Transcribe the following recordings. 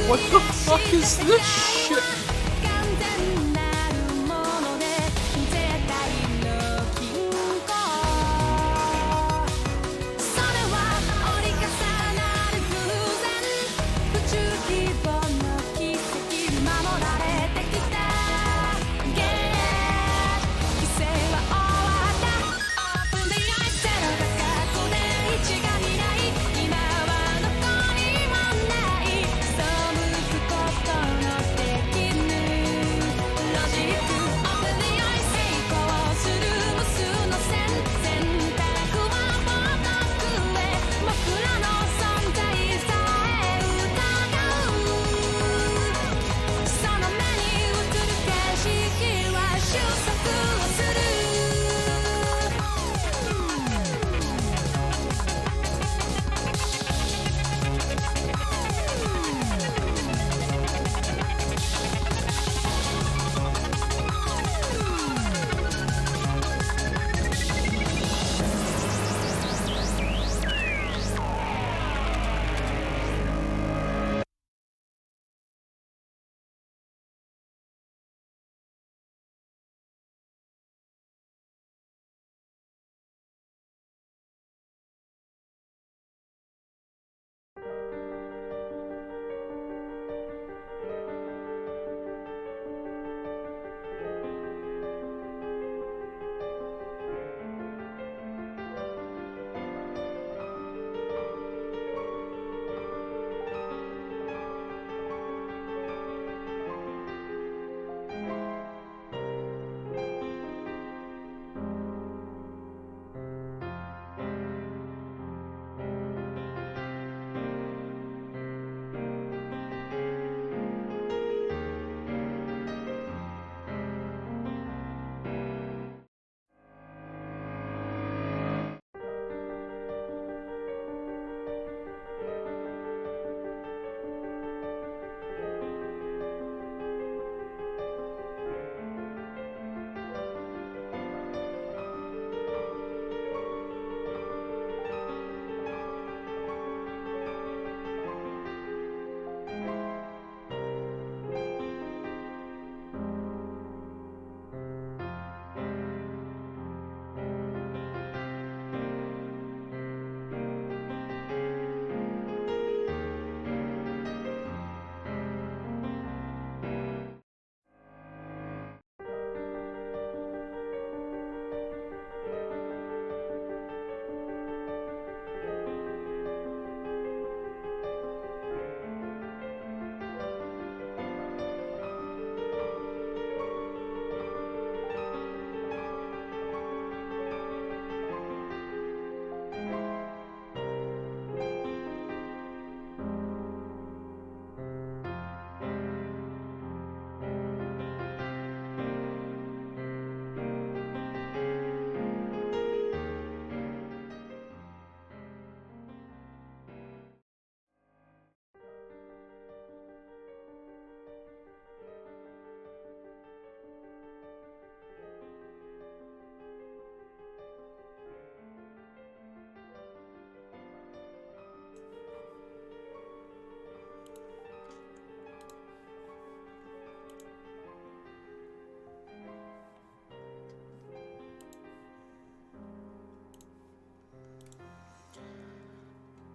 What the fuck is this shit?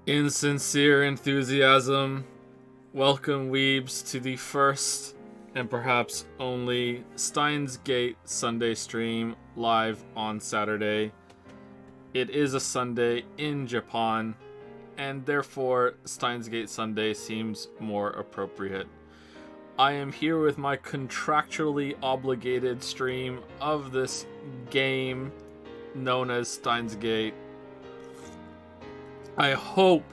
In sincere enthusiasm, welcome weebs to the first and perhaps only Steins Gate Sunday stream live on Saturday. It is a Sunday in Japan, and therefore Steins Gate Sunday seems more appropriate. I am here with my contractually obligated stream of this game known as Steins Gate. I hope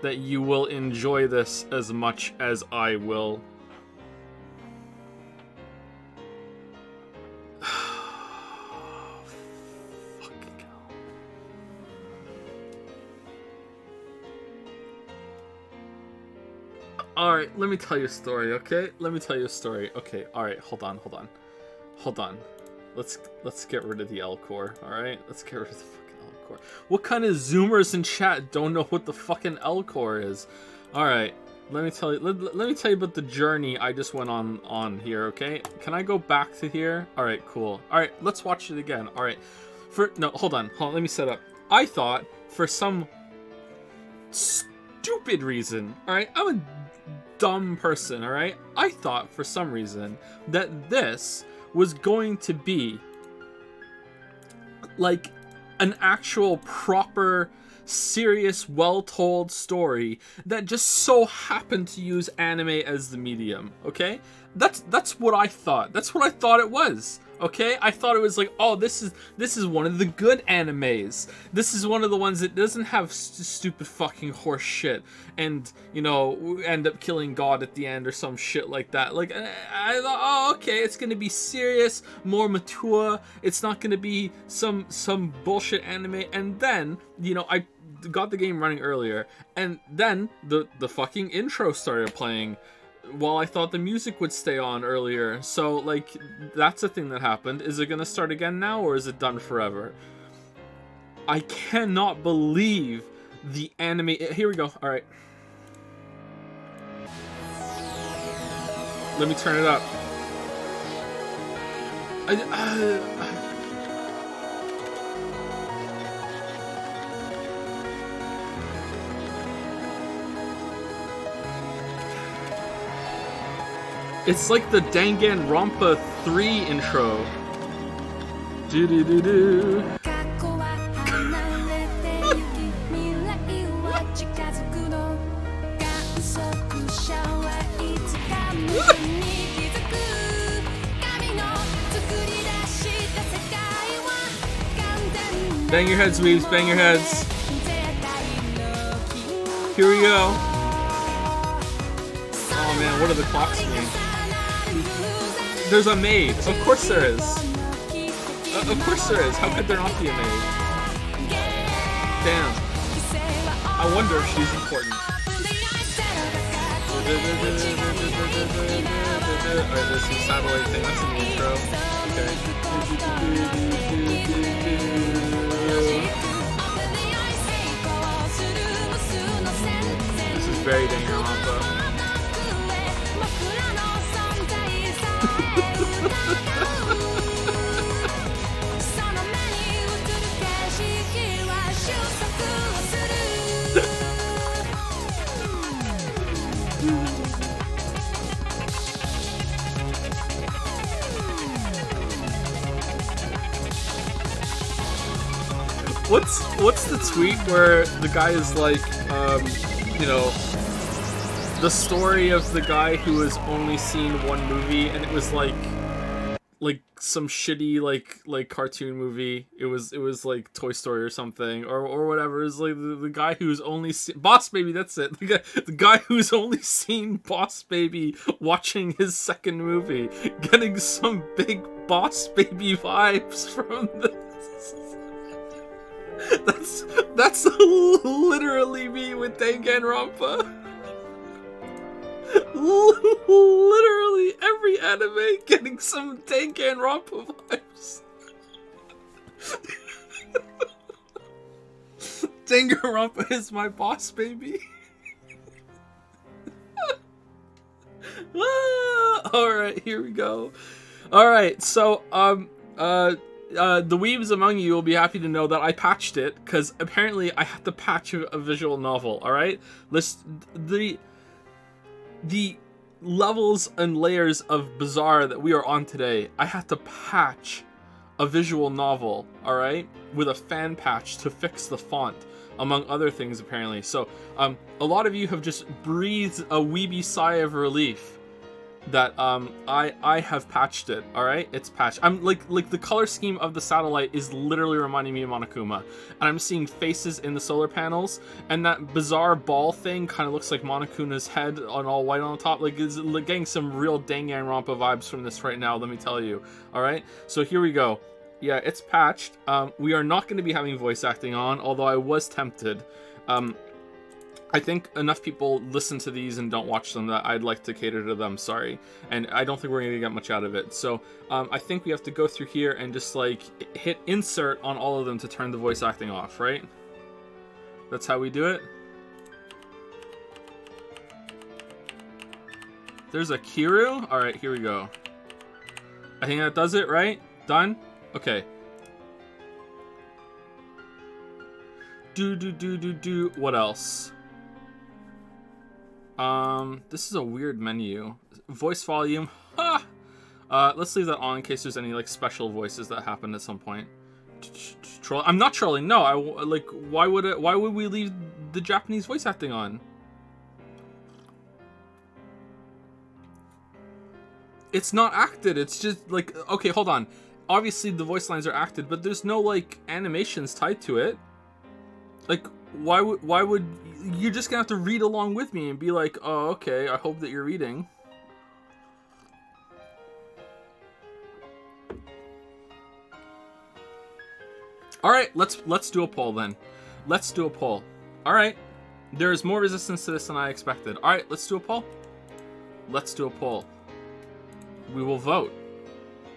that you will enjoy this as much as I will. Fucking hell. Alright, let me tell you a story, okay? Okay, alright, hold on. Let's get rid of the L core, alright? Let's get rid of the fucking L core. What kind of zoomers in chat don't know what the fucking L core is? Alright, let me tell you. Let me tell you about the journey I just went on here. Okay, can I go back to here? All right, cool. All right, let's watch it again. All right, hold on. Let me set up. I thought for some stupid reason. All right, I'm a dumb person. All right, I thought for some reason that this was going to be like an actual proper, serious, well-told story that just so happened to use anime as the medium. Okay, that's what I thought. That's what I thought it was. Okay, I thought it was like, oh, this is one of the good animes. This is one of the ones that doesn't have stupid fucking horse shit, and you know, end up killing God at the end or some shit like that. Like, I thought, oh, okay, it's gonna be serious, more mature. It's not gonna be some bullshit anime. And then, you know, I got the game running earlier, and then the fucking intro started playing. Well, I thought the music would stay on earlier, so, like, that's a thing that happened. Is it gonna start again now, or is it done forever? I cannot believe the anime... Here we go, alright. Let me turn it up. It's like the Danganronpa 3 intro. Do-do-do-do. Bang your heads, weaves, bang your heads. Here we go. Oh man, what are the clocks mean? There's a maid. Of course there is. Of course there is. How could there not be a maid? Damn. I wonder if she's important. Alright, there's some satellite thing. That's in the intro. Okay. This is very Danganronpa. What's the tweet where the guy is like, you know, the story of the guy who has only seen one movie, and it was like some shitty like cartoon movie. It was like Toy Story or something or whatever. It's like the guy who's only seen Boss Baby. That's it. The guy who's only seen Boss Baby watching his second movie, getting some big Boss Baby vibes from this. That's literally me with Danganronpa. Literally every anime getting some Danganronpa vibes. Danganronpa is my Boss Baby. Alright, here we go. Alright, so, the weebs among you will be happy to know that I patched it, because apparently I have to patch a visual novel, alright? The levels and layers of bizarre that we are on today, I had to patch a visual novel, alright? With a fan patch to fix the font, among other things apparently. So, a lot of you have just breathed a weeby sigh of relief that I have patched it. All right, it's patched. I'm like the color scheme of the satellite is literally reminding me of Monokuma, and I'm seeing faces in the solar panels, and that bizarre ball thing kind of looks like Monokuma's head on all white on the top. Like, it's getting some real Danganronpa vibes from this right now, let me tell you. All right, so here we go. Yeah, it's patched. We are not going to be having voice acting on, although I was tempted. I think enough people listen to these and don't watch them that I'd like to cater to them, sorry. And I don't think we're going to get much out of it. So I think we have to go through here and just like hit insert on all of them to turn the voice acting off, right? That's how we do it. There's a Kiru. All right, here we go. I think that does it, right? Done? Okay. Do. What else? This is a weird menu. Voice volume. Ha! Let's leave that on in case there's any like special voices that happen at some point. Troll. I'm not trolling. No, why would we leave the Japanese voice acting on? It's not acted. It's just like, okay, hold on. Obviously the voice lines are acted, but there's no like animations tied to it. Like, why would you're just gonna have to read along with me and be like, oh, okay, I hope that you're reading. All right, let's do a poll then. Let's do a poll. All right, there's more resistance to this than I expected. All right, let's do a poll. Let's do a poll. We will vote.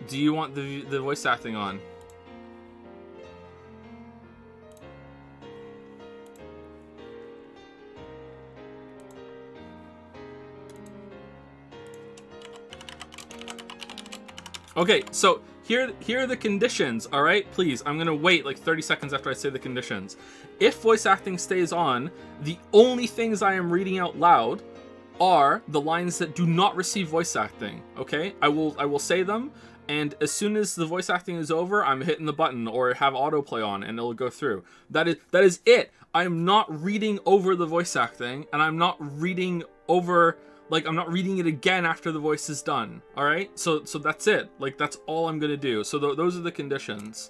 Do you want the voice acting on? Okay, so here are the conditions, all right? Please, I'm going to wait like 30 seconds after I say the conditions. If voice acting stays on, the only things I am reading out loud are the lines that do not receive voice acting, okay? I will say them, and as soon as the voice acting is over, I'm hitting the button or have autoplay on and it'll go through. That is it. I'm not reading over the voice acting, and I'm not reading over, like, I'm not reading it again after the voice is done, all right? So that's it. Like, that's all I'm going to do. So those are the conditions.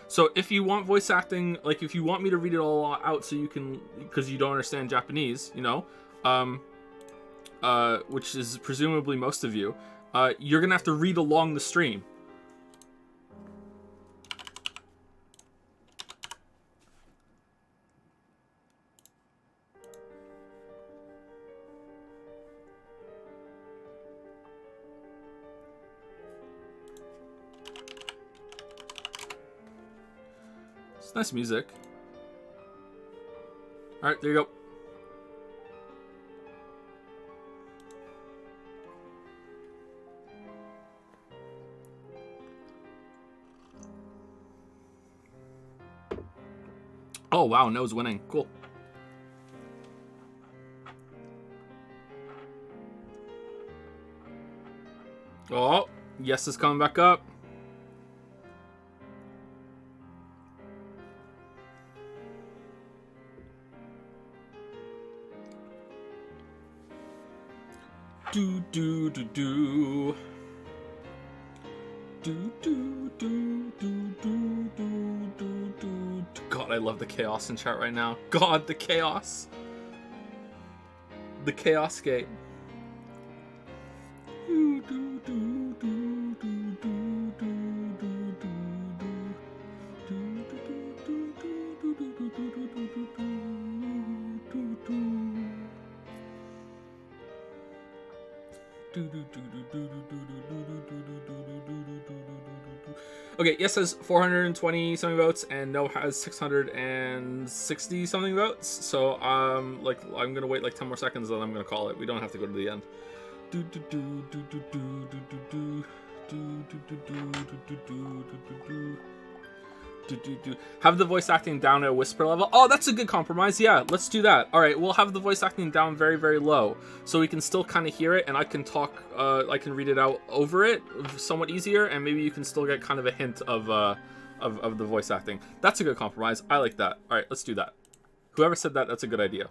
So if you want voice acting, like, if you want me to read it all out so you can, because you don't understand Japanese, you know, which is presumably most of you, you're going to have to read along the stream. It's nice music. All right, there you go. Oh, wow, No's winning. Cool. Oh, yes is coming back up. Do. God, I love the chaos in chat right now. God, the chaos. The chaos gate. Okay, yes has 420 something votes, and no has 660 something votes. So like, I'm gonna wait like 10 more seconds, then I'm gonna call it. We don't have to go to the end. Have the voice acting down at a whisper level. Oh, that's a good compromise. Yeah, let's do that. All right, we'll have the voice acting down very, very low, so we can still kind of hear it, and I can talk. I can read it out over it somewhat easier, and maybe you can still get kind of a hint of the voice acting. That's a good compromise. I like that. All right, let's do that. Whoever said that, that's a good idea.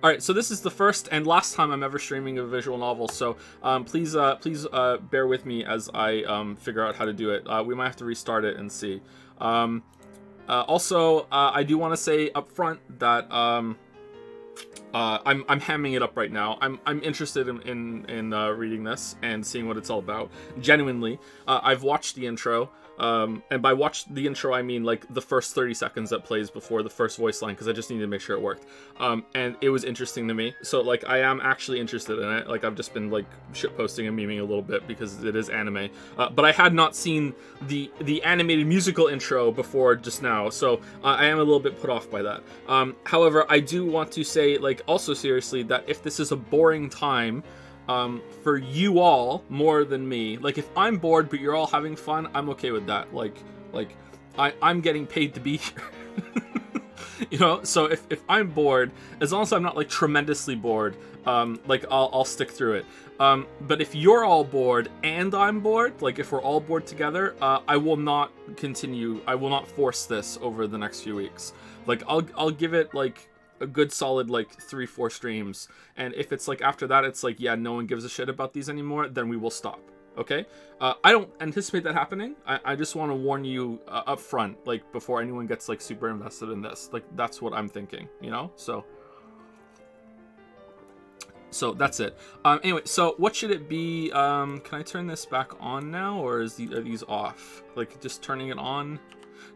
All right, so this is the first and last time I'm ever streaming a visual novel, so please bear with me as I figure out how to do it. We might have to restart it and see. Also, I do want to say up front that I'm hamming it up right now. I'm interested in reading this and seeing what it's all about. Genuinely, I've watched the intro. And by watch the intro, I mean like the first 30 seconds that plays before the first voice line, because I just needed to make sure it worked. And it was interesting to me. So like, I am actually interested in it. Like, I've just been like shitposting and memeing a little bit because it is anime. But I had not seen the animated musical intro before just now. So I am a little bit put off by that. However, I do want to say, like, like, also seriously, that if this is a boring time for you all more than me, like, if I'm bored but you're all having fun, I'm okay with that. Like I'm getting paid to be here. You know, so if I'm bored, as long as I'm not like tremendously bored, like I'll stick through it. But if you're all bored and I'm bored, like if we're all bored together, I will not continue. I will not force this over the next few weeks. Like I'll give it like a good solid like 3-4 streams, and if it's like after that it's like, yeah, no one gives a shit about these anymore, then we will stop. Okay, I don't anticipate that happening. I just want to warn you up front, like before anyone gets like super invested in this. Like that's what I'm thinking, you know. So that's it. Anyway, so what should it be? Can I turn this back on now, or are these off? Like just turning it on?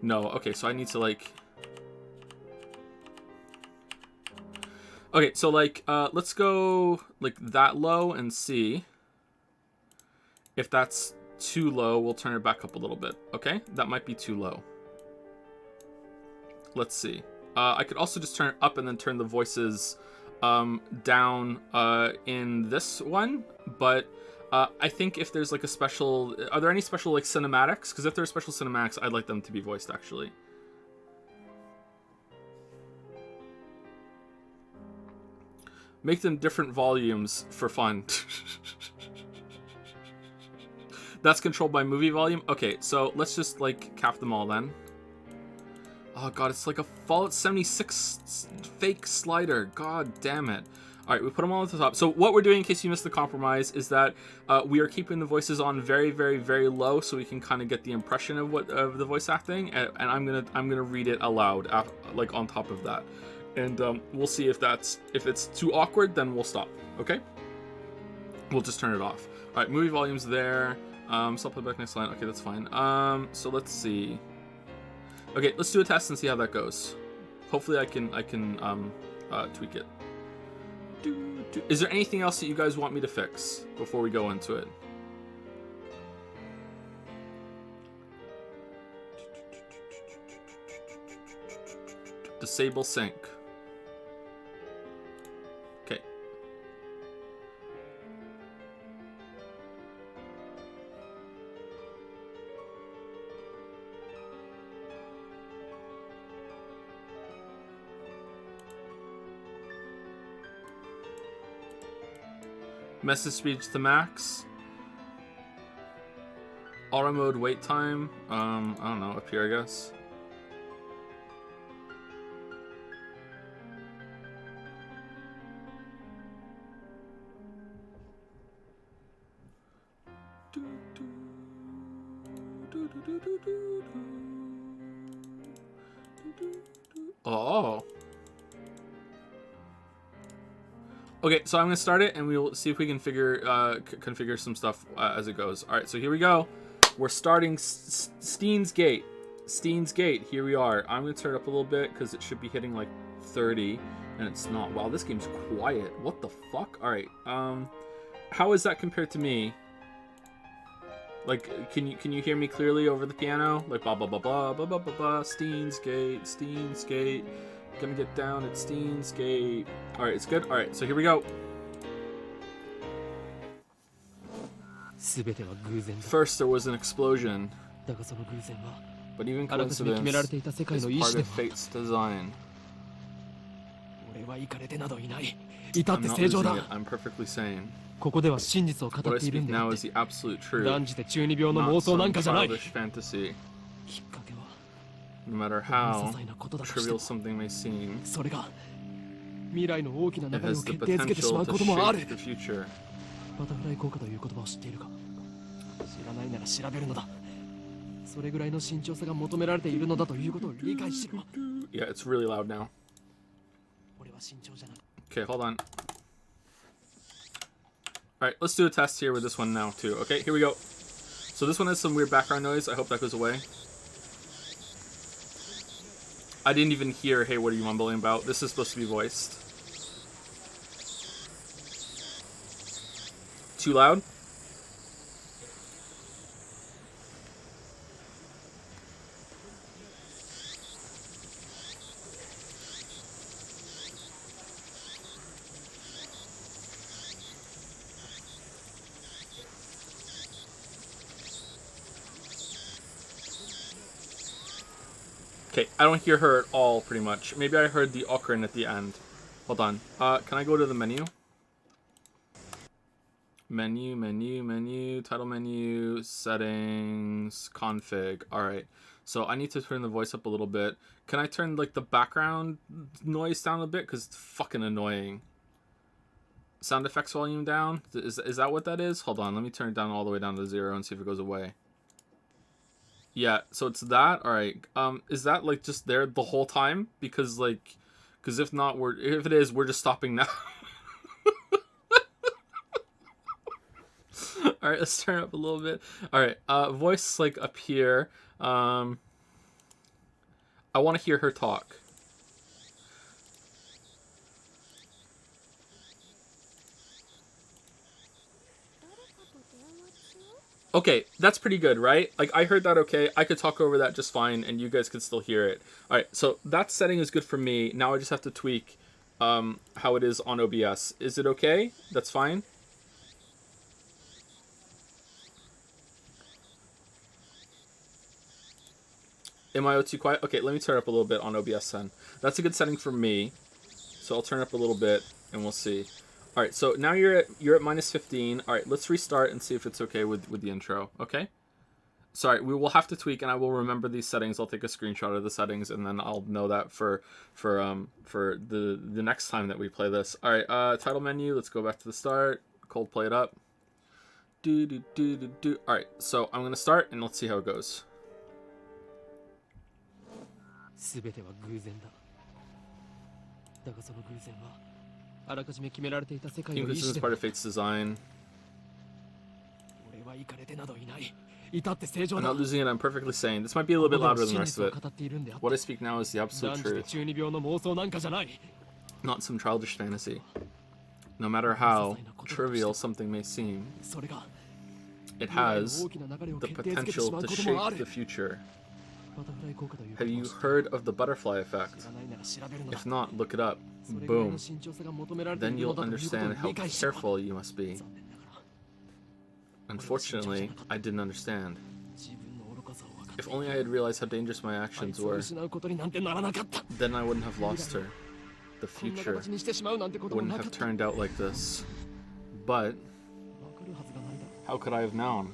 No. Okay, so I need to like. Okay, so like let's go like that low and see. If that's too low, we'll turn it back up a little bit. Okay, that might be too low. Let's see. I could also just turn it up and then turn the voices down in this one. But I think if there's like a special... Are there any special like cinematics? Because if there are special cinematics, I'd like them to be voiced actually. Make them different volumes for fun. That's controlled by movie volume? Okay, so let's just, like, cap them all then. Oh, God, it's like a Fallout 76 fake slider. God damn it. All right, we put them all at the top. So what we're doing, in case you missed the compromise, is that we are keeping the voices on very, very, very low so we can kind of get the impression of the voice acting, and I'm gonna read it aloud, like, on top of that. And we'll see if it's too awkward, then we'll stop, okay? We'll just turn it off. All right, movie volume's there. So I'll play back next line. Okay, that's fine. So let's see. Okay, let's do a test and see how that goes. Hopefully I can tweak it. Is there anything else that you guys want me to fix before we go into it? Disable sync. Okay. Message speed to max. Auto mode wait time. I don't know, up here I guess. Oh. Okay, so I'm gonna start it, and we'll see if we can configure some stuff as it goes. All right, so here we go. We're starting Steins Gate. Steins Gate. Here we are. I'm gonna turn it up a little bit because it should be hitting like 30, and it's not. Wow, this game's quiet. What the fuck? All right. How is that compared to me? Like, can you hear me clearly over the piano? Like, blah blah blah blah blah blah blah blah. Steins Gate. Steins Gate. Gonna get down at Steins Gate. Alright, it's good. Alright, so here we go. First, there was an explosion. But even coincidence is part of fate's design. I'm not losing it. I'm perfectly sane. What I speak now is the absolute truth, not some childish fantasy. No matter how trivial something may seem, it has the potential to shape the future. Yeah, it's really loud now. Okay, hold on. Alright, let's do a test here with this one now, too. Okay, here we go. So this one has some weird background noise. I hope that goes away. I didn't even hear, hey, what are you mumbling about? This is supposed to be voiced. Too loud? Okay, I don't hear her at all, pretty much. Maybe I heard the ocarina at the end. Hold on. Can I go to the menu? Menu, title menu, settings, config. Alright. So I need to turn the voice up a little bit. Can I turn, like, the background noise down a bit? Because it's fucking annoying. Sound effects volume down? Is that what that is? Hold on, let me turn it down all the way down to 0 and see if it goes away. Yeah, so it's that. Alright. Is that, like, just there the whole time? Because, like, because if not, if it is, we're just stopping now. Alright, let's turn it up a little bit. Alright, voice, like, up here. I want to hear her talk. Okay, that's pretty good, right? Like, I heard that okay. I could talk over that just fine, and you guys could still hear it. Alright, so that setting is good for me. Now I just have to tweak how it is on OBS. Is it okay? That's fine? Am I too quiet? Okay, let me turn up a little bit on OBS then. That's a good setting for me. So I'll turn up a little bit, and we'll see. All right, so now you're at -15. All right, let's restart and see if it's okay with the intro. Okay. Sorry, we will have to tweak, and I will remember these settings. I'll take a screenshot of the settings, and then I'll know that for the next time that we play this. All right, title menu. Let's go back to the start. Cold play it up. Do. All right, so I'm gonna start, and let's see how it goes. 全ては偶然だ。だがその偶然はあらかじめ決められていた世界の意志で。Part of fate's design. 俺はイカれてなどいない。至って正常だ。I'm not losing it. I'm perfectly sane. This might be a little bit louder than the rest of it. What I speak now is the absolute truth. 中二病の妄想なんかじゃない。Not some childish fantasy. No matter how trivial something may seem, it has the potential to shape the future. Have you heard of the butterfly effect? If not, look it up. Boom. Then you'll understand how careful you must be. Unfortunately, I didn't understand. If only I had realized how dangerous my actions were, then I wouldn't have lost her. The future wouldn't have turned out like this. But how could I have known?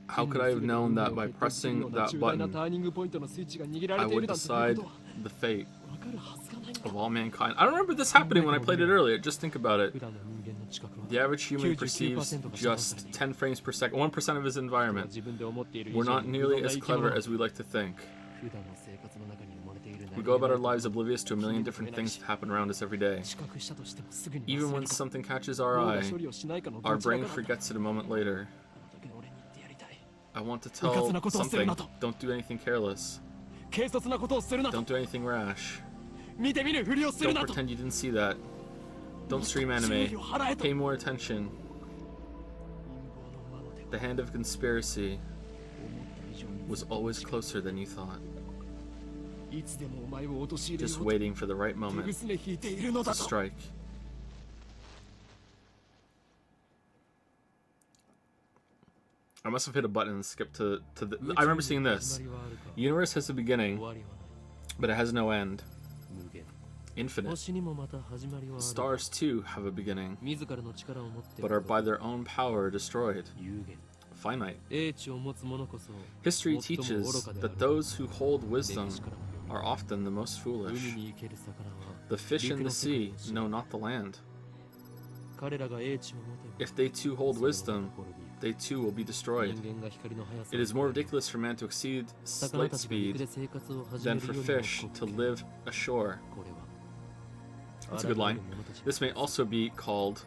How could I have known that by pressing that button, I would decide the fate of all mankind? I don't remember this happening when I played it earlier. Just think about it. The average human perceives just 10 frames per second, 1% of his environment. We're not nearly as clever as we like to think. We go about our lives oblivious to a million different things that happen around us every day. Even when something catches our eye, our brain forgets it a moment later. I want to tell something. Don't do anything careless. Don't do anything rash. Don't pretend you didn't see that. Don't stream anime. Pay more attention. The hand of conspiracy was always closer than you thought. Just waiting for the right moment to strike. I must have hit a button and skipped to the... I remember seeing this. The universe has a beginning, but it has no end. Infinite. Stars too have a beginning, but are by their own power destroyed. Finite. History teaches that those who hold wisdom are often the most foolish. The fish in the sea know not the land. If they too hold wisdom, they too will be destroyed. It is more ridiculous for man to exceed light speed than for fish to live ashore. That's a good line. This may also be called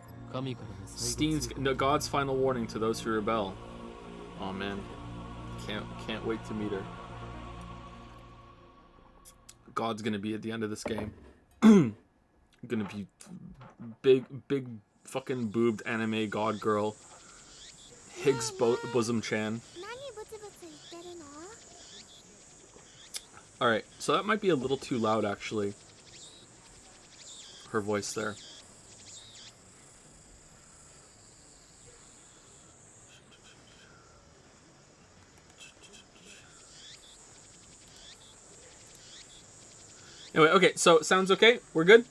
Steins, God's final warning to those who rebel. Oh man, can't wait to meet her. God's gonna be at the end of this game. Gonna be big fucking boobed anime god girl. Higgs bosom chan. Alright, so that might be a little too loud actually. Her voice there. Anyway, okay, so sounds okay? We're good?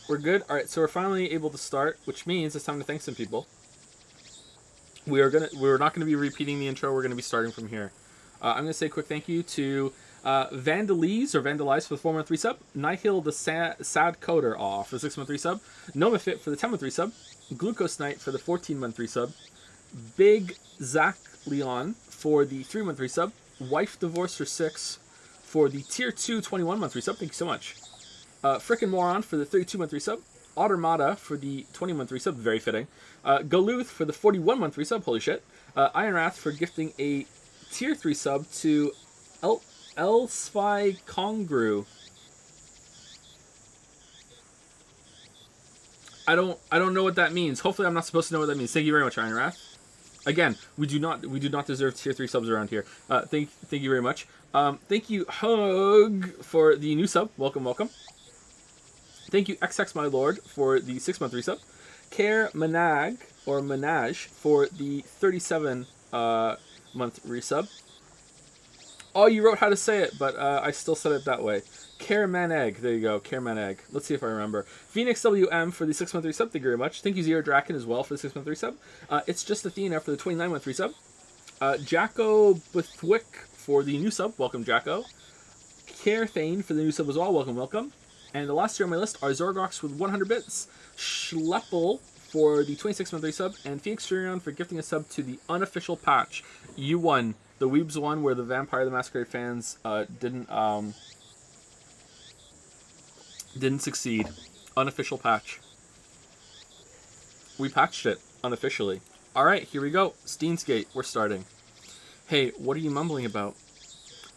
We're good? Alright, so we're finally able to start, which means it's time to thank some people. We're not gonna be repeating the intro, we're gonna be starting from here. I'm gonna say a quick thank you to Vandalize or Vandalize for the 4-month resub, Nihil the Sad Coder off for the 6-month resub, Nomafit for the 10-month resub, Glucose Knight for the 14-month resub, Big Zach Leon for the 3-month resub, Wife Divorce for 6 for the Tier 2 21-month resub. Thank you so much. Frickin' Moron for the 32-month resub, Automata for the 20-month resub, very fitting. Galuth for the 41-month resub, holy shit. Ironwrath for gifting a Tier 3 sub to Elspy Congru. I don't know what that means. Hopefully I'm not supposed to know what that means. Thank you very much, Ironwrath. Again, we do not deserve Tier 3 subs around here. Thank you very much. Thank you, Hug, for the new sub. Welcome, welcome. Thank you, XX My Lord, for the 6-month resub. Care Manag, or Manage, for the 37-month resub. Oh, you wrote how to say it, but I still said it that way. Care Maneg. There you go, Care Maneg. Let's see if I remember. Phoenix WM for the 6-month resub. Thank you very much. Thank you, Zero Draken, as well, for the 6-month resub. It's Just Athena for the 29-month resub. Jacko Bethwick for the new sub. Welcome, Jacko. Care Thane for the new sub as well. Welcome, welcome. And the last two on my list are Zorgox with 100 bits, Schleppel for the 26-month resub, and Phoenix Furion for gifting a sub to the unofficial patch. You won. The Weebs one where the Vampire the Masquerade fans didn't succeed. Unofficial patch. We patched it unofficially. Alright, here we go. Steins Gate, we're starting. Hey, what are you mumbling about?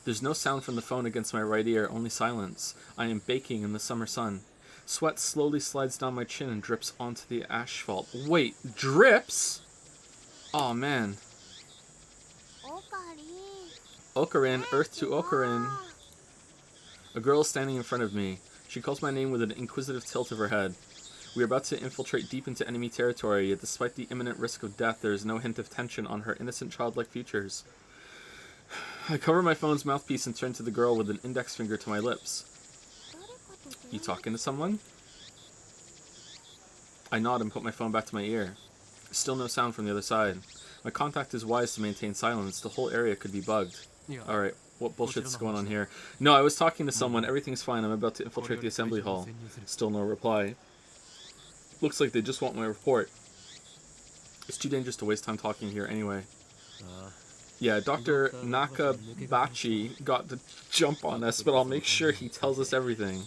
There's no sound from the phone against my right ear, only silence. I am baking in the summer sun. Sweat slowly slides down my chin and drips onto the asphalt. Wait, drips? Aw, man. Okarin, Earth to Okarin. A girl is standing in front of me. She calls my name with an inquisitive tilt of her head. We are about to infiltrate deep into enemy territory, yet despite the imminent risk of death, there is no hint of tension on her innocent childlike features. I cover my phone's mouthpiece and turn to the girl with an index finger to my lips. You talking to someone? I nod and put my phone back to my ear. Still no sound from the other side. My contact is wise to maintain silence. The whole area could be bugged. Alright, what bullshit's going on here? No, I was talking to someone. Everything's fine. I'm about to infiltrate the assembly hall. Still no reply. Looks like they just want my report. It's too dangerous to waste time talking here anyway. Yeah, Dr. Nakabachi got the jump on us, but I'll make sure he tells us everything.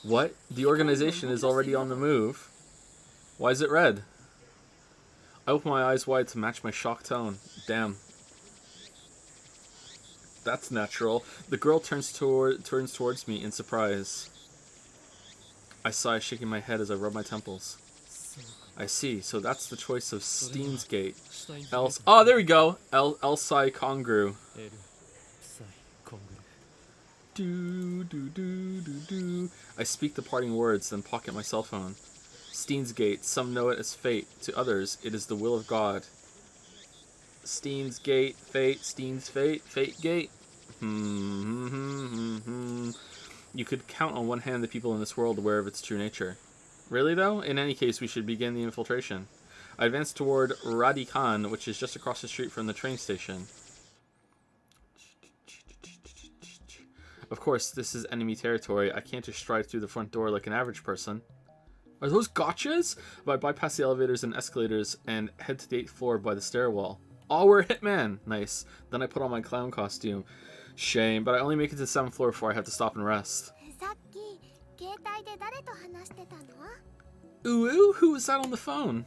What? The organization is already on the move. Why is it red? I open my eyes wide to match my shocked tone. Damn. That's natural. The girl turns towards me in surprise. I sigh, shaking my head as I rub my temples. I see. So that's the choice of Steins Gate. Oh, there we go. Elspy Congru. Do. I speak the parting words, then pocket my cell phone. Steins Gate. Some know it as fate. To others, it is the will of God. Steins Gate, fate, Steins fate, fate gate. You could count on one hand the people in this world aware of its true nature. Really, though? In any case, we should begin the infiltration. I advance toward Radikan, which is just across the street from the train station. Of course, this is enemy territory. I can't just stride through the front door like an average person. Are those gotchas? But I bypass the elevators and escalators and head to the 8th floor by the stairwell. Oh, we're a hitman! Nice. Then I put on my clown costume. Shame, but I only make it to the 7th floor before I have to stop and rest. Ooh, who was that on the phone?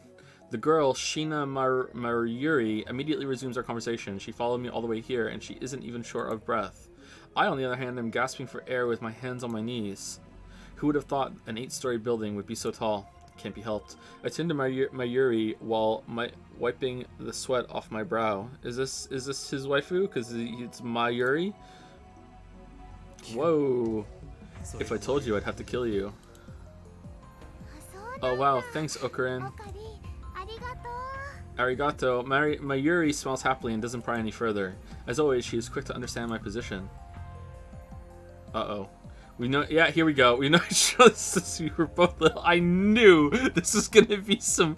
The girl, Sheena Maruyuri, immediately resumes our conversation. She followed me all the way here, and she isn't even short of breath. I, on the other hand, am gasping for air with my hands on my knees. Who would have thought an 8-story building would be so tall? Can't be helped. I turn to Mayuri while wiping the sweat off my brow. Is this his waifu? Because it's Mayuri? Whoa. If I told you, I'd have to kill you. Oh wow, thanks, Okarin. Arigato. Mayuri smiles happily and doesn't pry any further. As always, she is quick to understand my position. Uh-oh. We know, yeah, here we go. We know each other since we were both little. I knew this was gonna be some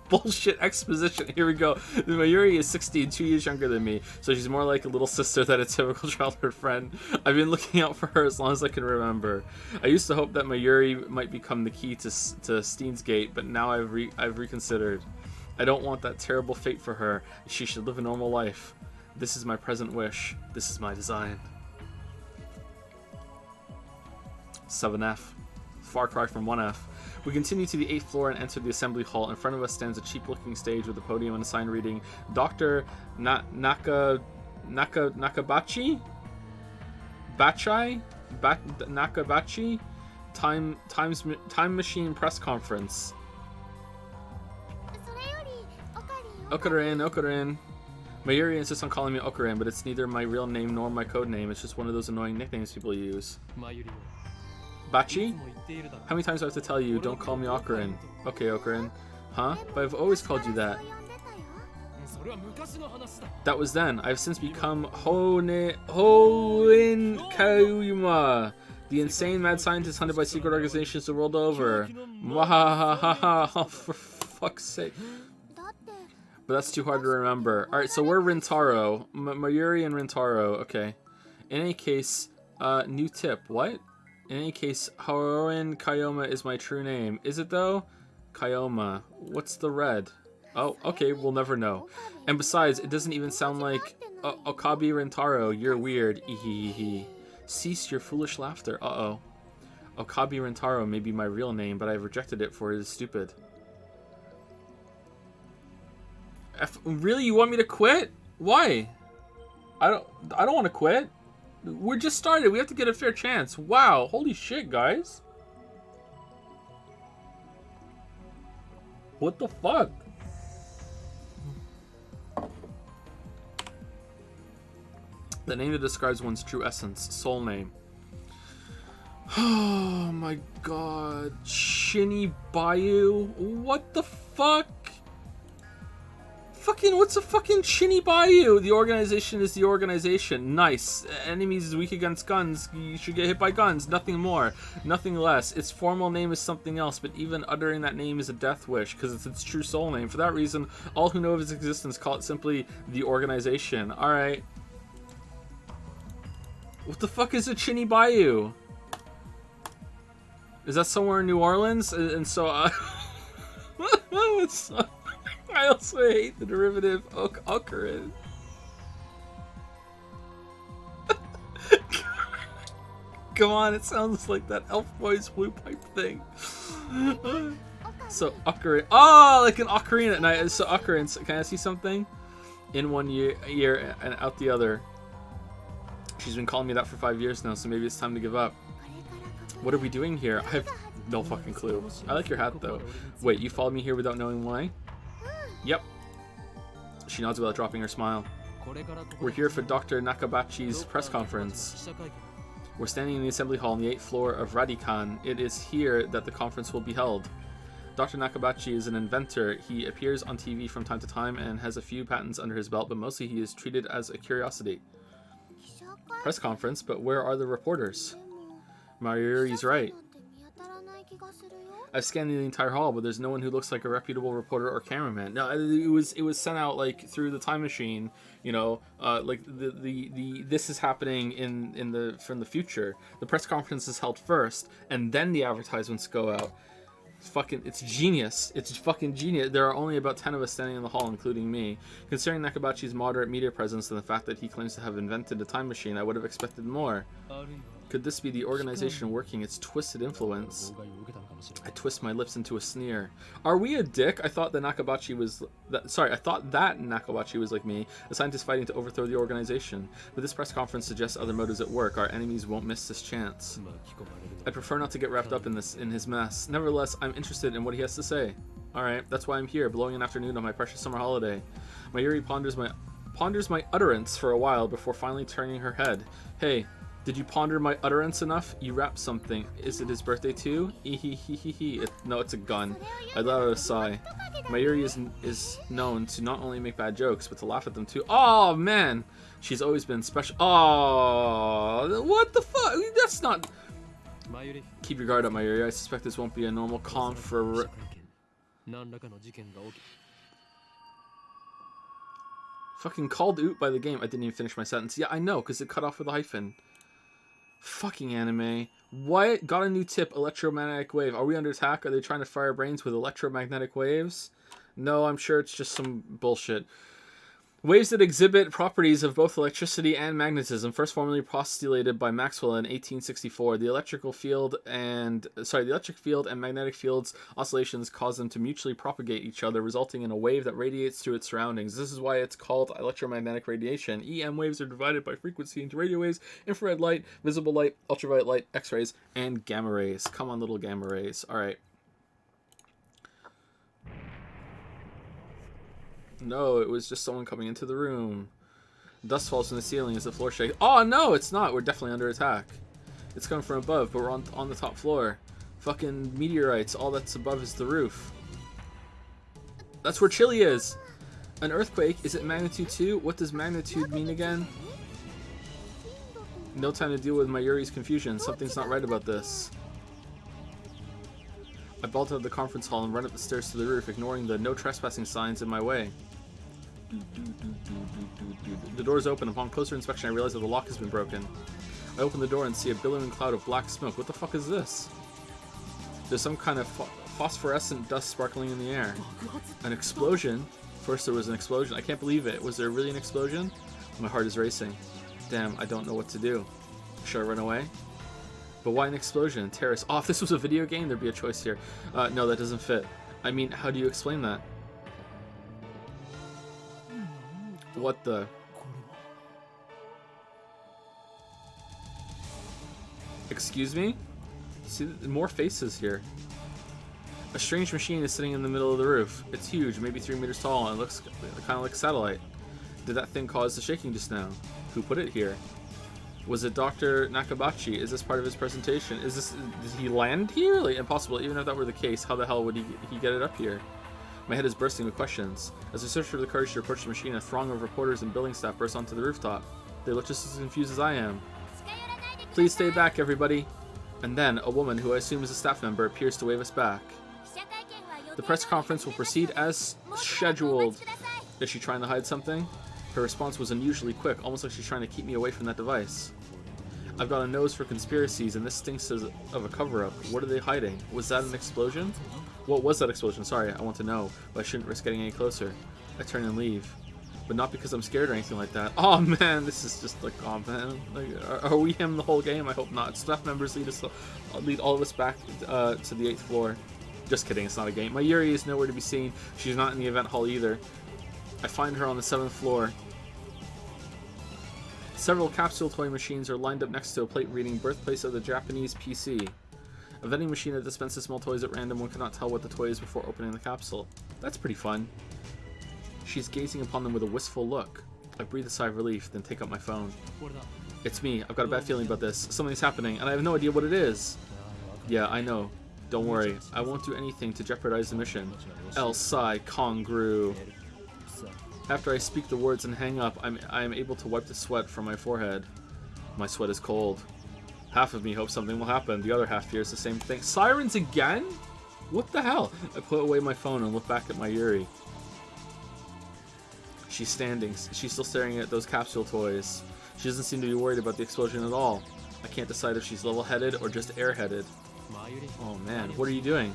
bullshit exposition. Here we go. Mayuri is 16, 2 years younger than me, so she's more like a little sister than a typical childhood friend. I've been looking out for her as long as I can remember. I used to hope that Mayuri might become the key to Steins Gate, but now I've reconsidered. I don't want that terrible fate for her. She should live a normal life. This is my present wish. This is my design. 7F. Far cry from 1F. We continue to the 8th floor and enter the assembly hall. In front of us stands a cheap-looking stage with a podium and a sign reading Dr. Nakabachi? Nakabachi? Time Machine Press Conference. Okarin. Mayuri insists on calling me Okarin, but it's neither my real name nor my code name. It's just one of those annoying nicknames people use. Bachi? How many times do I have to tell you, don't call me Okarin? Okay, Okarin. Huh? But I've always called you that. That was then. I've since become Hoin Kayuma, the insane mad scientist hunted by secret organizations the world over. Mwahahaha, for fuck's sake. But that's too hard to remember. Alright, so we're Rintaro. Mayuri and Rintaro. Okay. In any case, new tip. What? In any case, Hoin Kayoma is my true name. Is it though? Kayoma. What's the red? Oh, okay, we'll never know. And besides, it doesn't even sound like Okabi Rintaro. You're weird. Ehehehe. Cease your foolish laughter. Uh-oh. Okabi Rintaro may be my real name, but I've rejected it for it is stupid. Really? You want me to quit? Why? I don't want to quit. We're just started. We have to get a fair chance. Wow. Holy shit, guys. What the fuck? The name that describes one's true essence. Soul name. Oh my god. Shinny Bayou? What the fuck? Fucking, what's a fucking Shinny Bayou? The organization is the organization. Nice. Enemies is weak against guns. You should get hit by guns. Nothing more. Nothing less. Its formal name is something else, but even uttering that name is a death wish, because it's its true soul name. For that reason, all who know of its existence call it simply the organization. Alright. What the fuck is a Shinny Bayou? Is that somewhere in New Orleans? And so, it's... I also hate the derivative Okarin. Come on, it sounds like that Elf Boys blue pipe thing. So Okarin. Oh, like an ocarina at night. So Okarin. So, can I see something? In one year and out the other. She's been calling me that for 5 years now, so maybe it's time to give up. What are we doing here? I have no fucking clue. I like your hat though. Wait, you followed me here without knowing why? Yep. She nods without dropping her smile. We're here for Dr. Nakabachi's press conference. We're standing in the assembly hall on the 8th floor of Radikan. It is here that the conference will be held. Dr. Nakabachi is an inventor. He appears on TV from time to time and has a few patents under his belt, but mostly he is treated as a curiosity. Press conference, but where are the reporters? Mayuri's right. I've scanned the entire hall, but there's no one who looks like a reputable reporter or cameraman. No, it was sent out like through the time machine, you know, like the this is happening from the future. The press conference is held first, and then the advertisements go out. It's genius. It's fucking genius. There are only about 10 of us standing in the hall, including me. Considering Nakabachi's moderate media presence and the fact that he claims to have invented a time machine, I would have expected more. Could this be the organization working its twisted influence? I twist my lips into a sneer. Are we a dick? I thought that Nakabachi was... I thought that Nakabachi was like me, a scientist fighting to overthrow the organization. But this press conference suggests other motives at work. Our enemies won't miss this chance. I prefer not to get wrapped up in his mess. Nevertheless, I'm interested in what he has to say. Alright, that's why I'm here, blowing an afternoon on my precious summer holiday. Mayuri ponders my utterance for a while before finally turning her head. Hey, Did you ponder my utterance enough? You rapped something. Is it his birthday too? No, it's a gun. I let out a sigh. Mayuri is known to not only make bad jokes, but to laugh at them too. Oh, man! She's always been special. Oh, what the fuck? That's not... Keep your guard up, Mayuri. I suspect this won't be a normal Fucking called out by the game. I didn't even finish my sentence. Yeah, I know, because it cut off with a hyphen. Fucking anime. What? Got a new tip. Electromagnetic wave. Are we under attack? Are they trying to fire our brains with electromagnetic waves? No, I'm sure it's just some bullshit. Waves that exhibit properties of both electricity and magnetism, first formally postulated by Maxwell in 1864. The electric field and magnetic fields oscillations cause them to mutually propagate each other, resulting in a wave that radiates through its surroundings. This is why it's called electromagnetic radiation. EM waves are divided by frequency into radio waves, infrared light, visible light, ultraviolet light, X-rays, and gamma rays. Come on, little gamma rays. All right. No, it was just someone coming into the room. Dust falls from the ceiling as the floor shakes. Oh, no, it's not. We're definitely under attack. It's coming from above, but we're on the top floor. Fucking meteorites. All that's above is the roof. That's where Chile is. An earthquake? Is it magnitude 2? What does magnitude mean again? No time to deal with Mayuri's confusion. Something's not right about this. I bolt out of the conference hall and run up the stairs to the roof, ignoring the no trespassing signs in my way. The door's open. Upon closer inspection, I realize that the lock has been broken. I open the door and see a billowing cloud of black smoke. What the fuck is this? There's some kind of phosphorescent dust sparkling in the air. An explosion? First there was an explosion. I can't believe it. Was there really an explosion? My heart is racing. Damn, I don't know what to do. Should I run away? But why an explosion? Terrace. Oh, if this was a video game, there'd be a choice here. No, that doesn't fit. I mean, how do you explain that? What the... Excuse me? See, more faces here. A strange machine is sitting in the middle of the roof. It's huge, maybe 3 meters tall, and it looks kind of like a satellite. Did that thing cause the shaking just now? Who put it here? Was it Dr. Nakabachi? Is this part of his presentation? Did he land here? Like, impossible. Even if that were the case, how the hell would he get it up here? My head is bursting with questions. As I search for the courage to approach the machine, a throng of reporters and building staff bursts onto the rooftop. They look just as confused as I am. Please stay back, everybody. And then, a woman, who I assume is a staff member, appears to wave us back. The press conference will proceed as scheduled. Is she trying to hide something? Her response was unusually quick, almost like she's trying to keep me away from that device. I've got a nose for conspiracies, and this stinks of a cover-up. What are they hiding? Was that an explosion? What was that explosion? Sorry, I want to know, but I shouldn't risk getting any closer. I turn and leave. But not because I'm scared or anything like that. Oh man, this is just like, oh man. Like, are we him the whole game? I hope not. Staff members lead all of us back to the 8th floor. Just kidding, it's not a game. Mayuri is nowhere to be seen. She's not in the event hall either. I find her on the 7th floor. Several capsule toy machines are lined up next to a plate reading Birthplace of the Japanese PC. A vending machine that dispenses small toys at random. One cannot tell what the toy is before opening the capsule. That's pretty fun. She's gazing upon them with a wistful look. I breathe a sigh of relief, then take up my phone. It's me. I've got a bad feeling about this. Something's happening, and I have no idea what it is. Yeah, I know. Don't worry. I won't do anything to jeopardize the mission. El Sai Kongru. After I speak the words and hang up, I am able to wipe the sweat from my forehead. My sweat is cold. Half of me hopes something will happen. The other half fears the same thing. Sirens again? What the hell? I put away my phone and look back at Mayuri. She's standing. She's still staring at those capsule toys. She doesn't seem to be worried about the explosion at all. I can't decide if she's level-headed or just airheaded. Oh man, what are you doing?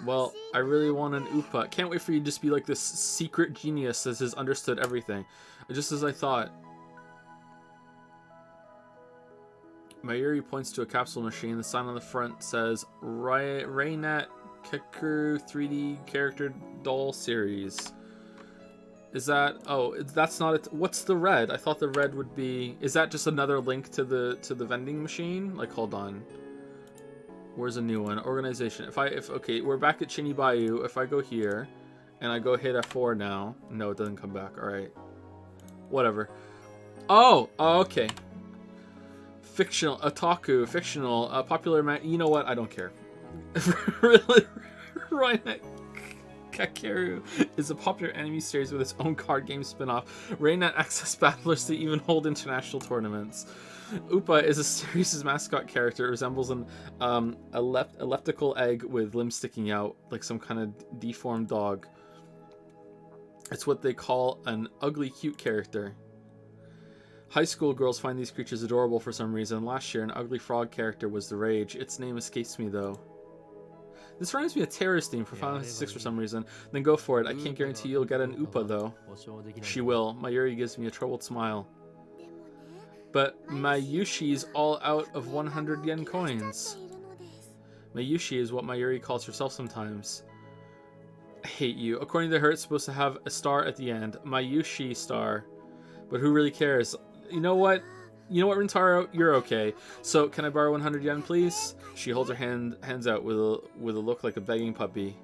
Well, I really want an Upa. Can't wait for you to just be like this secret genius that has understood everything. Just as I thought. Mayuri points to a capsule machine. The sign on the front says Raynet Keku 3D Character Doll Series. Is that... Oh, that's not it. What's the red? I thought the red would be... Is that just another link to the vending machine? Like, hold on. Where's a new one? Organization. Okay, we're back at Chinibayu. If I go here, And I go hit F4 now. No, it doesn't come back. Alright. Whatever. Oh, okay. Fictional, otaku, fictional, popular you know what? I don't care. Really, Reinet Kakeru is a popular anime series with its own card game spin-off. Reinet access battlers to even hold international tournaments. Upa is a series' mascot character. It resembles an elliptical egg with limbs sticking out, like some kind of deformed dog. It's what they call an ugly cute character. High school girls find these creatures adorable for some reason. Last year, an ugly frog character was the rage. Its name escapes me, though. This reminds me of terrorist theme for Final Fantasy VI for some reason. Then go for it. I can't guarantee you'll get an Upa, though. She will. Mayuri gives me a troubled smile. But Mayushi's all out of 100 yen coins. Mayushi is what Mayuri calls herself sometimes. I hate you. According to her, it's supposed to have a star at the end. Mayushi star. But who really cares? You know what? You know what, Rintaro? You're okay. So, can I borrow 100 yen, please? She holds her hands out with a look like a begging puppy.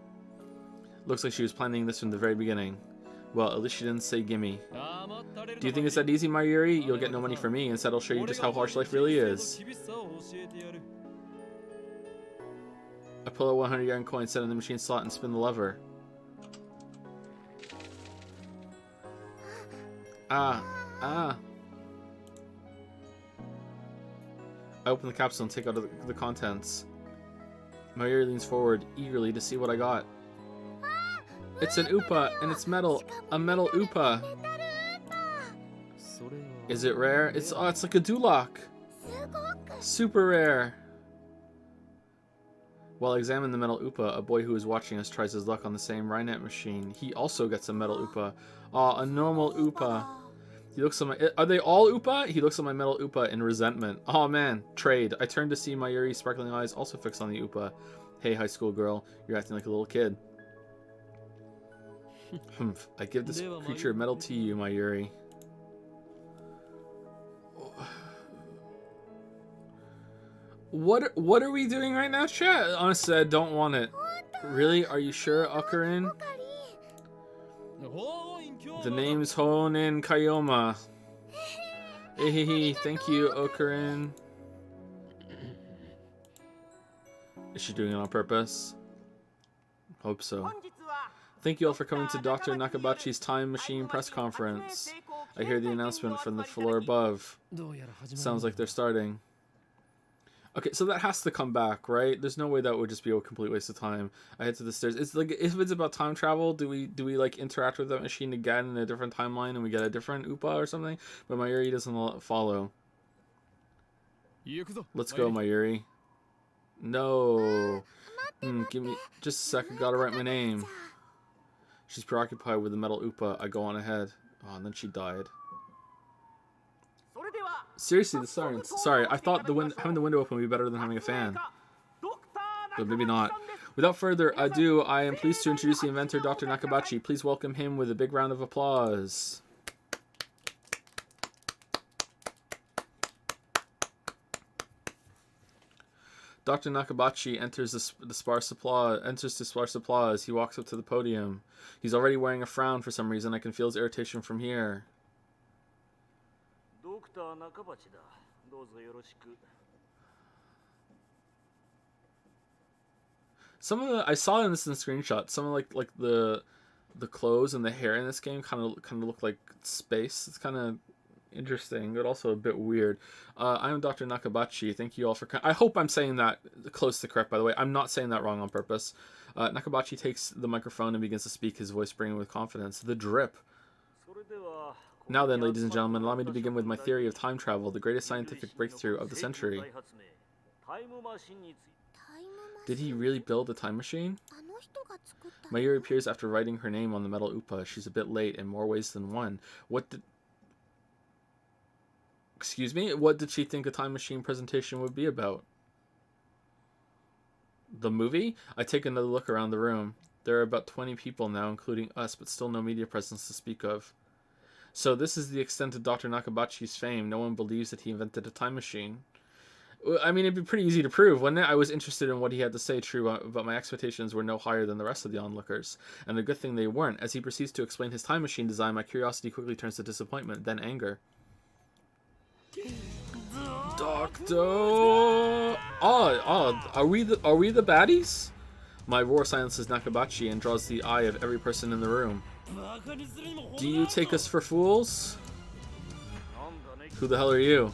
Looks like she was planning this from the very beginning. Well, at least she didn't say gimme. Do you think it's that easy, Mayuri? You'll get no money from me. Instead, I'll show you just how harsh life really is. I pull a 100 yen coin, set in the machine slot, and spin the lever. Ah. I open the capsule and take out the contents. Mayuri leans forward, eagerly, to see what I got. It's an Upa, and it's metal. A metal Upa. Is it rare? It's like a Duloc. Super rare. While I examine the metal Upa, a boy who is watching us tries his luck on the same Reinet machine. He also gets a metal Upa. Aw, a normal Upa. He looks at my... Are they all Upa? He looks at my metal Upa in resentment. Oh man, trade. I turn to see Mayuri's sparkling eyes also fixed on the Upa. Hey, high school girl, you're acting like a little kid. Humph. I give this creature metal to you, Mayuri. What are we doing right now, chat? Honestly, I don't want it. Really? Are you sure, Okurin? The name's Honen Kayoma. Hehehe, thank you, Okurin. Is she doing it on purpose? Hope so. Thank you all for coming to Dr. Nakabachi's Time Machine press conference. I hear the announcement from the floor above. Sounds like they're starting. Okay, so that has to come back, right? There's no way that would just be a complete waste of time. I head to the stairs. It's like, if it's about time travel, do we like interact with that machine again in a different timeline and we get a different Upa or something? But Mayuri doesn't follow. Let's go, Mayuri. No. Give me just a sec. I gotta write my name. She's preoccupied with the metal Upa. I go on ahead. Oh, and then she died. Seriously, the sirens. Sorry, I thought having the window open would be better than having a fan. But maybe not. Without further ado, I am pleased to introduce the inventor, Dr. Nakabachi. Please welcome him with a big round of applause. Dr. Nakabachi enters the sparse applause. He walks up to the podium. He's already wearing a frown for some reason. I can feel his irritation from here. Some of I saw this in the screenshot. Some of like the clothes and the hair in this game kind of look like space. It's kind of interesting, but also a bit weird. I am Dr. Nakabachi. Thank you all for... I hope I'm saying that close to correct, by the way. I'm not saying that wrong on purpose. Nakabachi takes the microphone and begins to speak, his voice bringing with confidence. The drip. Now then, ladies and gentlemen, allow me to begin with my theory of time travel, the greatest scientific breakthrough of the century. Did he really build a time machine? Mayuri appears after writing her name on the metal Upa. She's a bit late in more ways than one. Excuse me? What did she think a time machine presentation would be about? The movie? I take another look around the room. There are about 20 people now, including us, but still no media presence to speak of. So this is the extent of Dr. Nakabachi's fame. No one believes that he invented a time machine. I mean, it'd be pretty easy to prove, wouldn't it? I was interested in what he had to say, true, but my expectations were no higher than the rest of the onlookers. And a good thing they weren't. As he proceeds to explain his time machine design, my curiosity quickly turns to disappointment, then anger. Doctor! Are we the baddies? My roar silences Nakabachi and draws the eye of every person in the room. Do you take us for fools? Who the hell are you?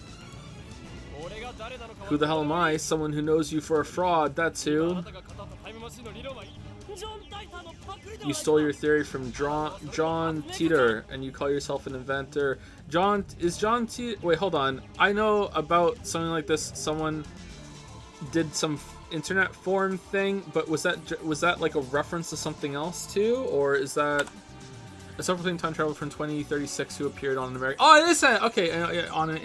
Who the hell am I? Someone who knows you for a fraud, that's who. You stole your theory from John Teeter, and you call yourself an inventor. John Teeter... Wait, hold on. I know about something like this. Someone did some internet forum thing, but was that like a reference to something else too? Or is that... A self-proclaimed time traveler from 2036 who appeared on an American... Oh, it is that! Okay, on an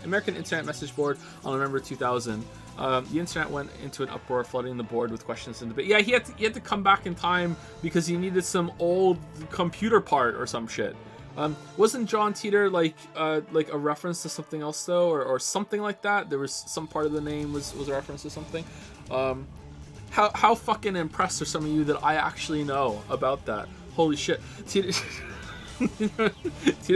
American internet message board on November 2000. The internet went into an uproar, flooding the board with questions and debate. Yeah, he had to come back in time because he needed some old computer part or some shit. Wasn't John Teeter like a reference to something else though, or something like that? There was some part of the name was a reference to something. How fucking impressed are some of you that I actually know about that? Holy shit. Teeter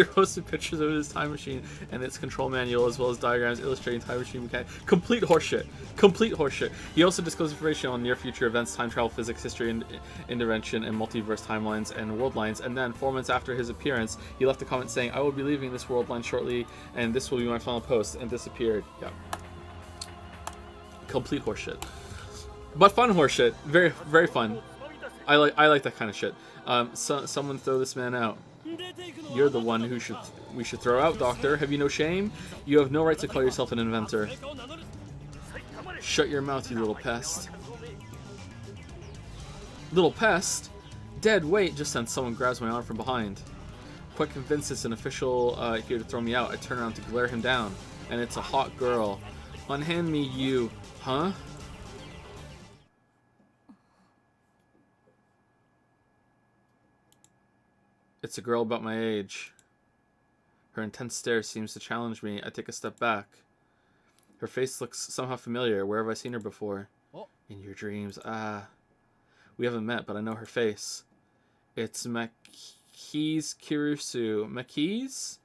posted pictures of his time machine and its control manual, as well as diagrams illustrating time machine mechanics. Complete horseshit. Complete horseshit. He also disclosed information on near future events, time travel, physics, history, and intervention, and multiverse timelines and world lines. And then, 4 months after his appearance, he left a comment saying, "I will be leaving this world line shortly, and this will be my final post," and disappeared. Yeah. Complete horseshit. But fun horseshit. Very, very fun. I like that kind of shit. Someone throw this man out. You're the one who we should throw out, Doctor. Have you no shame? You have no right to call yourself an inventor. Shut your mouth, you little pest. Little pest? Dead weight, just then someone grabs my arm from behind. Quite convinced it's an official here to throw me out, I turn around to glare him down. And it's a hot girl. Unhand me, you... Huh? It's a girl about my age. Her intense stare seems to challenge me. I take a step back. Her face looks somehow familiar. Where have I seen her before? In your dreams. Ah. We haven't met, but I know her face. It's Maki's Kirisu. Maki's?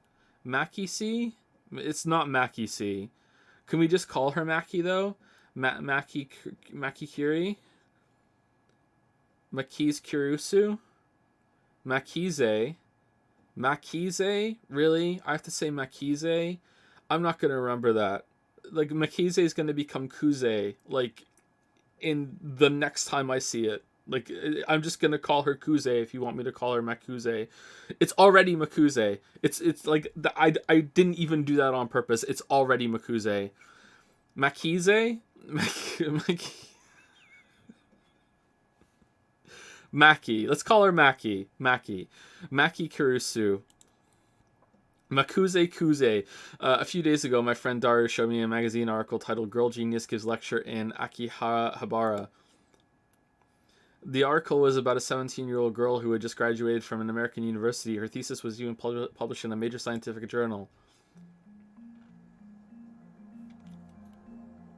Maki-C? It's not Maki-C. Can we just call her Maki, though? Maki Kiri? Maki's Kirisu? Makize. Makize? Really? I have to say Makize? I'm not going to remember that. Like, Makize is going to become Kuze, like, in the next time I see it. Like, I'm just going to call her Kuze if you want me to call her Makuze. It's already Makuze. It's like, I didn't even do that on purpose. It's already Makuze. Makize? Maki. Let's call her Maki. Maki Kurusu. Makuze Kuze. A few days ago, my friend Daru showed me a magazine article titled "Girl Genius Gives Lecture in Akihabara." The article was about a 17-year-old girl who had just graduated from an American university. Her thesis was even published in a major scientific journal.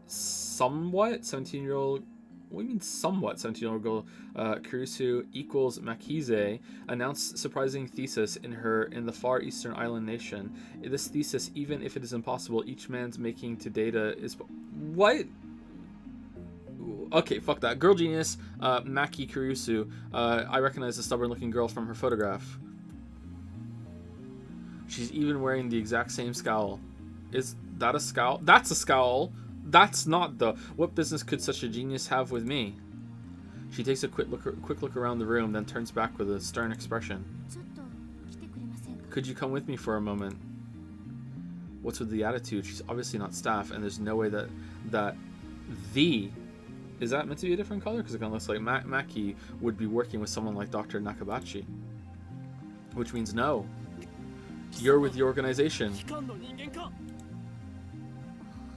Somewhat 17-year-old... What do you mean somewhat 17-year-old girl? Kurusu equals Makize announced surprising thesis in the far eastern island nation. This thesis, even if it is impossible, each man's making to data is... What? Okay, fuck that. Girl genius, Maki Kurusu. I recognize the stubborn-looking girl from her photograph. She's even wearing the exact same scowl. Is that a scowl? That's a scowl! That's not the... What business could such a genius have with me? She takes a quick look around the room, then turns back with a stern expression. Could you come with me for a moment? What's with the attitude? She's obviously not staff, and there's no way that the... Is that meant to be a different color? Because it kind of looks like Maki would be working with someone like Dr. Nakabachi. Which means no. You're with the organization.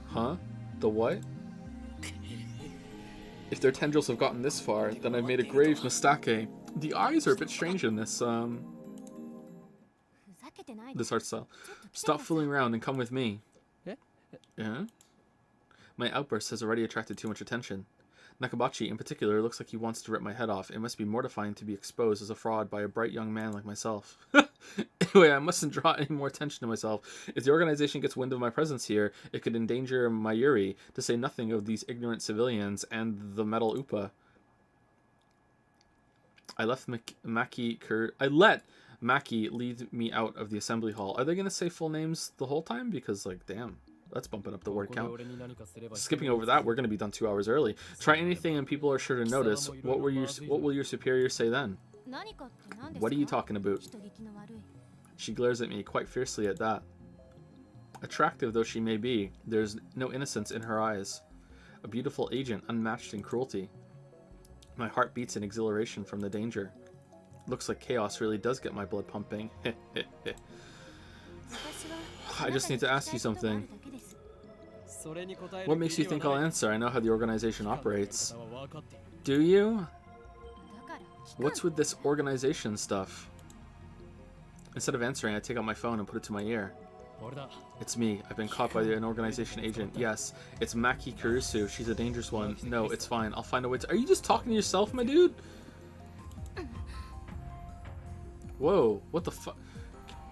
Huh? The what? If their tendrils have gotten this far, then I've made a grave mistake. The eyes are a bit strange in this art style. Stop fooling around and come with me. Yeah? My outburst has already attracted too much attention. Nakabachi, in particular, looks like he wants to rip my head off. It must be mortifying to be exposed as a fraud by a bright young man like myself. Anyway, I mustn't draw any more attention to myself. If the organization gets wind of my presence here, it could endanger Mayuri, to say nothing of these ignorant civilians and the metal Upa. I let Maki lead me out of the assembly hall. Are they going to say full names the whole time? Because, like, damn. That's bumping up the word count. Skipping over that, we're going to be done 2 hours early. Try anything and people are sure to notice. What will your superiors say then? What are you talking about? She glares at me quite fiercely at that. Attractive though she may be, there's no innocence in her eyes. A beautiful agent unmatched in cruelty. My heart beats in exhilaration from the danger. Looks like chaos really does get my blood pumping. I just need to ask you something. What makes you think I'll answer? I know how the organization operates. Do you? What's with this organization stuff? Instead of answering, I take out my phone and put it to my ear. It's me. I've been caught by an organization agent. Yes, it's Maki Kurusu. She's a dangerous one. No, it's fine. I'll find a way to... Are you just talking to yourself, my dude? Whoa, what the fuck?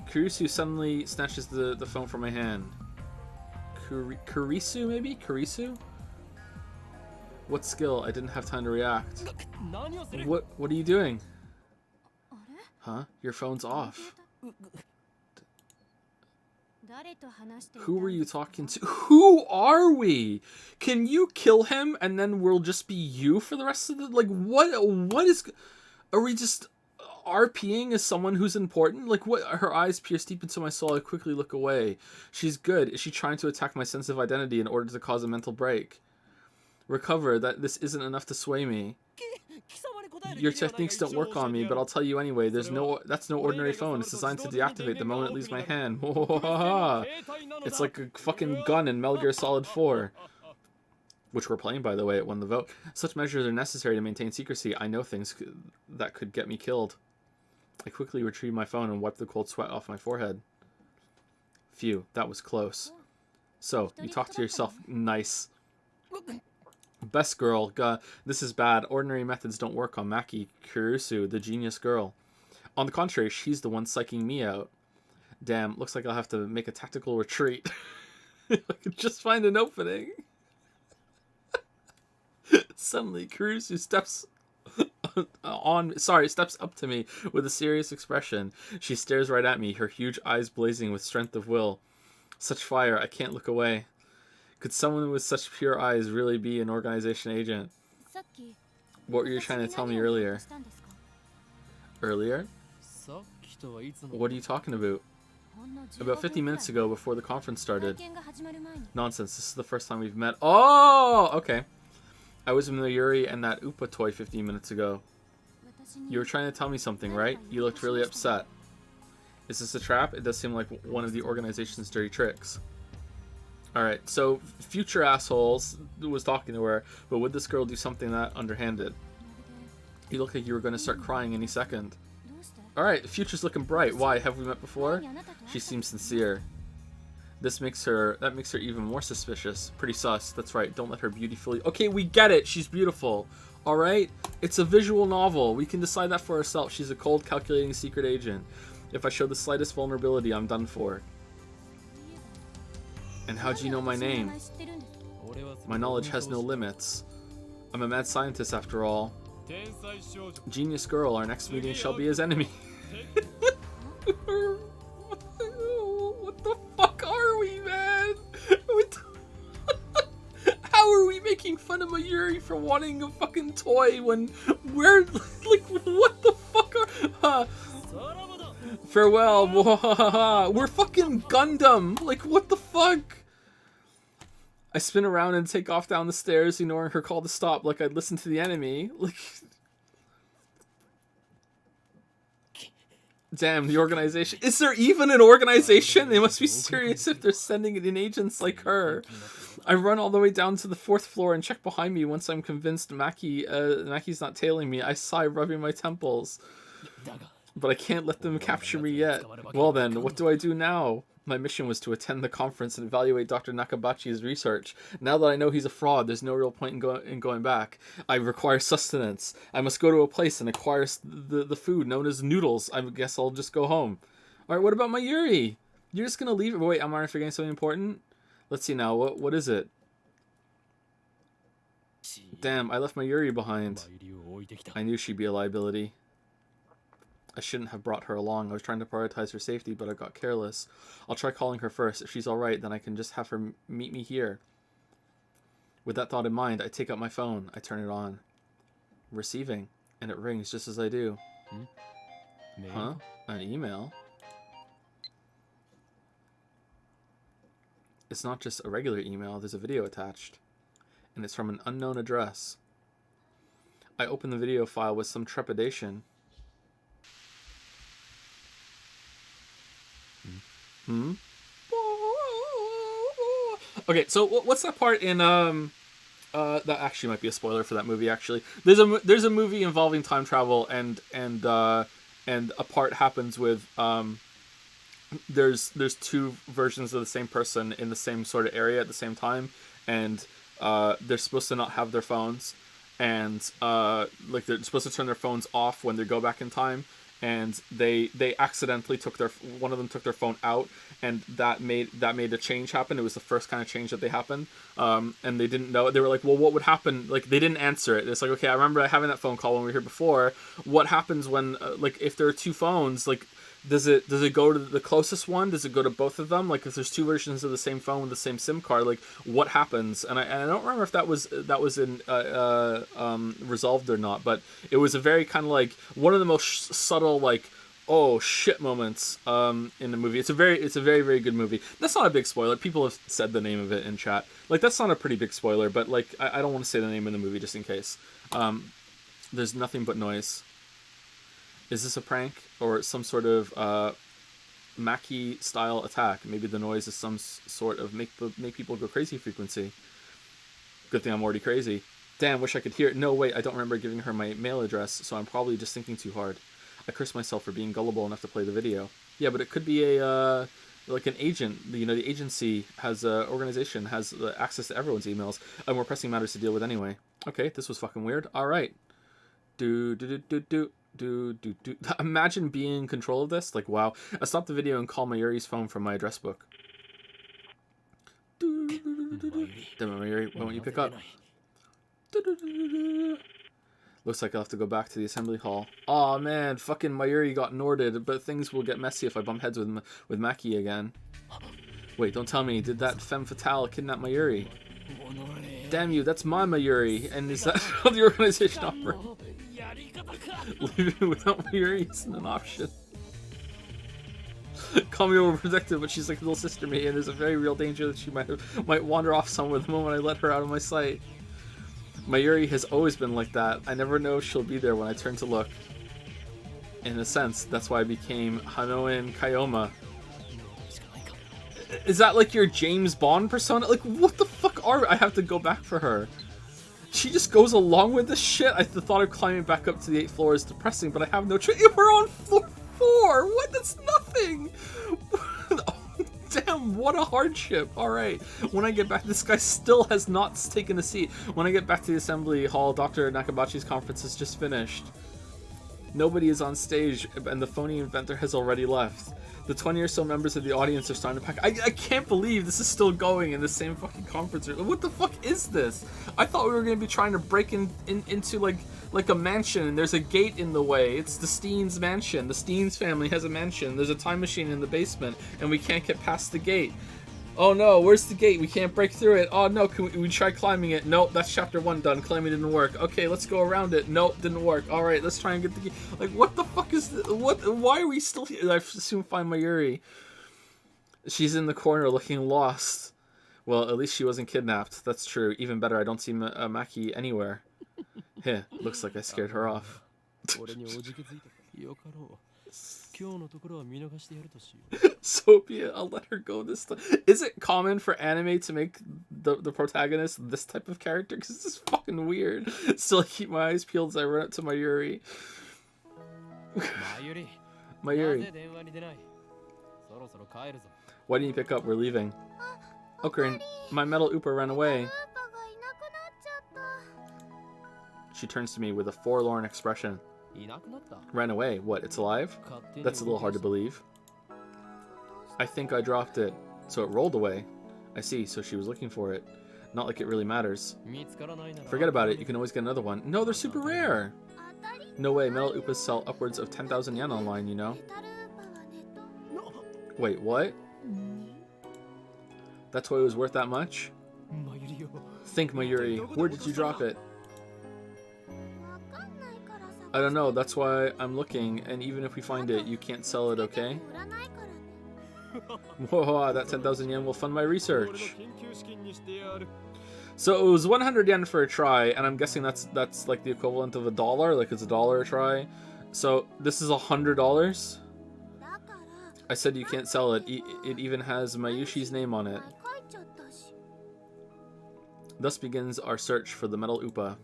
Kurusu suddenly snatches the phone from my hand. Kurisu, maybe? Kurisu? What skill? I didn't have time to react. What are you doing? Huh? Your phone's off. Who were you talking to? Who are we? Can you kill him and then we'll just be you for the rest of the... Like, what is... Are we just RPing as someone who's important? Like, what? Her eyes pierce deep into my soul. I quickly look away. She's good. Is she trying to attack my sense of identity in order to cause a mental break? Recover. That this isn't enough to sway me. Your techniques don't work on me, but I'll tell you anyway. That's no ordinary phone. It's designed to deactivate the moment it leaves my hand. It's like a fucking gun in Metal Gear Solid 4. Which we're playing, by the way. It won the vote. Such measures are necessary to maintain secrecy. I know things that could get me killed. I quickly retrieved my phone and wiped the cold sweat off my forehead. Phew, that was close. So, you talk to yourself. Nice. Best girl. This is bad. Ordinary methods don't work on Maki Kurusu, the genius girl. On the contrary, she's the one psyching me out. Damn, looks like I'll have to make a tactical retreat. I could just find an opening. Suddenly, Kurusu steps up to me with a serious expression. She stares right at me, her huge eyes blazing with strength of will. Such fire, I can't look away. Could someone with such pure eyes really be an organization agent? What were you trying to tell me earlier? Earlier? What are you talking about? About 50 minutes ago, before the conference started. Nonsense, this is the first time we've met. Oh, okay. I was with Mayuri and that Upa toy 15 minutes ago. You were trying to tell me something, right? You looked really upset. Is this a trap? It does seem like one of the organization's dirty tricks. Alright, so future assholes was talking to her, but would this girl do something that underhanded? You look like you were going to start crying any second. Alright, the future's looking bright. Why? Have we met before? She seems sincere. That makes her even more suspicious. Pretty sus. That's right. Don't let her beauty fool you. Okay, we get it. She's beautiful. Alright? It's a visual novel. We can decide that for ourselves. She's a cold, calculating secret agent. If I show the slightest vulnerability, I'm done for. And how do you know my name? My knowledge has no limits. I'm a mad scientist after all. Genius girl, our next meeting shall be his enemy. What the fuck are we, man? How are we making fun of Mayuri for wanting a fucking toy when we're like, what the fuck are... Farewell. We're fucking Gundam. Like, what the fuck? I spin around and take off down the stairs, ignoring her call to stop like I'd listen to the enemy. Like... Damn, the organization. Is there even an organization? They must be serious if they're sending in agents like her. I run all the way down to the 4th floor and check behind me once I'm convinced Maki's not tailing me. I sigh, rubbing my temples. But I can't let them capture me yet. Well then, what do I do now? My mission was to attend the conference and evaluate Dr. Nakabachi's research. Now that I know he's a fraud, there's no real point in going back. I require sustenance. I must go to a place and acquire the food known as noodles. I guess I'll just go home. Alright, what about Mayuri? You're just gonna leave it? Wait, am I forgetting something important? Let's see now. What is it? Damn, I left Mayuri behind. I knew she'd be a liability. I shouldn't have brought her along. I was trying to prioritize her safety, but I got careless. I'll try calling her first. If she's alright, then I can just have her meet me here. With that thought in mind, I take out my phone. I turn it on. Receiving. And it rings just as I do. Huh? An email? It's not just a regular email. There's a video attached. And it's from an unknown address. I open the video file with some trepidation. Okay, so what's that part in that actually might be a spoiler for that movie. Actually, there's a movie involving time travel, and a part happens with there's two versions of the same person in the same sort of area at the same time, and they're supposed to not have their phones, and like they're supposed to turn their phones off when they go back in time. And they accidentally one of them took their phone out, and that made a change happen. It was the first kind of change that they happened, and they didn't know. They were like, well, what would happen? Like, they didn't answer it. It's like, okay, I remember having that phone call when we were here before. What happens when like if there are two phones? Like, does it go to the closest one? Does it go to both of them? Like, if there's two versions of the same phone with the same SIM card, like what happens? And I don't remember if that was in resolved or not, but it was a very kind of like one of the most subtle like oh shit moments in the movie. It's a very very good movie. That's not a big spoiler. People have said the name of it in chat. Like, that's not a pretty big spoiler, but like I don't want to say the name of the movie just in case. There's nothing but noise. Is this a prank or some sort of Mackie style attack? Maybe the noise is some sort of make people go crazy frequency. Good thing I'm already crazy. Damn, wish I could hear it. No, wait, I don't remember giving her my mail address, so I'm probably just thinking too hard. I curse myself for being gullible enough to play the video. Yeah, but it could be a like an agent. You know, the agency has organization has access to everyone's emails. And more pressing matters to deal with anyway. Okay, this was fucking weird. All right. Imagine being in control of this. Like, wow. I stopped the video and called Mayuri's phone from my address book. Damn it, Mayuri, why won't you pick up? Looks like I'll have to go back to the assembly hall. Aw, man, fucking Mayuri got Norded, but things will get messy if I bump heads with Mackie again. Wait, don't tell me, did that femme fatale kidnap Mayuri? Damn you, that's my Mayuri, and is that how the organization operates? Leaving without Mayuri isn't an option. Call me overprotective, but she's like a little sister to me, and there's a very real danger that she might wander off somewhere the moment I let her out of my sight. Mayuri has always been like that. I never know if she'll be there when I turn to look. In a sense, that's why I became Hanoen Kayoma. Is that like your James Bond persona? Like, what the fuck I have to go back for her. She just goes along with this shit. The thought of climbing back up to the 8th floor is depressing, but I have no choice. We're on floor 4! What? That's nothing! Damn, what a hardship. Alright, when I get back, this guy still has not taken a seat. When I get back to the assembly hall, Dr. Nakabachi's conference is just finished. Nobody is on stage, and the phony inventor has already left. The 20 or so members of the audience are starting to pack. I can't believe this is still going in the same fucking conference room. What the fuck is this? I thought we were going to be trying to break into like a mansion, and there's a gate in the way. It's the Steins mansion. The Steins family has a mansion. There's a time machine in the basement, and we can't get past the gate. Oh no, where's the gate? We can't break through it. Oh no, can we try climbing it? Nope, that's chapter 1 done. Climbing didn't work. Okay, let's go around it. Nope, didn't work. Alright, let's try and get the gate. Like, what the fuck is this? Why are we still here? I soon find Mayuri. She's in the corner looking lost. Well, at least she wasn't kidnapped. That's true. Even better, I don't see Maki anywhere. Heh, looks like I scared her off. Sophia, I'll let her go this time. Is it common for anime to make the protagonist this type of character? Because this is fucking weird. Still, I keep my eyes peeled as I run up to Mayuri. Mayuri. Why didn't you pick up? We're leaving. Ocarin, my metal Oopa ran away. She turns to me with a forlorn expression. Ran away? What, it's alive? That's a little hard to believe. I think I dropped it, so it rolled away. I see, so she was looking for it. Not like it really matters. Forget about it, you can always get another one. No, they're super rare! No way, metal Oopas sell upwards of 10,000 yen online, you know? Wait, what? That's why it was worth that much? Think, Mayuri, where did you drop it? I don't know, that's why I'm looking, and even if we find it, you can't sell it, okay? Whoa, that 10,000 yen will fund my research. So it was 100 yen for a try, and I'm guessing that's like the equivalent of $1, like it's $1 a try. So this is $100? I said you can't sell it. It even has Mayushi's name on it. Thus begins our search for the metal Oopa.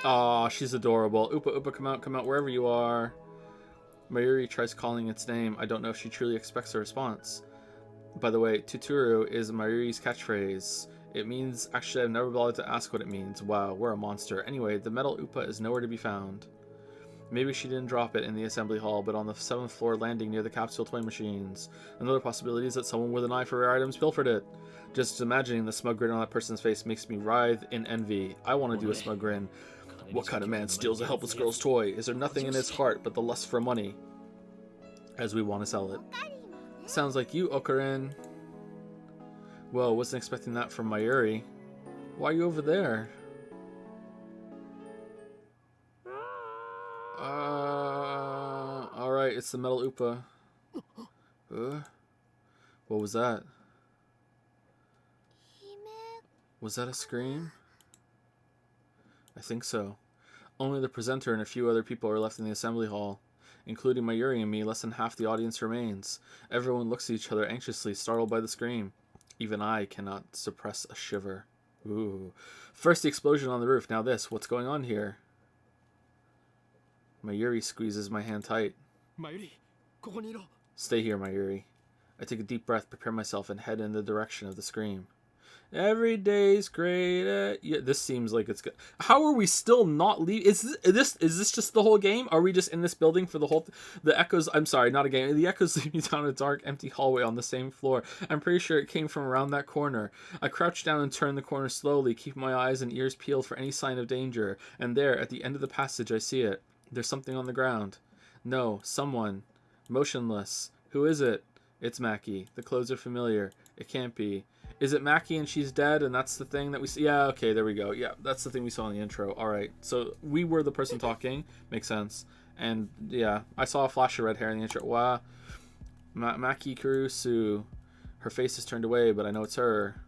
Aw, she's adorable. Oopa Oopa, come out wherever you are. Mayuri tries calling its name. I don't know if she truly expects a response. By the way, Tuturu is Mayuri's catchphrase. It means, actually I've never bothered to ask what it means. Wow, we're a monster. Anyway, the metal Oopa is nowhere to be found. Maybe she didn't drop it in the assembly hall, but on the 7th floor landing near the capsule toy machines. Another possibility is that someone with an eye for rare items pilfered it. Just imagining the smug grin on that person's face makes me writhe in envy. I want to do a smug grin. What kind of man steals a helpless girl's toy? Is there nothing in his heart but the lust for money? As we want to sell it. Sounds like you, Ocarin. Well, wasn't expecting that from Mayuri. Why are you over there? Alright, it's the metal Oopa. What was that? Was that a scream? I think so. Only the presenter and a few other people are left in the assembly hall. Including Mayuri and me, less than half the audience remains. Everyone looks at each other anxiously, startled by the scream. Even I cannot suppress a shiver. Ooh. First the explosion on the roof, now this. What's going on here? Mayuri squeezes my hand tight. Stay here, Mayuri. I take a deep breath, prepare myself, and head in the direction of the scream. Every day's great. Yeah, this seems like it's good. How are we still not leaving? Is this just the whole game? Are we just in this building for the whole? The echoes. I'm sorry, not a game. The echoes lead me down a dark, empty hallway on the same floor. I'm pretty sure it came from around that corner. I crouch down and turn the corner slowly, keeping my eyes and ears peeled for any sign of danger. And there, at the end of the passage, I see it. There's something on the ground. No, someone, motionless. Who is it? It's Maki. The clothes are familiar. It can't be. Is it Maki and she's dead and that's the thing that we see? Yeah, okay, there we go. Yeah, that's the thing we saw in the intro. Alright, so we were the person talking. Makes sense. And yeah, I saw a flash of red hair in the intro. Wow. Maki Kurusu. Her face is turned away, but I know it's her.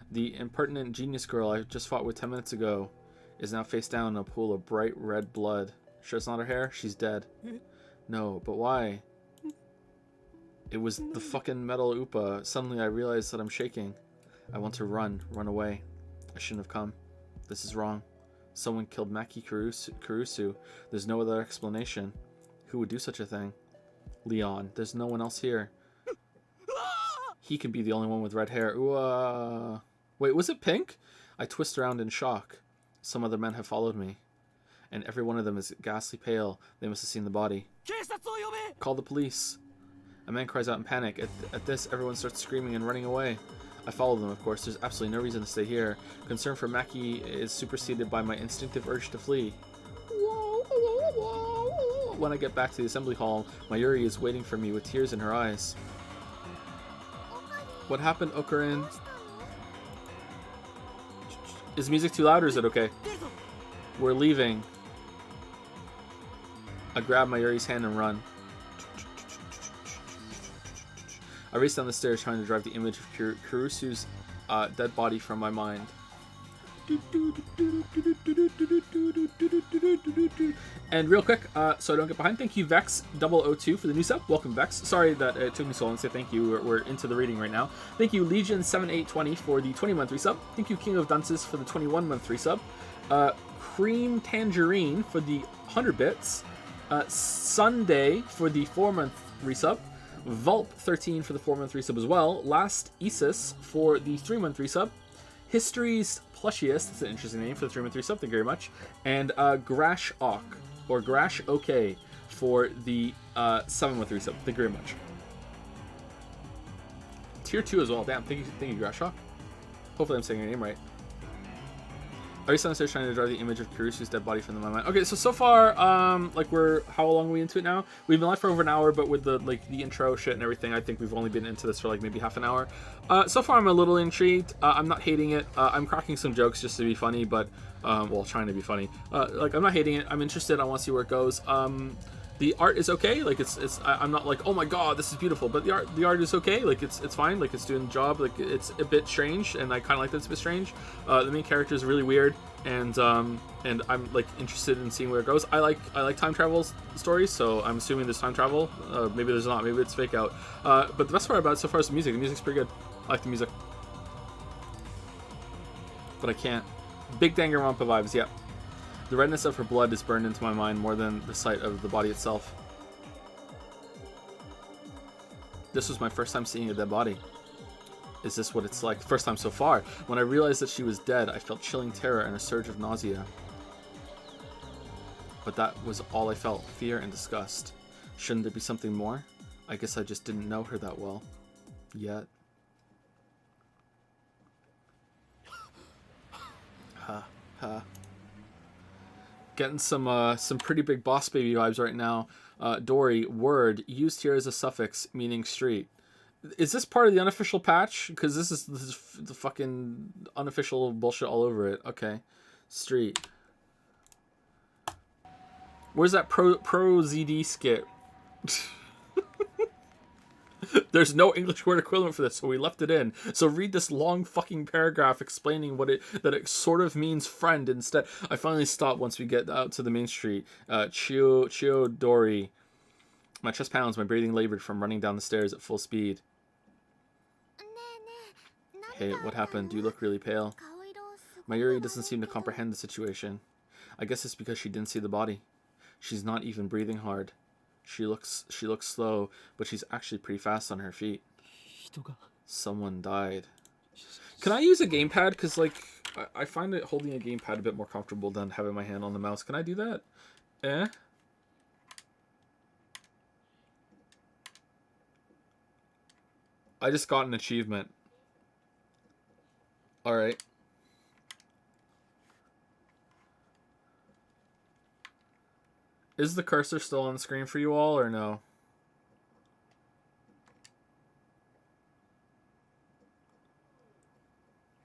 The impertinent genius girl I just fought with 10 minutes ago is now face down in a pool of bright red blood. Sure it's not her hair? She's dead. No, but why? It was the fucking metal Oopa. Suddenly I realized that I'm shaking. I want to run away. I shouldn't have come. This is wrong. Someone killed Maki Kurusu. There's no other explanation. Who would do such a thing? Leon. There's no one else here. He can be the only one with red hair. Ooh, wait, was it pink? I twist around in shock. Some other men have followed me. And every one of them is ghastly pale. They must have seen the body. Call the police. A man cries out in panic. At this, everyone starts screaming and running away. I follow them, of course. There's absolutely no reason to stay here. Concern for Maki is superseded by my instinctive urge to flee. When I get back to the assembly hall, Mayuri is waiting for me with tears in her eyes. What happened, Ocarin? Is music too loud or is it okay? We're leaving. I grab Mayuri's hand and run. I race down the stairs trying to drive the image of Kurusu's dead body from my mind. And real quick, so I don't get behind, thank you Vex002 for the new sub. Welcome Vex. Sorry that it took me so long to say thank you. We're into the reading right now. Thank you Legion7820 for the 20-month resub. Thank you King of Dunces for the 21-month resub. Cream Tangerine for the 100 bits. Sunday for the 4-month resub. Vulp13 for the 4-month resub as well. Last Isis for the 3-month resub. History's Plushiest, that's an interesting name for the 3-month resub, thank you very much. And Grash Ok, or Grash OK for the 7-month resub, thank you very much. Tier 2 as well, damn, thank you Grash Ok. Hopefully I'm saying your name right. Are you still trying to draw the image of Kirusu's dead body from my mind? Okay, so far, like how long are we into it now? We've been live for over an hour, but with the intro shit and everything, I think we've only been into this for like maybe half an hour. So far, I'm a little intrigued. I'm not hating it. I'm cracking some jokes just to be funny, but well, trying to be funny. Like I'm not hating it. I'm interested. I want to see where it goes. The art is okay. Like I'm not like, oh my god, this is beautiful. But the art is okay. Like it's fine. Like it's doing the job. Like it's a bit strange, and I kind of like that it's a bit strange. The main character is really weird, and I'm like interested in seeing where it goes. I like time travel stories, so I'm assuming there's time travel. Maybe there's not. Maybe it's fake out. But the best part about it so far is the music. The music's pretty good. I like the music, but I can't. Big Danganronpa vibes. Yeah. The redness of her blood is burned into my mind more than the sight of the body itself. This was my first time seeing a dead body. Is this what it's like? First time so far. When I realized that she was dead, I felt chilling terror and a surge of nausea. But that was all I felt, fear and disgust. Shouldn't there be something more? I guess I just didn't know her that well. Yet. Ha. Getting some pretty big boss baby vibes right now. Dory, word, used here as a suffix, meaning street. Is this part of the unofficial patch? Because this is the fucking unofficial bullshit all over it. Okay. Street. Where's that pro ZD skit? There's no English word equivalent for this, so we left it in. So read this long fucking paragraph explaining that it sort of means friend instead. I finally stopped once we get out to the main street. Chiodori. My chest pounds, my breathing labored from running down the stairs at full speed. Hey, what happened? Do you look really pale? Mayuri doesn't seem to comprehend the situation. I guess it's because she didn't see the body. She's not even breathing hard. She looks slow, but she's actually pretty fast on her feet. Someone died. Can I use a gamepad? Because, like, I find it holding a gamepad a bit more comfortable than having my hand on the mouse. Can I do that? Eh? I just got an achievement. Alright. Is the cursor still on the screen for you all, or no?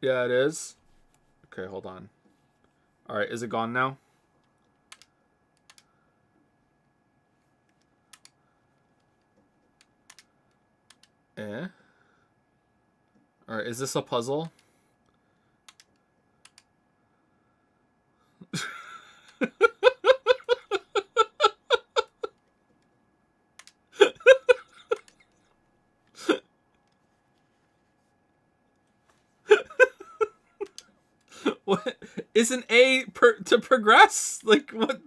Yeah, it is. Okay, hold on. Alright, is it gone now? Eh? Alright, is this a puzzle? What? Isn't A to progress? Like, what?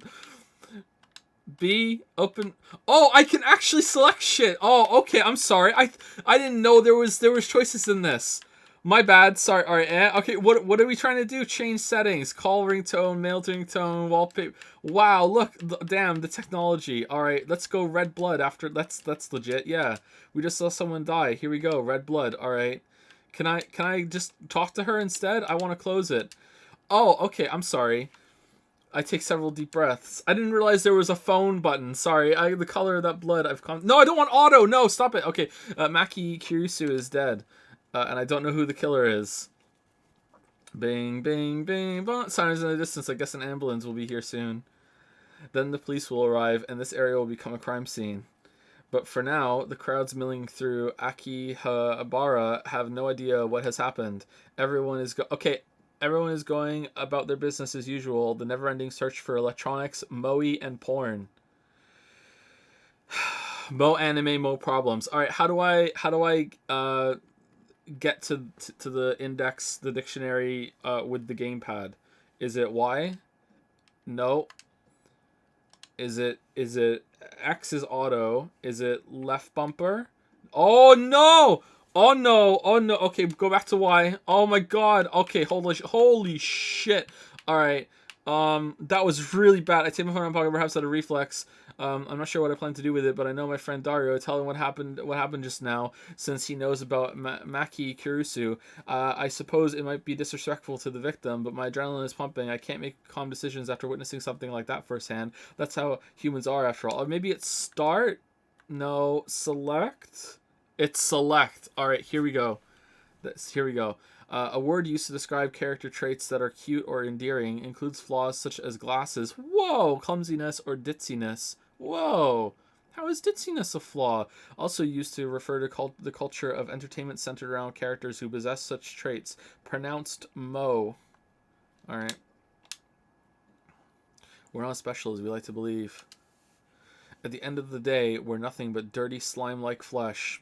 B, open. Oh, I can actually select shit. Oh, okay, I'm sorry. I didn't know there was choices in this. My bad. Sorry. All right. Okay. What are we trying to do? Change settings. Call ringtone, mail ringtone, wallpaper. Wow. Look. Damn the technology. All right. Let's go. Red blood. After that's legit. Yeah. We just saw someone die. Here we go. Red blood. All right. Can I just talk to her instead? I want to close it. Oh. Okay. I'm sorry. I take several deep breaths. I didn't realize there was a phone button. Sorry. The color of that blood. No. I don't want auto. No. Stop it. Okay. Maki Kirisu is dead. And I don't know who the killer is. Bing, bing, bing, bong. Sirens in the distance. I guess an ambulance will be here soon. Then the police will arrive, and this area will become a crime scene. But for now, the crowds milling through Akihabara have no idea what has happened. Everyone is going about their business as usual. The never-ending search for electronics, moe, and porn. Mo anime, mo problems. All right, how do I get to the index, the dictionary with the gamepad? Is it Y? No. Is it X is auto? Is it left bumper? Oh no! Oh no! Oh no! Okay, go back to Y. Oh my god! Okay, holy shit! All right. That was really bad. I take my phone out of my pocket, perhaps out of reflex. I'm not sure what I plan to do with it, but I know my friend Dario. Tell him what happened just now, since he knows about Maki Kirusu. I suppose it might be disrespectful to the victim, but my adrenaline is pumping. I can't make calm decisions after witnessing something like that firsthand. That's how humans are, after all. Or maybe it's start? No, select? It's select. All right, here we go. Here we go. A word used to describe character traits that are cute or endearing includes flaws such as glasses, whoa, clumsiness, or ditziness. Whoa, how is ditziness a flaw? Also used to refer to the culture of entertainment centered around characters who possess such traits. Pronounced mo. All right. We're not special as we like to believe. At the end of the day, we're nothing but dirty slime-like flesh.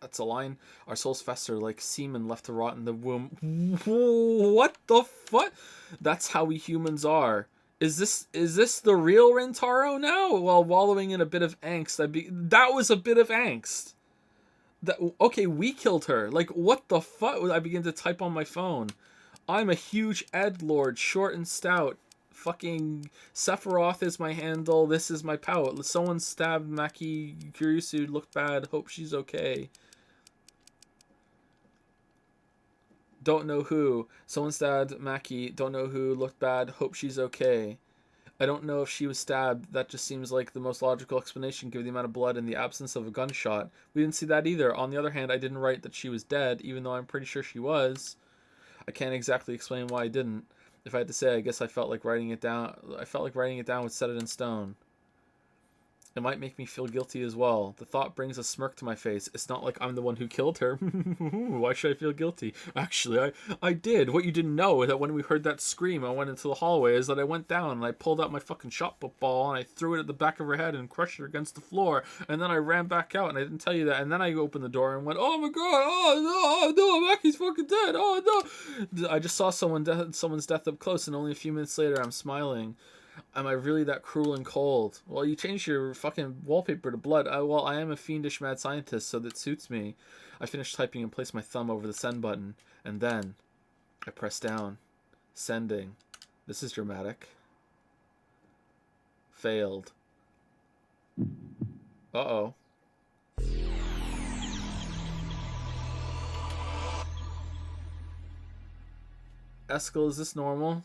That's a line. Our souls fester like semen left to rot in the womb. What the fuck? That's how we humans are. Is this the real Rintaro now? While wallowing in a bit of angst, that was a bit of angst. Okay, we killed her. Like, what the fuck? I begin to type on my phone. I'm a huge edgelord, short and stout. Fucking Sephiroth is my handle. This is my pout. Someone stabbed Maki Kirusu. Looked bad. Hope she's okay. Don't know who. Someone stabbed Maki. Don't know who. Looked bad. Hope she's okay. I don't know if she was stabbed. That just seems like the most logical explanation given the amount of blood and the absence of a gunshot. We didn't see that either. On the other hand, I didn't write that she was dead, even though I'm pretty sure she was. I can't exactly explain why I didn't. If I had to say, I guess I felt like writing it down. I felt like writing it down would set it in stone. It might make me feel guilty as well. The thought brings a smirk to my face. It's not like I'm the one who killed her. Why should I feel guilty? Actually, I did. What you didn't know is that when we heard that scream, I went into the hallway, is that I went down and I pulled out my fucking shot put ball and I threw it at the back of her head and crushed her against the floor. And then I ran back out and I didn't tell you that. And then I opened the door and went, oh my god, oh no, Maki's fucking dead. Oh no. I just saw someone's death up close, and only a few minutes later I'm smiling. Am I really that cruel and cold? Well, you changed your fucking wallpaper to blood. Well, I am a fiendish mad scientist, so that suits me. I finished typing and placed my thumb over the send button. And then I pressed down. Sending. This is dramatic. Failed. Uh-oh. Eskel, is this normal?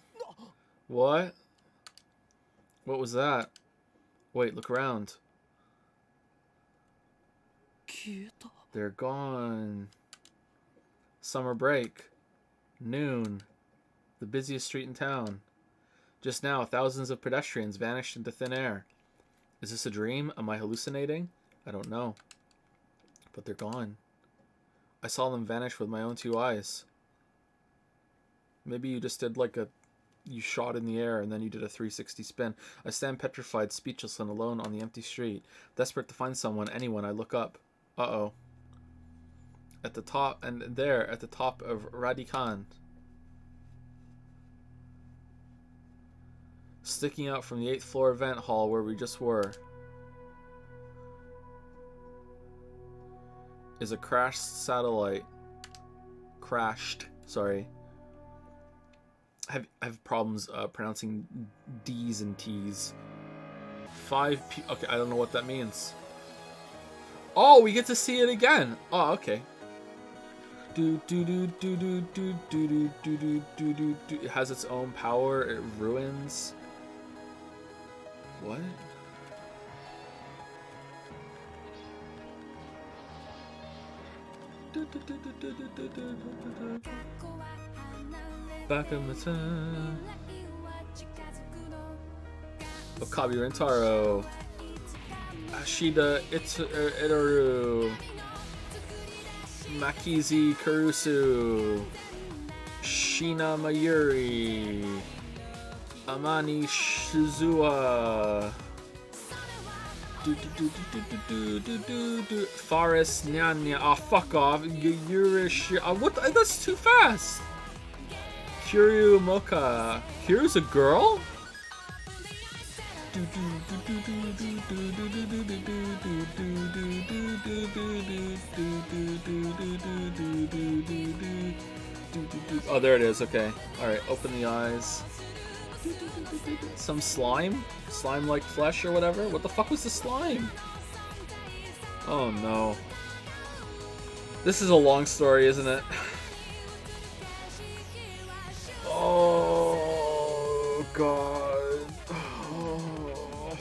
What? What was that? Wait, look around. They're gone. Summer break. Noon. The busiest street in town. Just now, thousands of pedestrians vanished into thin air. Is this a dream? Am I hallucinating? I don't know. But they're gone. I saw them vanish with my own two eyes. Maybe you just did like you shot in the air and then you did a 360 spin. I stand petrified, speechless and alone on the empty street. Desperate to find someone, anyone, I look up. Uh-oh. At the top of Radikan. Sticking out from the 8th floor event hall where we just were. Is a crashed satellite. Crashed. Sorry. I have problems pronouncing D's and T's. 5 P. Okay, I don't know what that means. Oh, we get to see it again. Oh, okay. Do do do do do do do do do do do do do. It has its own power. It ruins. What? Back in the time. Okabe Rintaro. Ashida Itaru. Makizi Kurusu. Shina Mayuri. Amani Shizuo. Forest Nyanya. Oh, fuck off. Yurish. What? That's too fast. Kiryu Moka. Kiryu's a girl? Oh, there it is. Okay. All right. Open the eyes. Some slime? Slime-like flesh or whatever? What the fuck was the slime? Oh no. This is a long story, isn't it? Oh god. Oh.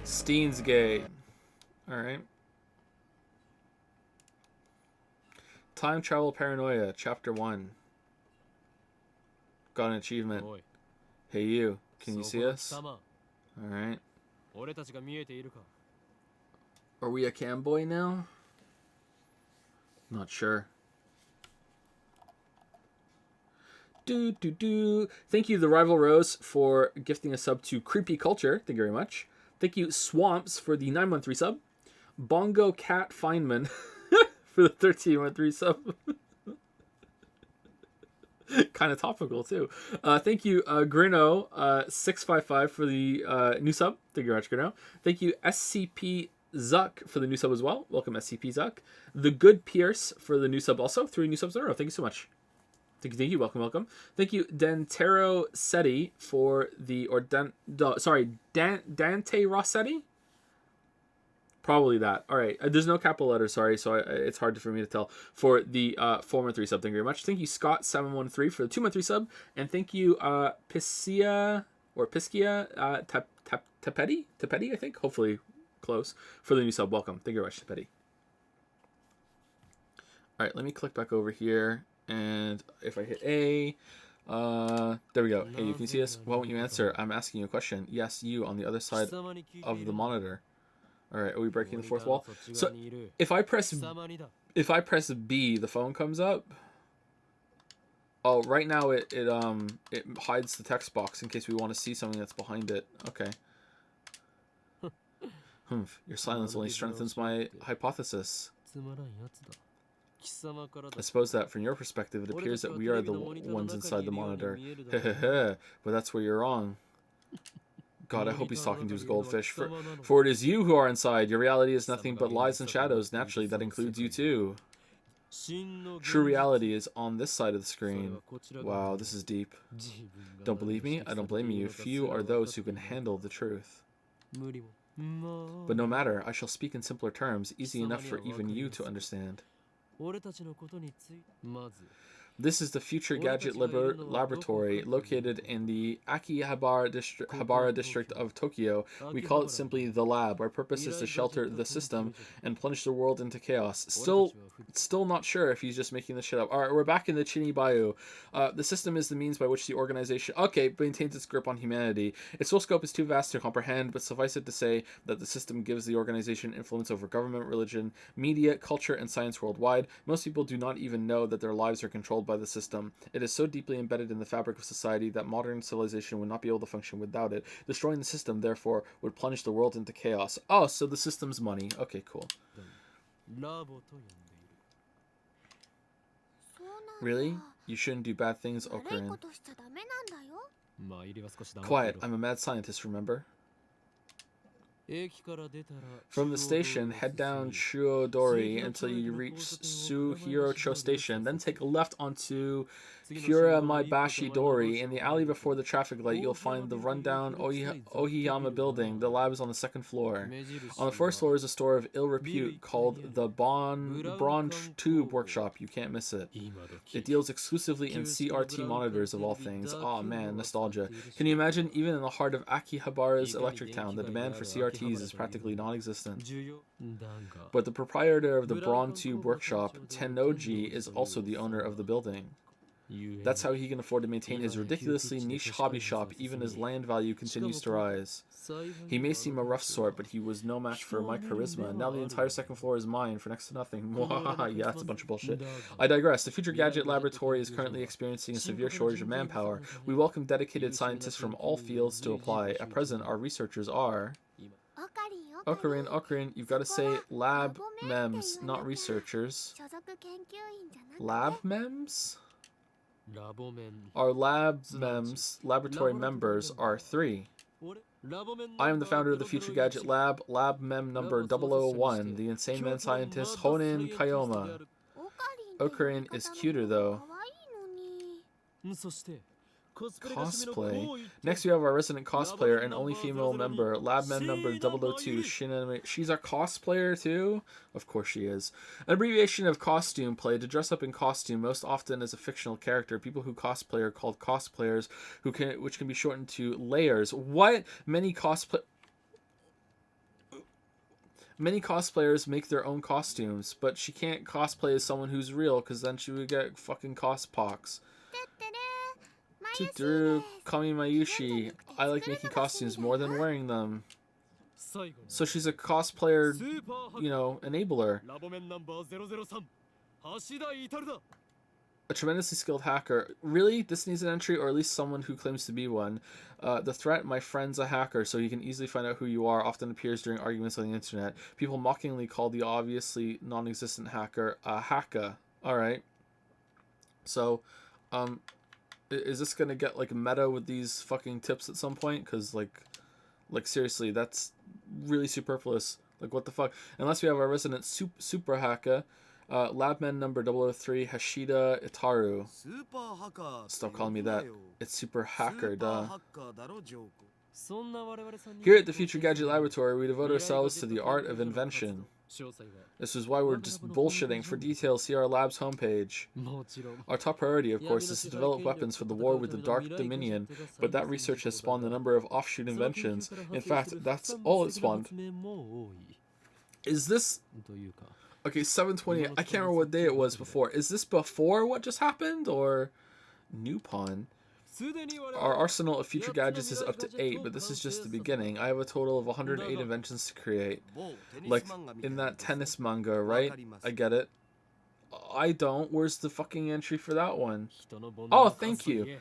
Steins gay. Alright. Time Travel Paranoia, Chapter 1. Got an achievement. Hey you, can you see us? Alright. Are we a cam boy now? Not sure. Thank you, The Rival Rose, for gifting a sub to Creepy Culture. Thank you very much. Thank you, Swamps, for the 9-month resub. Bongo Cat Feynman for the 13-month resub. Kind of topical, too. Thank you, Grino655 for the new sub. Thank you very much, Grino. Thank you, SCP Zuck for the new sub as well. Welcome, SCP Zuck. The Good Pierce for the new sub also. 3 new subs in a row. Thank you so much. Thank you. Welcome, welcome. Thank you, Dantero Seti for the Dante Rossetti. Probably that. All right. There's no capital letters. Sorry, so it's hard for me to tell. For the 4-month resub. Thank you very much. Thank you, Scott713 for the 2-month resub, and thank you, Piscia Tapeti, I think. Hopefully close for the new sub. Welcome. Thank you very much, Tapeti. All right. Let me click back over here. And if I hit A, there we go. Hey, you can see us. Why won't you answer? I'm asking you a question. Yes, you on the other side of the monitor. All right, are we breaking the fourth wall? So if I press B, the phone comes up. Oh, right now it hides the text box in case we want to see something that's behind it. Okay. Your silence only strengthens my hypothesis. I suppose that from your perspective, it appears that we are the ones inside the monitor. But that's where you're wrong. God, I hope he's talking to his goldfish. For it is you who are inside. Your reality is nothing but lies and shadows. Naturally, that includes you too. True reality is on this side of the screen. Wow, this is deep. Don't believe me? I don't blame you. Few are those who can handle the truth. But no matter, I shall speak in simpler terms, easy enough for even you to understand. This is the Future Gadget Laboratory, located in the Akihabara district of Tokyo. We call it simply the Lab. Our purpose is to shelter the system and plunge the world into chaos. Still not sure if he's just making this shit up. All right, we're back in the Chinibayu. The system is the means by which the organization, maintains its grip on humanity. Its full scope is too vast to comprehend, but suffice it to say that the system gives the organization influence over government, religion, media, culture, and science worldwide. Most people do not even know that their lives are controlled by the system. It is so deeply embedded in the fabric of society that modern civilization would not be able to function without it. Destroying the system, therefore, would plunge the world into chaos. Oh, so the system's money. Okay, cool. Really? You shouldn't do bad things, Okurin. Quiet, I'm a mad scientist, remember? From the station, head down Shuodori until you reach Suhirocho Station. Then take a left onto Kuramaibashi Dori. In the alley before the traffic light, you'll find the rundown Ohiyama building. The lab is on the 2nd floor. On the 1st floor is a store of ill repute called the Bronze Tube Workshop. You can't miss it. It deals exclusively in CRT monitors of all things. Aw, man, nostalgia. Can you imagine, even in the heart of Akihabara's electric town, the demand for CRTs is practically non-existent. But the proprietor of the Bronze Tube Workshop, Tennoji, is also the owner of the building. That's how he can afford to maintain his ridiculously niche hobby shop even as land value continues to rise. He may seem a rough sort, but he was no match for my charisma. Now the entire second floor is mine for next to nothing. Yeah, that's a bunch of bullshit. I digress. The Future Gadget Laboratory is currently experiencing a severe shortage of manpower. We welcome dedicated scientists from all fields to apply. At present, our researchers are... Ocarin, you've got to say lab mems, not researchers. Lab mems? Our lab mems, laboratory members, are 3. I am the founder of the Future Gadget Lab, lab mem number 001, the insane man scientist Honen Kayoma. Ocarin is cuter though. Cosplay. Next we have our resident cosplayer and only female member, lab mem number 002, Shinanime. She's a cosplayer too? Of course she is. An abbreviation of costume play, to dress up in costume, most often as a fictional character. People who cosplay are called cosplayers, which can be shortened to layers. What? Many cosplayers make their own costumes, but she can't cosplay as someone who's real, because then she would get fucking cospox. Tuturu, Kami Mayushi. I like making costumes more than wearing them. So she's a cosplayer, you know, enabler. A tremendously skilled hacker. Really? This needs an entry, or at least someone who claims to be one. The threat, my friend's a hacker, so he can easily find out who you are, often appears during arguments on the internet. People mockingly call the obviously non-existent hacker a haka. Alright. So, is this gonna get like meta with these fucking tips at some point? Because like seriously, that's really superfluous. Like what the fuck? Unless we have our resident super hacker, labman number 003, Hashida Itaru. Stop calling me that. It's super hacker, duh. Here at the Future Gadget Laboratory, we devote ourselves to the art of invention. This is why we're just bullshitting. For details, see our lab's homepage. Our top priority, of course, is to develop weapons for the war with the Dark Dominion, but that research has spawned a number of offshoot inventions. In fact, that's all it spawned. Is this... Okay, 7/28. I can't remember what day it was before. Is this before what just happened, or... Newpon? Our arsenal of future gadgets is up to 8, but this is just the beginning. I have a total of 108 inventions to create. Like in that tennis manga, right? I get it. I don't. Where's the fucking entry for that one? Oh, thank you.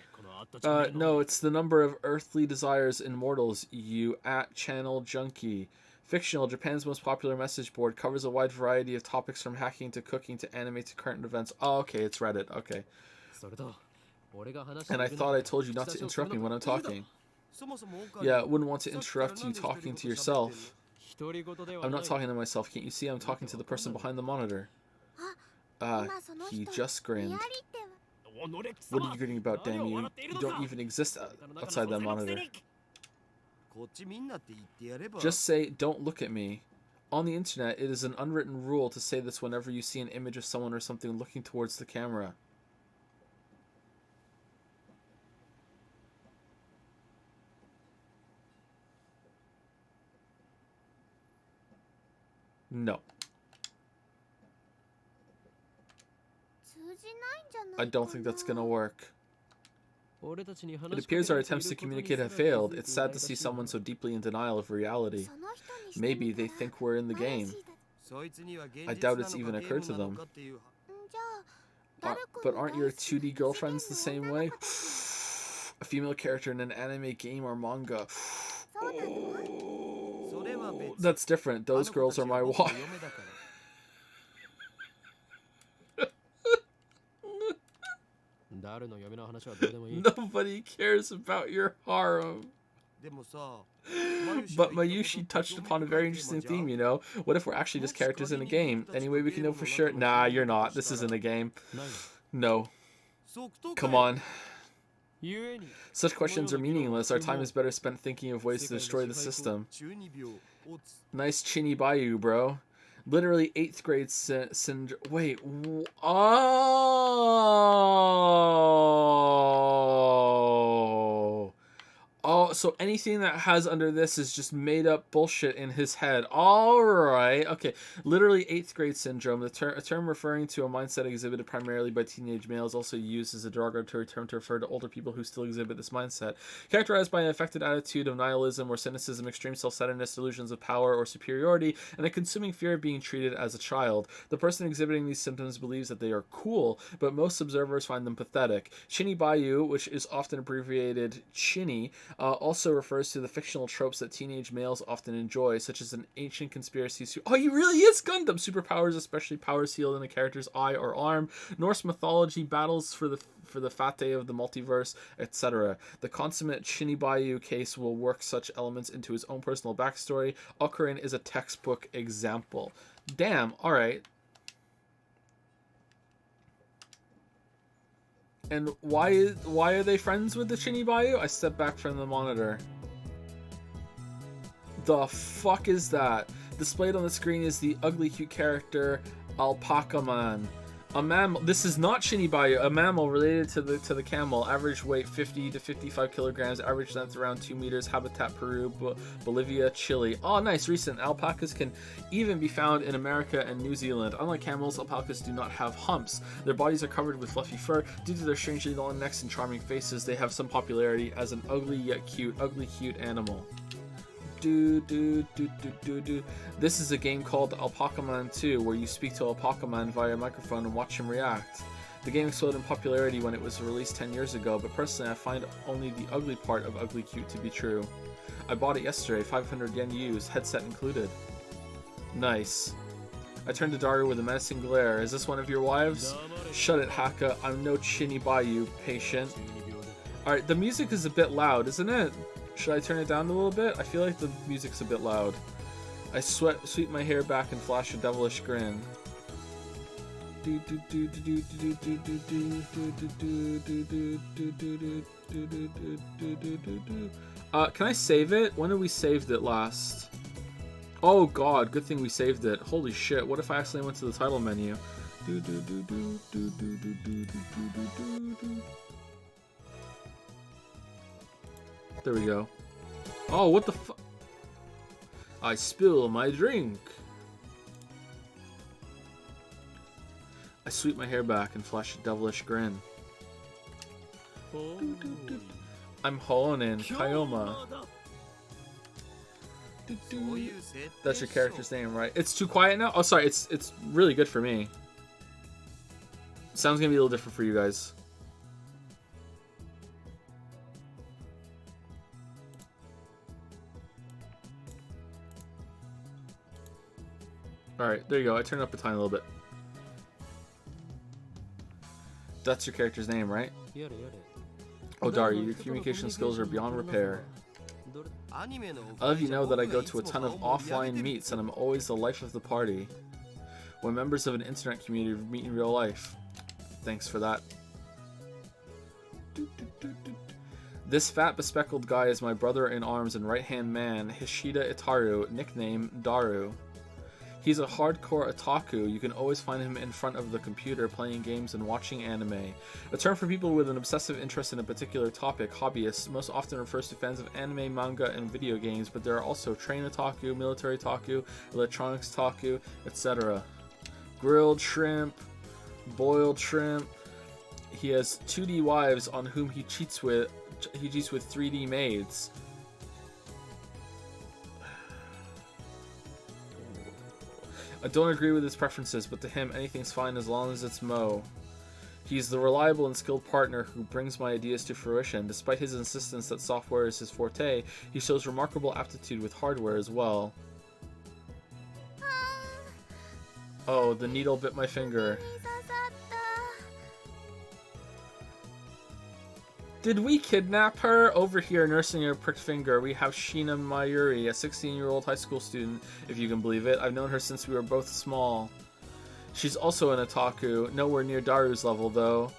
No, it's the number of earthly desires in mortals, you @channel junkie. Fictional, Japan's most popular message board, covers a wide variety of topics from hacking to cooking to anime to current events. Oh, okay, it's Reddit. Okay. And I thought I told you not to interrupt me when I'm talking. Yeah, I wouldn't want to interrupt you talking to yourself. I'm not talking to myself. Can't you see I'm talking to the person behind the monitor? He just grinned. What are you grinning about, damn you? You don't even exist outside that monitor. Just say, don't look at me. On the internet, it is an unwritten rule to say this whenever you see an image of someone or something looking towards the camera. No. I don't think that's gonna work. It appears our attempts to communicate have failed. It's sad to see someone so deeply in denial of reality. Maybe they think we're in the game. I doubt it's even occurred to them. But aren't your 2D girlfriends the same way? A female character in an anime game or manga. That's different. Those girls are my wife. Nobody cares about your harem. But Mayushi touched upon a very interesting theme, you know? What if we're actually just characters in a game? Any way we can know for sure? Nah, you're not. This isn't a game. No. Come on. Such questions are meaningless. Our time is better spent thinking of ways to destroy the system. Nice Chini Bayu, bro. Literally 8th grade syndrome. Wait. Oh. Oh, so anything that has under this is just made up bullshit in his head. All right. Okay. Literally 8th grade syndrome, a term referring to a mindset exhibited primarily by teenage males, also used as a derogatory term to refer to older people who still exhibit this mindset. Characterized by an affected attitude of nihilism or cynicism, extreme self-centeredness, delusions of power or superiority, and a consuming fear of being treated as a child. The person exhibiting these symptoms believes that they are cool, but most observers find them pathetic. Chinibayu, which is often abbreviated Chini, also refers to the fictional tropes that teenage males often enjoy, such as an ancient conspiracy. Oh, he really is Gundam! Superpowers, especially powers sealed in a character's eye or arm. Norse mythology, battles for the fate of the multiverse, etc. The consummate Chinibayu case will work such elements into his own personal backstory. Okurin is a textbook example. Damn, alright. And why are they friends with the Chinibayu? I step back from the monitor. The fuck is that? Displayed on the screen is the ugly cute character Alpaca Man. A mammal. This is not Chinibayu, a mammal related to the camel. Average weight 50 to 55 kilograms. Average length around 2 meters. Habitat Peru, Bolivia, Chile. Oh, nice. Recent. Alpacas can even be found in America and New Zealand. Unlike camels, alpacas do not have humps. Their bodies are covered with fluffy fur. Due to their strangely long necks and charming faces, they have some popularity as an ugly yet cute animal. This is a game called Alpaca Man 2, where you speak to Alpaca Man via a microphone and watch him react. The game exploded in popularity when it was released 10 years ago, but personally I find only the ugly part of ugly cute to be true. I bought it yesterday, 500 yen used, headset included. Nice. I turned to Daru with a menacing glare. Is this one of your wives? Shut it, Haka. I'm no Chinibayu, patient. Alright, the music is a bit loud, isn't it? Should I turn it down a little bit? I feel like the music's a bit loud. I sweep my hair back and flash a devilish grin. Can I save it? When did we saved it last? Oh god, good thing we saved it. Holy shit, what if I accidentally went to the title menu? There we go. Oh, what the fu- I spill my drink. I sweep my hair back and flash a devilish grin. I'm Honen, Kayoma. That's your character's name, right? It's too quiet now? Oh, sorry, it's really good for me. Sounds gonna be a little different for you guys. Alright, there you go. I turned up the time a little bit. That's your character's name, right? Oh, Daru, your communication skills are beyond repair. I'll have you know that I go to a ton of offline meets and I'm always the life of the party. When members of an internet community meet in real life. Thanks for that. This fat bespectacled guy is my brother in arms and right-hand man, Hishida Itaru, nickname Daru. He's a hardcore otaku. You can always find him in front of the computer playing games and watching anime. A term for people with an obsessive interest in a particular topic, hobbyists, most often refers to fans of anime, manga, and video games, but there are also train otaku, military otaku, electronics otaku, etc. Grilled shrimp, boiled shrimp. He has 2D wives on whom he cheats with 3D maids. I don't agree with his preferences, but to him, anything's fine as long as it's Mo. He's the reliable and skilled partner who brings my ideas to fruition. Despite his insistence that software is his forte, he shows remarkable aptitude with hardware as well. Oh, the needle bit my finger. Did we kidnap her? Over here, nursing her pricked finger, we have Sheena Mayuri, a 16-year-old high school student, if you can believe it. I've known her since we were both small. She's also an otaku, nowhere near Daru's level, though.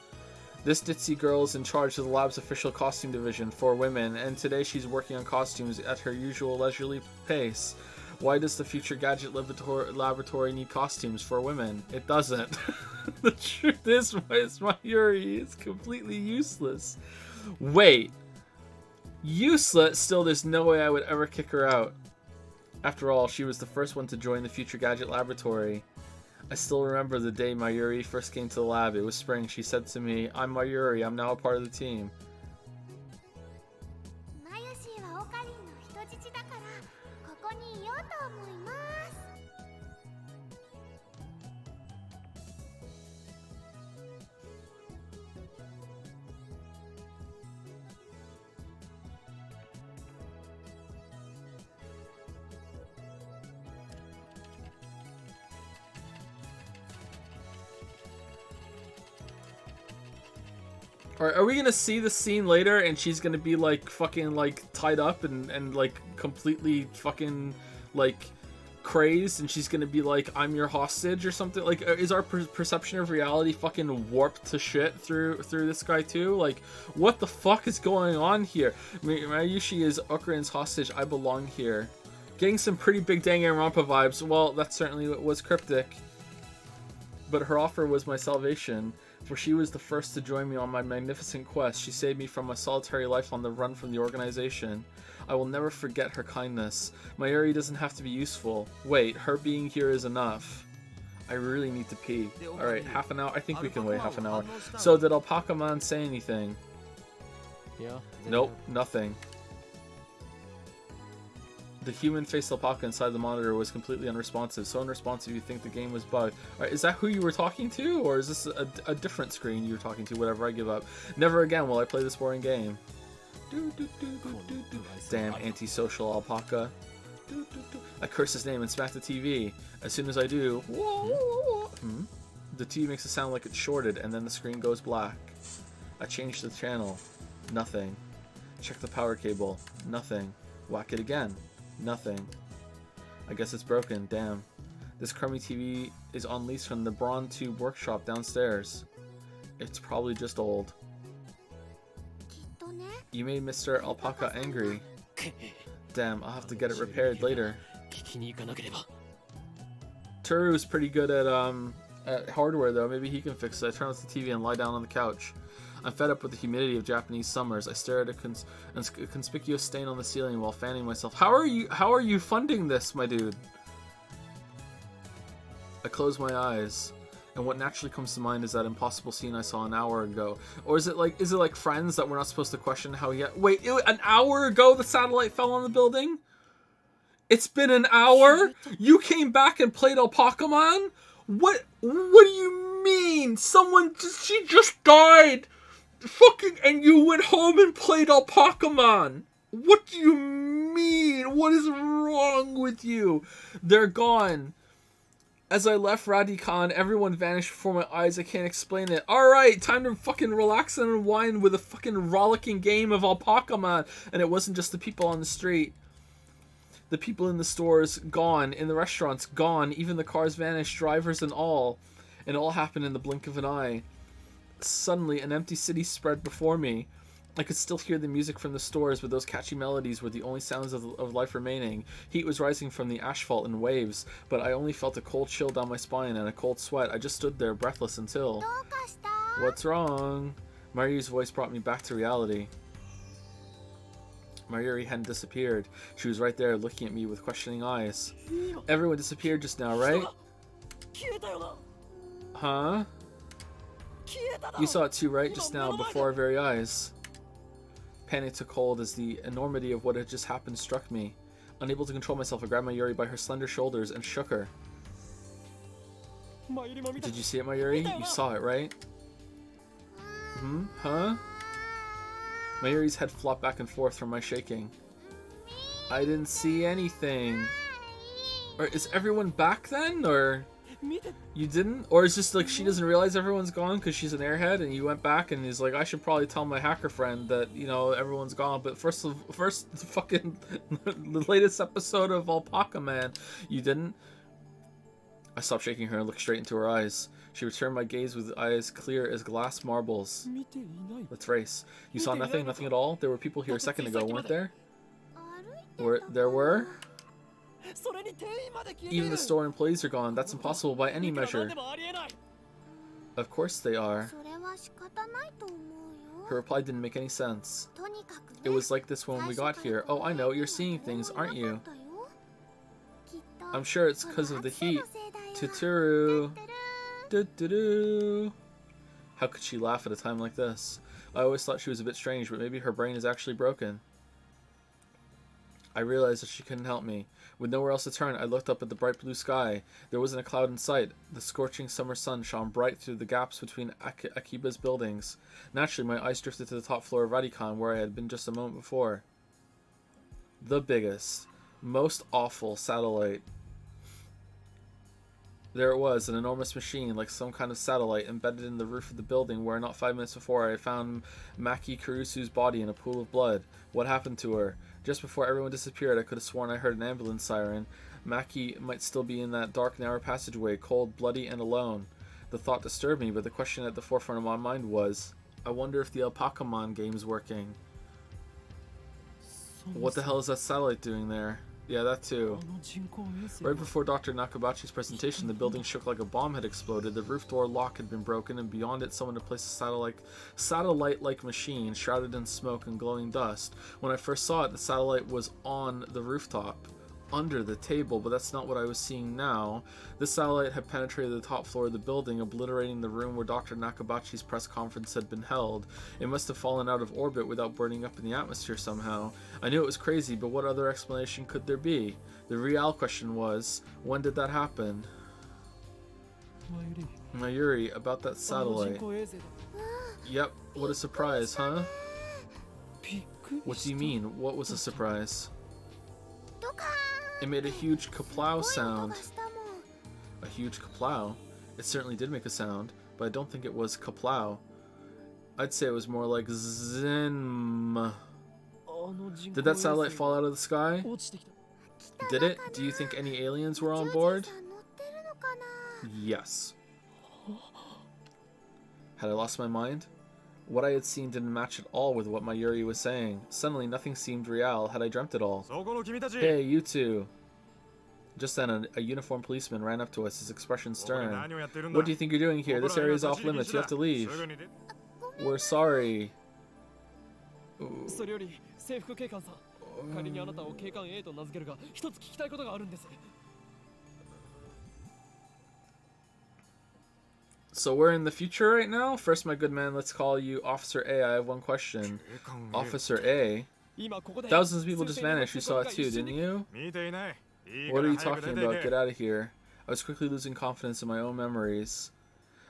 This ditzy girl is in charge of the lab's official costume division for women, and today she's working on costumes at her usual leisurely pace. Why does the future gadget laboratory need costumes for women? It doesn't. The truth is, Mayuri is completely useless. Wait, Useless? Still, there's no way I would ever kick her out. After all, she was the first one to join the Future Gadget Laboratory. I still remember the day Mayuri first came to the lab. It was spring. She said to me, "I'm Mayuri. I'm now a part of the team." Are we gonna see the scene later and she's gonna be like fucking like tied up and like completely fucking like crazed and she's gonna be like, "I'm your hostage" or something? Like, is our perception of reality fucking warped to shit through this guy too? Like, what the fuck is going on here? Mayushi is Okurin's hostage. I belong here. Getting some pretty big Danganronpa vibes. Well, that certainly was cryptic. But her offer was my salvation. For she was the first to join me on my magnificent quest. She saved me from a solitary life on the run from the organization. I will never forget her kindness. Mayuri doesn't have to be useful. Wait, her being here is enough. I really need to pee. Alright, half an hour? I think we can wait half an hour. So, did Alpaca-man say anything? Yeah. Nope, nothing. The human-faced alpaca inside the monitor was completely unresponsive. So unresponsive you think the game was bugged. Alright, is that who you were talking to? Or is this a different screen you were talking to? Whatever, I give up. Never again will I play this boring game. Damn antisocial alpaca. I curse his name and smack the TV. As soon as I do, the TV makes a sound like it's shorted and then the screen goes black. I change the channel. Nothing. Check the power cable. Nothing. Whack it again. Nothing. I guess it's broken. Damn. This crummy TV is on lease from the Brawn Tube workshop downstairs. It's probably just old. You made Mr. Alpaca angry. Damn, I'll have to get it repaired later. Toru's pretty good at hardware though. Maybe he can fix it. I turn off the TV and lie down on the couch. I'm fed up with the humidity of Japanese summers. I stare at a conspicuous stain on the ceiling while fanning myself. How are you funding this, my dude? I close my eyes, and what naturally comes to mind is that impossible scene I saw an hour ago. Or is it like Friends that we're not supposed to question how he wait, an hour ago the satellite fell on the building? It's been an hour? You came back and played Alpaca-man? What do you mean? She just died! Fucking, and you went home and played Alpaca-man. What do you mean? What is wrong with you? They're gone. As I left Radikan, everyone vanished before my eyes. I can't explain it. Alright, time to fucking relax and unwind with a fucking rollicking game of Alpaca-man. And it wasn't just the people on the street. The people in the stores, gone. In the restaurants, gone. Even the cars vanished, drivers and all. And it all happened in the blink of an eye. Suddenly, an empty city spread before me. I could still hear the music from the stores, but those catchy melodies were the only sounds of life remaining. Heat was rising from the asphalt in waves, but I only felt a cold chill down my spine and a cold sweat. I just stood there, breathless until... What's wrong? Mayuri's voice brought me back to reality. Mayuri hadn't disappeared. She was right there, looking at me with questioning eyes. Everyone disappeared just now, right? Huh? You saw it too, right? Just now, before our very eyes. Panic took hold as the enormity of what had just happened struck me. Unable to control myself, I grabbed Mayuri by her slender shoulders and shook her. Did you see it, Mayuri? You saw it, right? Huh? Mayuri's head flopped back and forth from my shaking. I didn't see anything. Or is everyone back then? Or... You didn't? Or it's just like she doesn't realize everyone's gone because she's an airhead and you went back and he's like, I should probably tell my hacker friend that, you know, everyone's gone. But first fucking the latest episode of Alpaca-man, you didn't? I stopped shaking her and looked straight into her eyes. She returned my gaze with eyes clear as glass marbles. Let's race. You saw nothing? Nothing at all? There were people here a second ago, weren't there? There were? Even the store employees are gone. That's impossible by any measure. Of course they are. Her reply didn't make any sense. It was like this when we got here. Oh, I know. You're seeing things, aren't you? I'm sure it's because of the heat. Tuturu. Do-do-do. How could she laugh at a time like this? I always thought she was a bit strange, but maybe her brain is actually broken. I realized that she couldn't help me. With nowhere else to turn, I looked up at the bright blue sky. There wasn't a cloud in sight. The scorching summer sun shone bright through the gaps between Akiba's buildings. Naturally, my eyes drifted to the top floor of Radikan, where I had been just a moment before. The biggest, most awful satellite. There it was, an enormous machine, like some kind of satellite, embedded in the roof of the building where not 5 minutes before I had found Maki Kurusu's body in a pool of blood. What happened to her? Just before everyone disappeared, I could have sworn I heard an ambulance siren. Maki might still be in that dark, narrow passageway, cold, bloody, and alone. The thought disturbed me, but the question at the forefront of my mind was, I wonder if the Alpacamon game's working. What the hell is that satellite doing there? Yeah, that too. Right before Dr. Nakabachi's presentation, the building shook like a bomb had exploded. The roof door lock had been broken, and beyond it, someone had placed a satellite-like machine, shrouded in smoke and glowing dust. When I first saw it, the satellite was on the rooftop, under the table, but that's not what I was seeing now. This satellite had penetrated the top floor of the building, obliterating the room where Dr. Nakabachi's press conference had been held. It must have fallen out of orbit without burning up in the atmosphere somehow. I knew it was crazy, but what other explanation could there be? The real question was, when did that happen? Mayuri, about that satellite. Yep, what a surprise, huh? What do you mean? What was a surprise? It made a huge kaplow sound. A huge kaplow? It certainly did make a sound, but I don't think it was kaplow. I'd say it was more like zen. Did that satellite fall out of the sky? Did it? Do you think any aliens were on board? Yes. Had I lost my mind? What I had seen didn't match at all with what Mayuri was saying. Suddenly, nothing seemed real. Had I dreamt it all? Hey, you two. Just then, a uniformed policeman ran up to us, his expression stern. What do you think you're doing here? This area is off limits. You have to leave. We're sorry. Ooh. So we're in the future right now? First, my good man, let's call you Officer A. I have one question. Officer A? Thousands of people just vanished. You saw it too, didn't you? What are you talking about? Get out of here. I was quickly losing confidence in my own memories.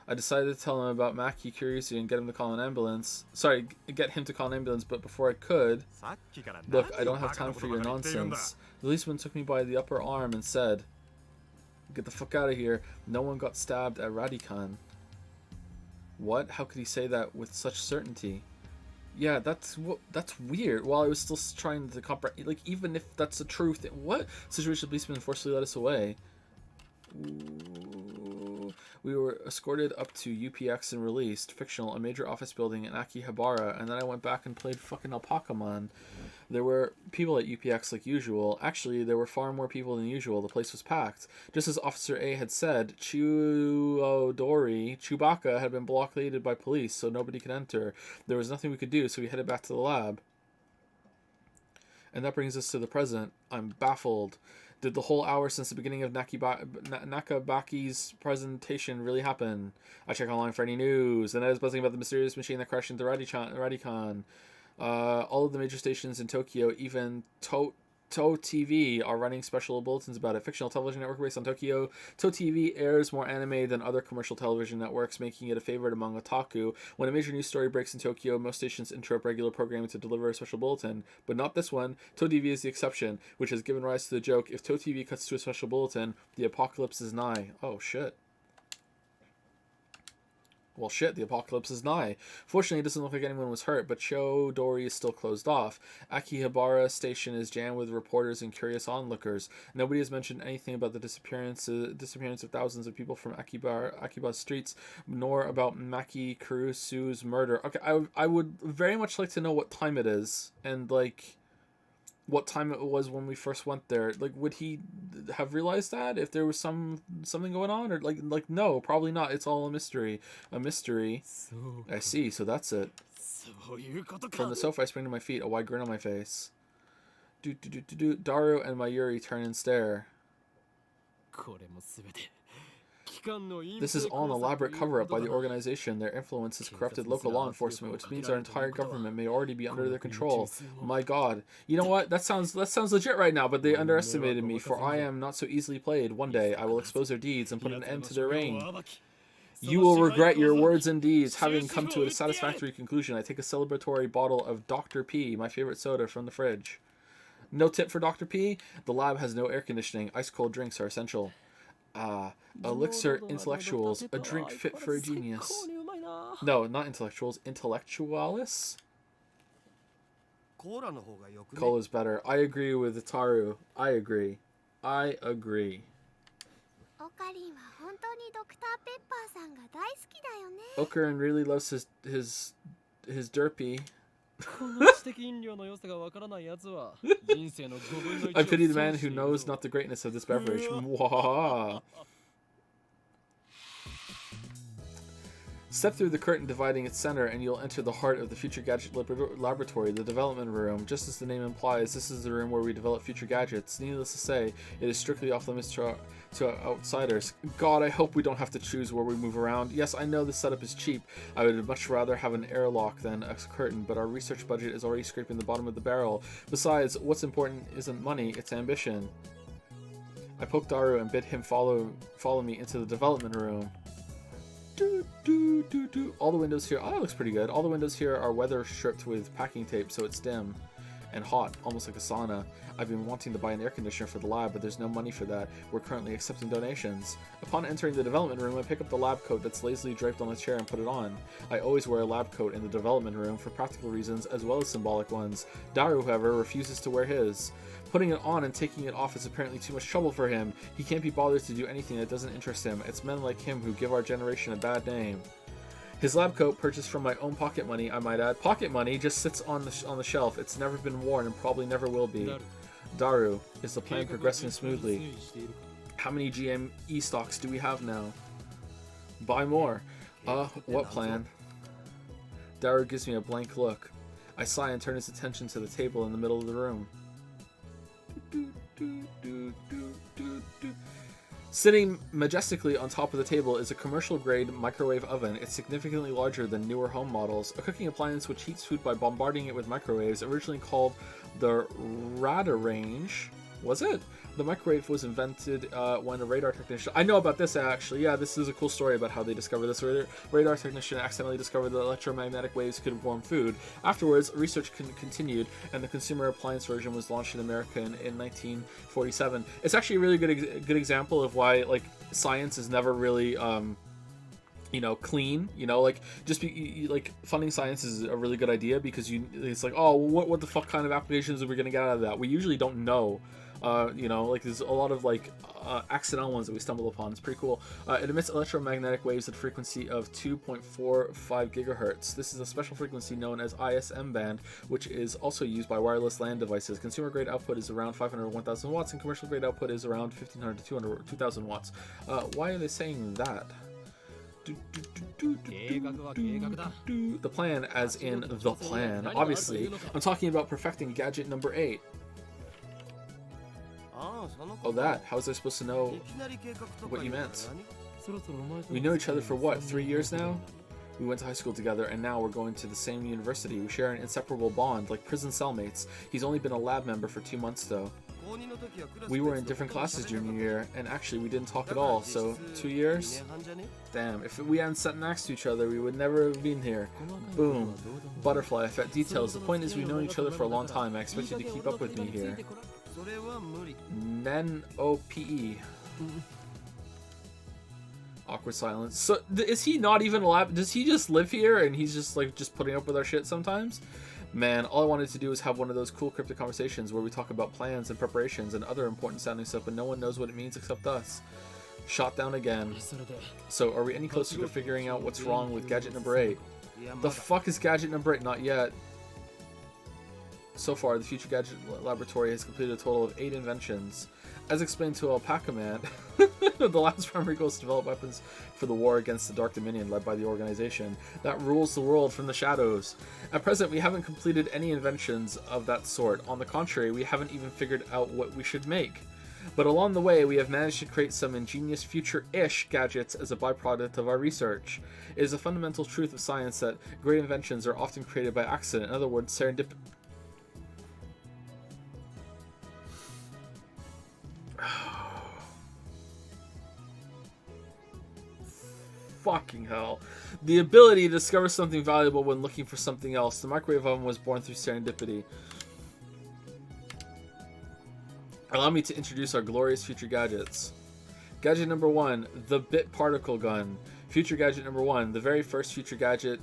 I decided to tell him about Maki Kurusu and get him to call an ambulance. Sorry, get him to call an ambulance, but before I could... Look, I don't have time for your nonsense. The policeman took me by the upper arm and said, get the fuck out of here. No one got stabbed at Radikan. What? How could he say that with such certainty? Yeah, that's weird. While I was still trying to comprehend, like, even if that's the truth, what? Situation policeman forcibly led us away. Ooh. We were escorted up to UPX and released. Fictional, a major office building in Akihabara, and then I went back and played fucking Alpacamon. There were people at UPX like usual. Actually, there were far more people than usual. The place was packed. Just as Officer A had said, Chewbacca had been blockaded by police, so nobody could enter. There was nothing we could do, so we headed back to the lab. And that brings us to the present. I'm baffled. Did the whole hour since the beginning of Nakabaki's presentation really happen? I check online for any news, and I was buzzing about the mysterious machine that crashed into Radikan. All of the major stations in Tokyo, even To TV, are running special bulletins about it. Fictional television network based on Tokyo. To TV airs more anime than other commercial television networks, making it a favorite among otaku. When a major news story breaks in Tokyo, most stations interrupt regular programming to deliver a special bulletin. But not this one. To TV is the exception, which has given rise to the joke, if To TV cuts to a special bulletin, the apocalypse is nigh. Oh, shit. Well, shit, the apocalypse is nigh. Fortunately, it doesn't look like anyone was hurt, but Chodori is still closed off. Akihabara Station is jammed with reporters and curious onlookers. Nobody has mentioned anything about the disappearance of thousands of people from Akiba streets, nor about Maki Kurusu's murder. Okay, I would very much like to know what time it is, and, like, what time it was when we first went there. Like, would he have realized that if there was something going on, or like no, probably not. It's all a mystery. A mystery. I see. So that's it. From the sofa, I spring to my feet, a wide grin on my face. Daru and Mayuri turn and stare. This is all an elaborate cover-up by the organization. Their influence has corrupted local law enforcement, which means our entire government may already be under their control. My god. You know what? That sounds legit right now, but they underestimated me, for I am not so easily played. One day, I will expose their deeds and put an end to their reign. You will regret your words and deeds. Having come to a satisfactory conclusion, I take a celebratory bottle of Dr. P, my favorite soda, from the fridge. No tip for Dr. P? The lab has no air conditioning. Ice-cold drinks are essential. Elixir intellectuals, a drink fit for a genius. No, not intellectuals, intellectualis? Cola's better. I agree with Itaru. I agree. Okarin really loves his derpy. I pity the man who knows not the greatness of this beverage. Step through the curtain dividing its center and you'll enter the heart of the Future Gadget Laboratory, the development room. Just as the name implies, this is the room where we develop future gadgets. Needless to say, it is strictly off limits to outsiders. God, I hope we don't have to choose where we move around. Yes, I know this setup is cheap. I would much rather have an airlock than a curtain, but our research budget is already scraping the bottom of the barrel. Besides, what's important isn't money, it's ambition. I poked Daru and bid him follow me into the development room. All the windows here, oh, that looks pretty good. All the windows here are weather stripped with packing tape, so it's dim and hot, almost like a sauna. I've been wanting to buy an air conditioner for the lab, but there's no money for that. We're currently accepting donations. Upon entering the development room, I pick up the lab coat that's lazily draped on a chair and put it on. I always wear a lab coat in the development room for practical reasons as well as symbolic ones. Daru, however, refuses to wear his. Putting it on and taking it off is apparently too much trouble for him. He can't be bothered to do anything that doesn't interest him. It's men like him who give our generation a bad name. His lab coat, purchased from my own pocket money, I might add. Pocket money just sits on the shelf. It's never been worn and probably never will be. Daru, is the plan progressing smoothly? How many GME stocks do we have now? Buy more. What plan? Daru gives me a blank look. I sigh and turn his attention to the table in the middle of the room. Sitting majestically on top of the table is a commercial-grade microwave oven. It's significantly larger than newer home models. A cooking appliance which heats food by bombarding it with microwaves, originally called the Radarange. Was it? The microwave was invented when a radar technician... I know about this, actually. Yeah, this is a cool story about how they discovered this. Radar technician accidentally discovered that electromagnetic waves could warm food. Afterwards, research continued, and the consumer appliance version was launched in America in 1947. It's actually a really good example of why, like, science is never really... clean, like, just like, funding science is a really good idea because it's like, oh, what the fuck kind of applications are we going to get out of that? We usually don't know. Like, there's a lot of, like, accidental ones that we stumble upon. It's pretty cool. It emits electromagnetic waves at a frequency of 2.45 gigahertz. This is a special frequency known as ISM band, which is also used by wireless LAN devices. Consumer grade output is around 500 to 1000 watts, and commercial grade output is around 1500 to 2000 watts. Why are they saying that? The plan, as in the plan. Obviously, I'm talking about perfecting gadget number 8. Oh, that. How was I supposed to know what you meant? We know each other for what, 3 years now? We went to high school together, and now we're going to the same university. We share an inseparable bond, like prison cellmates. He's only been a lab member for 2 months, though. We were in different classes junior year, and actually we didn't talk at all, so 2 years? Damn, if we hadn't sat next to each other, we would never have been here. Boom. Butterfly effect details. The point is we've known each other for a long time. I expect you to keep up with me here. Nen-O-P-E. Awkward silence. So, is he not even allowed? Does he just live here and he's just, like, just putting up with our shit sometimes? Man, all I wanted to do was have one of those cool cryptic conversations where we talk about plans and preparations and other important sounding stuff, but no one knows what it means except us. Shot down again. So, are we any closer to figuring out what's wrong with gadget number 8? The fuck is gadget number 8? Not yet. So far, the Future Gadget Laboratory has completed a total of 8 inventions. As explained to Alpaca Man, the last primary goal is to develop weapons for the war against the Dark Dominion led by the organization that rules the world from the shadows. At present, we haven't completed any inventions of that sort. On the contrary, we haven't even figured out what we should make. But along the way, we have managed to create some ingenious future-ish gadgets as a byproduct of our research. It is a fundamental truth of science that great inventions are often created by accident. In other words, serendipity. Fucking hell. The ability to discover something valuable when looking for something else. The microwave oven was born through serendipity. Allow me to introduce our glorious future gadgets. Gadget number 1, the Bit Particle Gun. Future gadget number 1, the very first future gadget,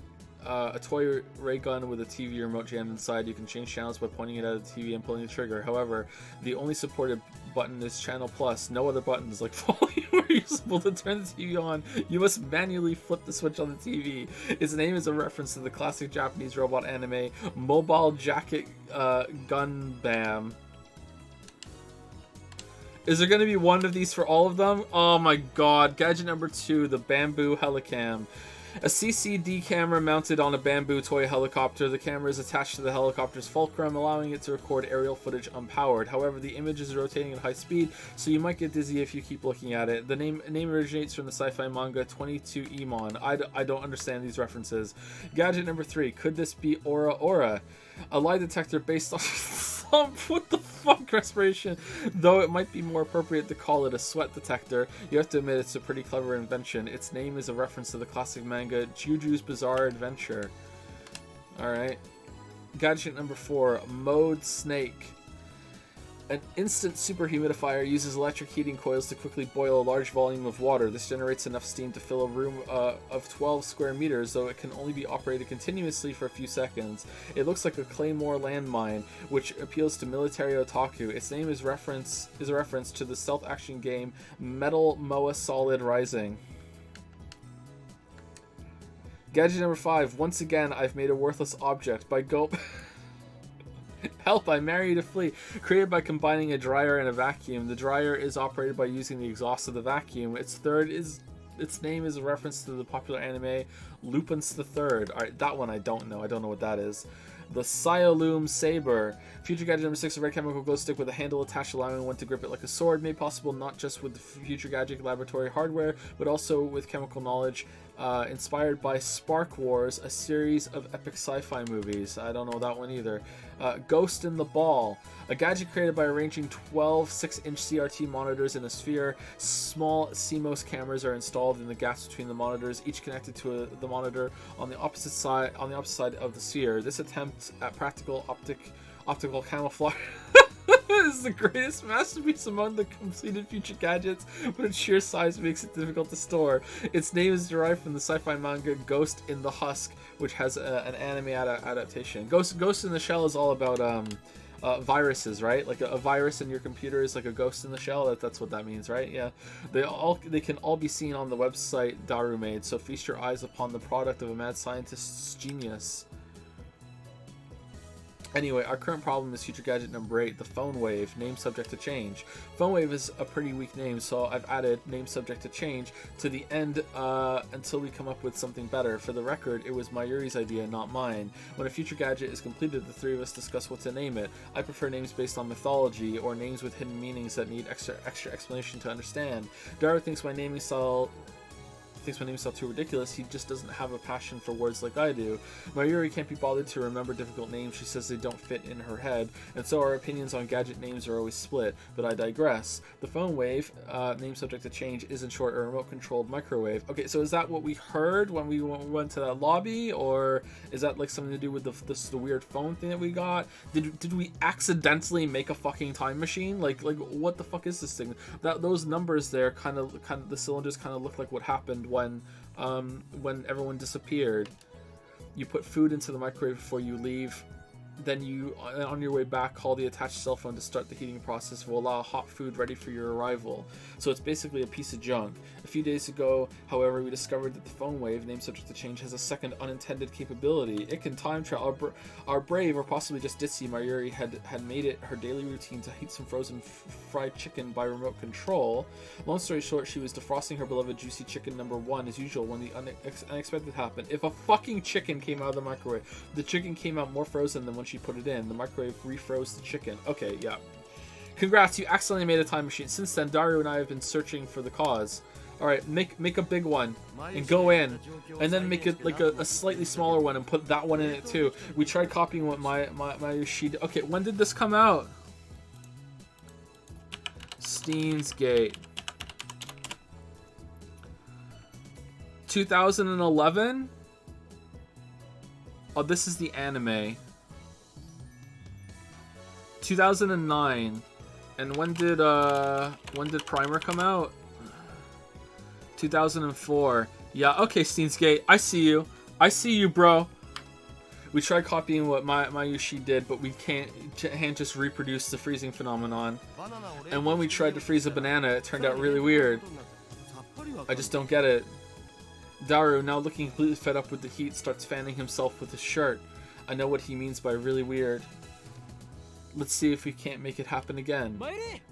a toy ray gun with a TV remote jammed inside. You can change channels by pointing it at the TV and pulling the trigger. However, the only supported button is channel plus. No other buttons like volume are usable to turn the TV on. You must manually flip the switch on the TV. Its name is a reference to the classic Japanese robot anime Mobile Jacket Gunbam. Is there going to be one of these for all of them? Oh my god. Gadget number 2, the Bamboo Helicam. A CCD camera mounted on a bamboo toy helicopter. The camera is attached to the helicopter's fulcrum, allowing it to record aerial footage unpowered. However, the image is rotating at high speed, so you might get dizzy if you keep looking at it. The name originates from the sci-fi manga 22 Emon. I don't understand these references. Gadget number 3. Could this be Aura Aura? A lie detector based on what the fuck, respiration? Though it might be more appropriate to call it a sweat detector, you have to admit it's a pretty clever invention. Its name is a reference to the classic manga Juju's Bizarre Adventure. Alright. Gadget number 4, Mode Snake. An instant super humidifier uses electric heating coils to quickly boil a large volume of water. This generates enough steam to fill a room of 12 square meters, though it can only be operated continuously for a few seconds. It looks like a Claymore landmine, which appeals to military otaku. Its name is a reference to the stealth action game Metal Moa Solid Rising. Gadget number 5. Once again, I've made a worthless object by Gulp. Help, I married a flea. Created by combining a dryer and a vacuum. The dryer is operated by using the exhaust of the vacuum. Its name is a reference to the popular anime Lupin's the Third. Alright, that one I don't know. I don't know what that is. The Siolume Saber. Future gadget number 6, a red chemical glow stick with a handle attached, allowing one to grip it like a sword. Made possible not just with the Future Gadget laboratory hardware, but also with chemical knowledge. Inspired by Spark Wars, a series of epic sci-fi movies. I don't know that one either. Ghost in the Ball. A gadget created by arranging 12 6-inch CRT monitors in a sphere. Small CMOS cameras are installed in the gaps between the monitors, each connected to the monitor on the opposite side of the sphere. This attempt at practical optical camouflage is the greatest masterpiece among the completed future gadgets, but its sheer size makes it difficult to store. Its name is derived from the sci-fi manga Ghost in the Husk, which has an anime adaptation. Ghost in the Shell is all about viruses, right? Like a virus in your computer is like a ghost in the shell. That's what that means, right? Yeah. They can all be seen on the website Daru made, so feast your eyes upon the product of a mad scientist's genius. Anyway, our current problem is future gadget number 8, the Phone Wave, name subject to change. Phone Wave is a pretty weak name, so I've added name subject to change to the end until we come up with something better. For the record, it was Mayuri's idea, not mine. When a future gadget is completed, the three of us discuss what to name it. I prefer names based on mythology, or names with hidden meanings that need extra explanation to understand. Daru thinks my naming style too ridiculous. He just doesn't have a passion for words like I do. Mayuri can't be bothered to remember difficult names. She says they don't fit in her head, and so our opinions on gadget names are always split. But I digress. The Phone Wave, name subject to change, is in short a remote-controlled microwave. Okay, so is that what we heard when we went to that lobby, or is that like something to do with the weird phone thing that we got? Did we accidentally make a fucking time machine? Like what the fuck is this thing? Those numbers there kind of the cylinders kind of look like what happened when everyone disappeared. You put food into the microwave before you leave. Then you, on your way back, call the attached cell phone to start the heating process. Voila, hot food ready for your arrival. So it's basically a piece of junk. A few days ago, however, we discovered that the phone wave, named subject to change, has a second unintended capability. It can time travel. Our brave, or possibly just ditzy Mayuri, had made it her daily routine to heat some frozen fried chicken by remote control. Long story short, she was defrosting her beloved juicy chicken number 1 as usual when the unexpected happened. If a fucking chicken came out of the microwave, the chicken came out more frozen than when she put it in. The microwave refroze the chicken. Okay, yeah. Congrats, you accidentally made a time machine. Since then, Daru and I have been searching for the cause. Alright, make a big one and go in. And then make it like a slightly smaller one and put that one in it too. We tried copying what my Yoshi. Okay, when did this come out? Steins Gate. 2011? Oh, this is the anime. 2009. And when did Primer come out? 2004. Yeah, okay, Steins Gate. I see you. I see you, bro. We tried copying what Mayushi did, but we can't just reproduce the freezing phenomenon. And when we tried to freeze a banana, it turned out really weird. I just don't get it. Daru, now looking completely fed up with the heat, starts fanning himself with his shirt. I know what he means by really weird. Let's see if we can't make it happen again.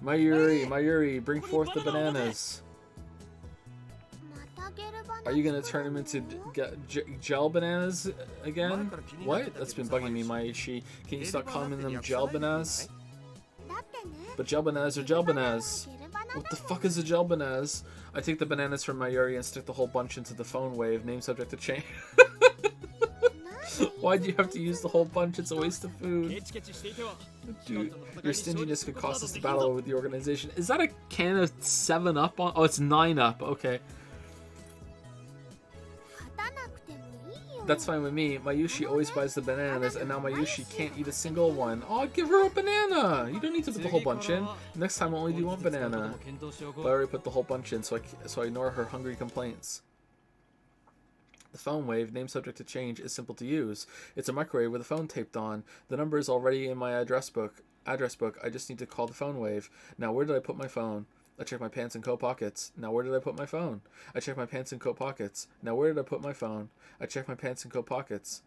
Mayuri, bring forth the bananas. Are you gonna turn them into gel bananas again? What? That's been bugging me, Mayushi. Can you stop calling them gel bananas? But gel bananas are gel bananas. What the fuck is a gel bananas? I take the bananas from Mayuri and stick the whole bunch into the phone wave. Name subject to change. Why'd you have to use the whole bunch? It's a waste of food. Dude, your stinginess could cost us the battle with the organization. Is that a can of 7-Up on? Oh, it's 9-Up. Okay. That's fine with me. Mayushi always buys the bananas, and now Mayushi can't eat a single one. Oh, give her a banana! You don't need to put the whole bunch in. Next time I'll only do one banana. But I already put the whole bunch in, so I ignore her hungry complaints. The phone wave, name subject to change, is simple to use. It's a microwave with a phone taped on. The number is already in my address book. I just need to call the phone wave. Now where did I put my phone? I check my pants and coat pockets. Now where did I put my phone? I check my pants and coat pockets. Now where did I put my phone? I check my pants and coat pockets.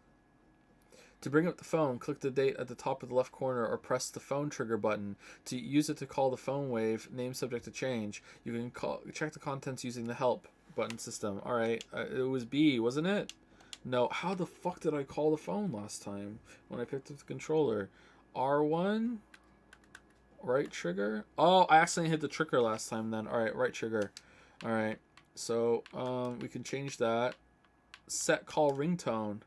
To bring up the phone, click the date at the top of the left corner or press the phone trigger button. To use it to call the phone wave, name subject to change. You can check the contents using the help button system. Alright, it was B, wasn't it? No, how the fuck did I call the phone last time when I picked up the controller? R1? Right trigger? Oh, I accidentally hit the trigger last time then. Alright, right trigger. Alright, so we can change that. Set call ringtone.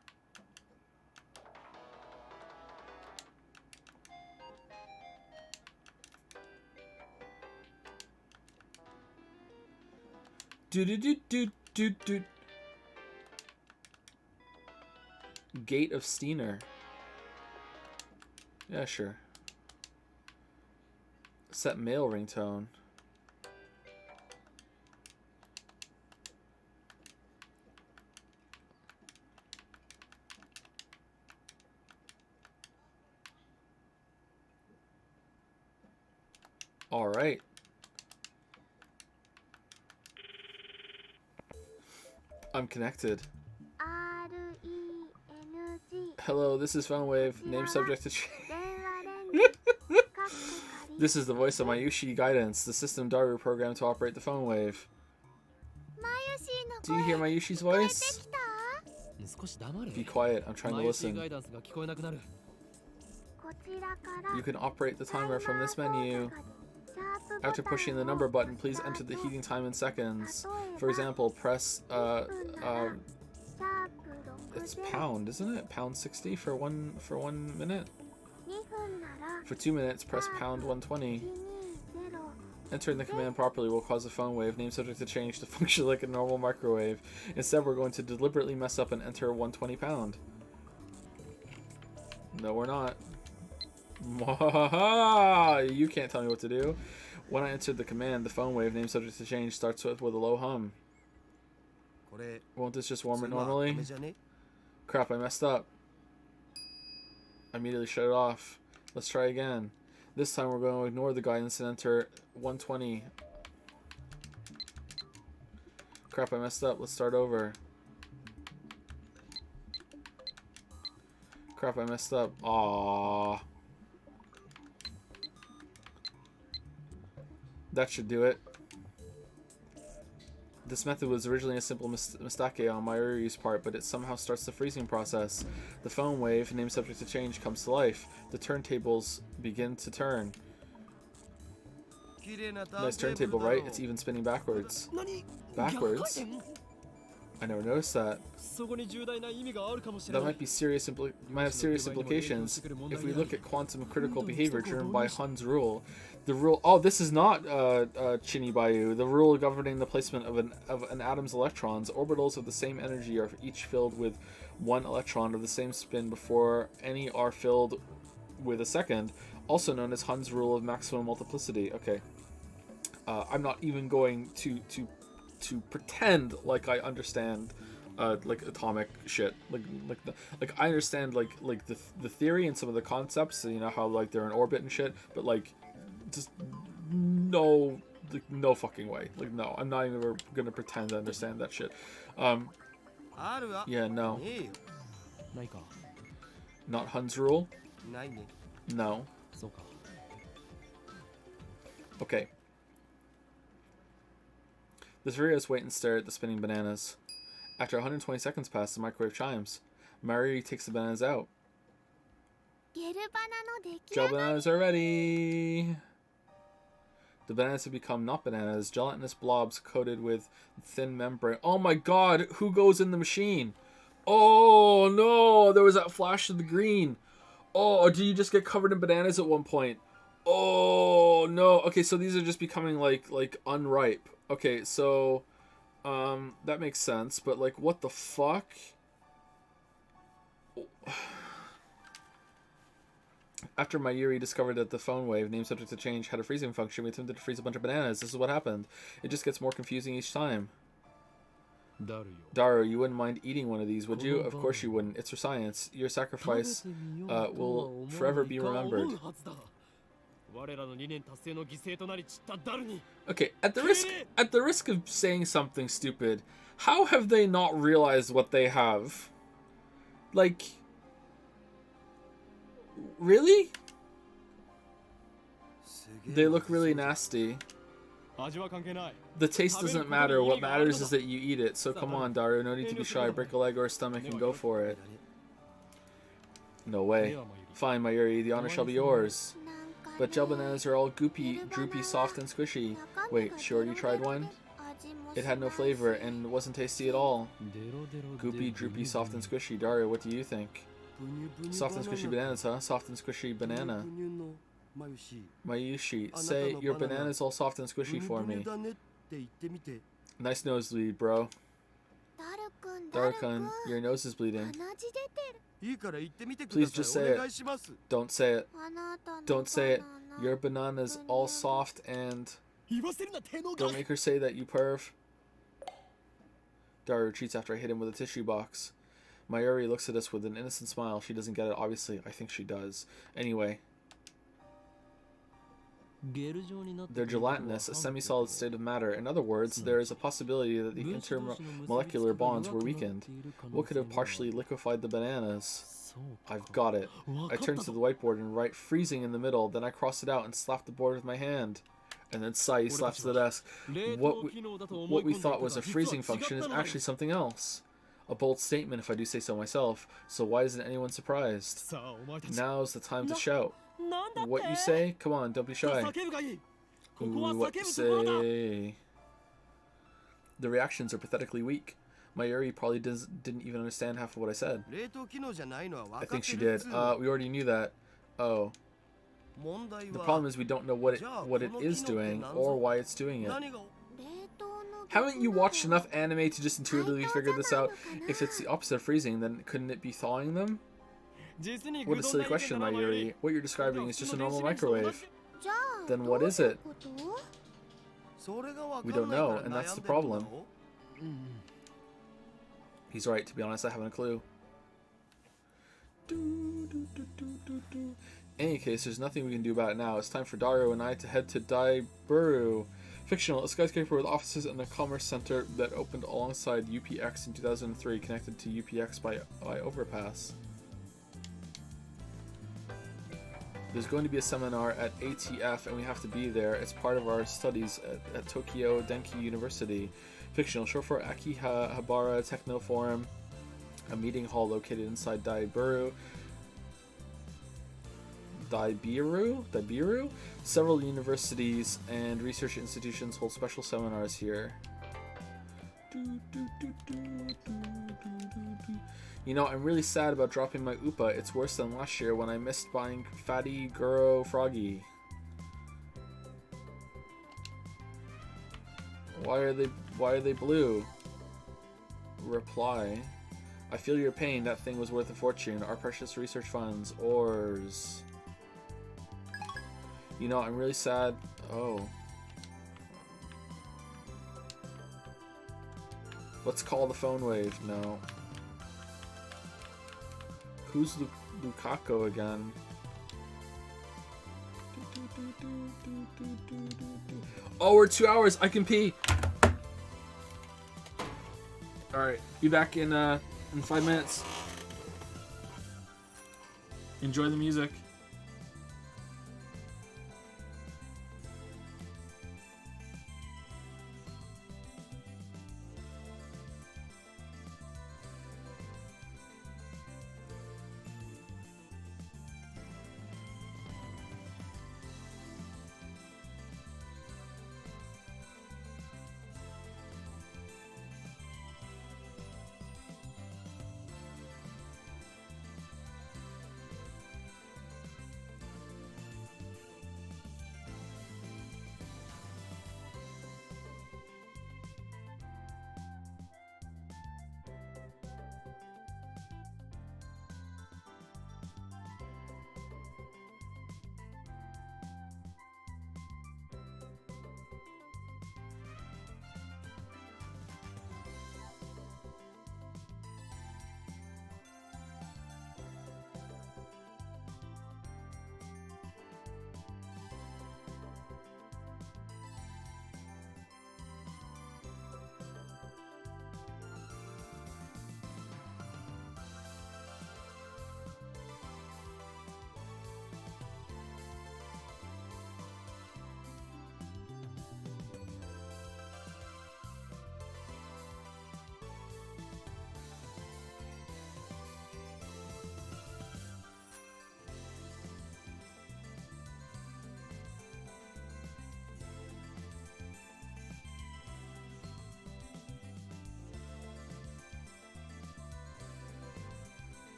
Do. Gate of Steiner. Yeah, sure. Set male ringtone. All right. I'm connected. Hello, this is Phone Wave. Name subject to change. This is the voice of Mayushi Guidance, the system Daru programmed to operate the phone wave. Do you hear Mayushi's voice? Be quiet, I'm trying to listen. You can operate the timer from this menu. After pushing the number button, please enter the heating time in seconds. For example, press it's pound, isn't it? Pound 60 for one minute. For 2 minutes, press pound 120. Entering the command properly will cause the phone wave, name subject to change, to function like a normal microwave. Instead, we're going to deliberately mess up and enter 120 pound. No, we're not. You can't tell me what to do. When I entered the command, the phone wave, name subject to change, starts with a low hum. Won't this just warm it normally? Crap, I messed up. I immediately shut it off. Let's try again. This time we're going to ignore the guidance and enter 120. Crap, I messed up. Let's start over. Crap, I messed up. Aww. That should do it. This method was originally a simple mistake on Mayuri's part, but it somehow starts the freezing process. The phone wave, named subject to change, comes to life. The turntables begin to turn. Nice turntable, right? It's even spinning backwards. Backwards? I never noticed that. That might be might have serious implications if we look at quantum critical behavior driven by Hund's rule. The rule. Oh, this is not Chinibayu. The rule governing the placement of an atom's electrons. Orbitals of the same energy are each filled with one electron of the same spin before any are filled with a second. Also known as Hund's rule of maximum multiplicity. Okay. I'm not even going to pretend like I understand like atomic shit, like I understand like the theory and some of the concepts, so you know how like they're in orbit and shit, but like just no fucking way, like no, I'm not even gonna pretend to understand that shit. Yeah, no, not Hund's rule. No. Okay. The three of us wait and stare at the spinning bananas. After 120 seconds pass, the microwave chimes. Mayuri takes the bananas out. Gel bananas are ready! The bananas have become not bananas, gelatinous blobs coated with thin membrane. Oh my god, who goes in the machine? Oh no, there was that flash of the green. Oh, do you just get covered in bananas at one point? Oh no. Okay, so these are just becoming like unripe. Okay, so that makes sense, but like what the fuck? After Mayuri discovered that the phone wave, named subject to change, had a freezing function, we attempted to freeze a bunch of bananas. This is what happened. It just gets more confusing each time. Daru, you wouldn't mind eating one of these, would you? Of course you wouldn't. It's for science. Your sacrifice will forever be remembered. Okay, at the risk of saying something stupid, how have they not realized what they have? Like, really? They look really nasty. The taste doesn't matter. What matters is that you eat it. So come on, Daru. No need to be shy. Break a leg or a stomach and go for it. No way. Fine, Mayuri. The honor shall be yours. But gel bananas are all goopy, droopy, soft, and squishy. Wait, she already tried one? It had no flavor and wasn't tasty at all. Goopy, droopy, soft, and squishy. Daru, what do you think? Soft and squishy bananas, huh? Soft and squishy banana. Mayushi, say your banana's all soft and squishy for me. Nice nosebleed, bro. Daru-kun, your nose is bleeding. Please just say it. Don't say it. Don't say it. Your banana's all soft and... Don't make her say that, you perv. Daru retreats after I hit him with a tissue box. Mayuri looks at us with an innocent smile. She doesn't get it, obviously. I think she does. Anyway. They're gelatinous, a semi-solid state of matter. In other words, there is a possibility that the intermolecular bonds were weakened. What could have partially liquefied the bananas? I've got it. I turn to the whiteboard and write freezing in the middle, then I cross it out and slap the board with my hand. And then Sai slaps the desk. What we thought was a freezing function is actually something else. A bold statement if I do say so myself, so why isn't anyone surprised? Now's the time to shout. What you say? Come on, don't be shy. Ooh, what you say? The reactions are pathetically weak. Mayuri probably didn't even understand half of what I said. I think she did. We already knew that. Oh. The problem is we don't know what it is doing or why it's doing it. Haven't you watched enough anime to just intuitively figure this out? If it's the opposite of freezing, then couldn't it be thawing them? What a silly question, Mayuri. What you're describing is just a normal microwave. Then what is it? We don't know, and that's the problem. He's right, to be honest, I haven't a clue. In any case, there's nothing we can do about it now. It's time for Dario and I to head to Daiburu. Fictional, a skyscraper with offices and a commerce center that opened alongside UPX in 2003, connected to UPX by overpass. There's going to be a seminar at ATF and we have to be there. It's part of our studies at Tokyo Denki University. Fictional, short for Akihabara Techno Forum, a meeting hall located inside Daiburu. Several universities and research institutions hold special seminars here. You know, I'm really sad about dropping my UPA. It's worse than last year when I missed buying Fatty Guro Froggy. Why are they blue? Reply. I feel your pain. That thing was worth a fortune. Our precious research funds. Ors. You know, I'm really sad. Oh. Let's call the phone wave. No. Who's Lukaku again? Oh, we're 2 hours. I can pee. All right, be back in 5 minutes. Enjoy the music.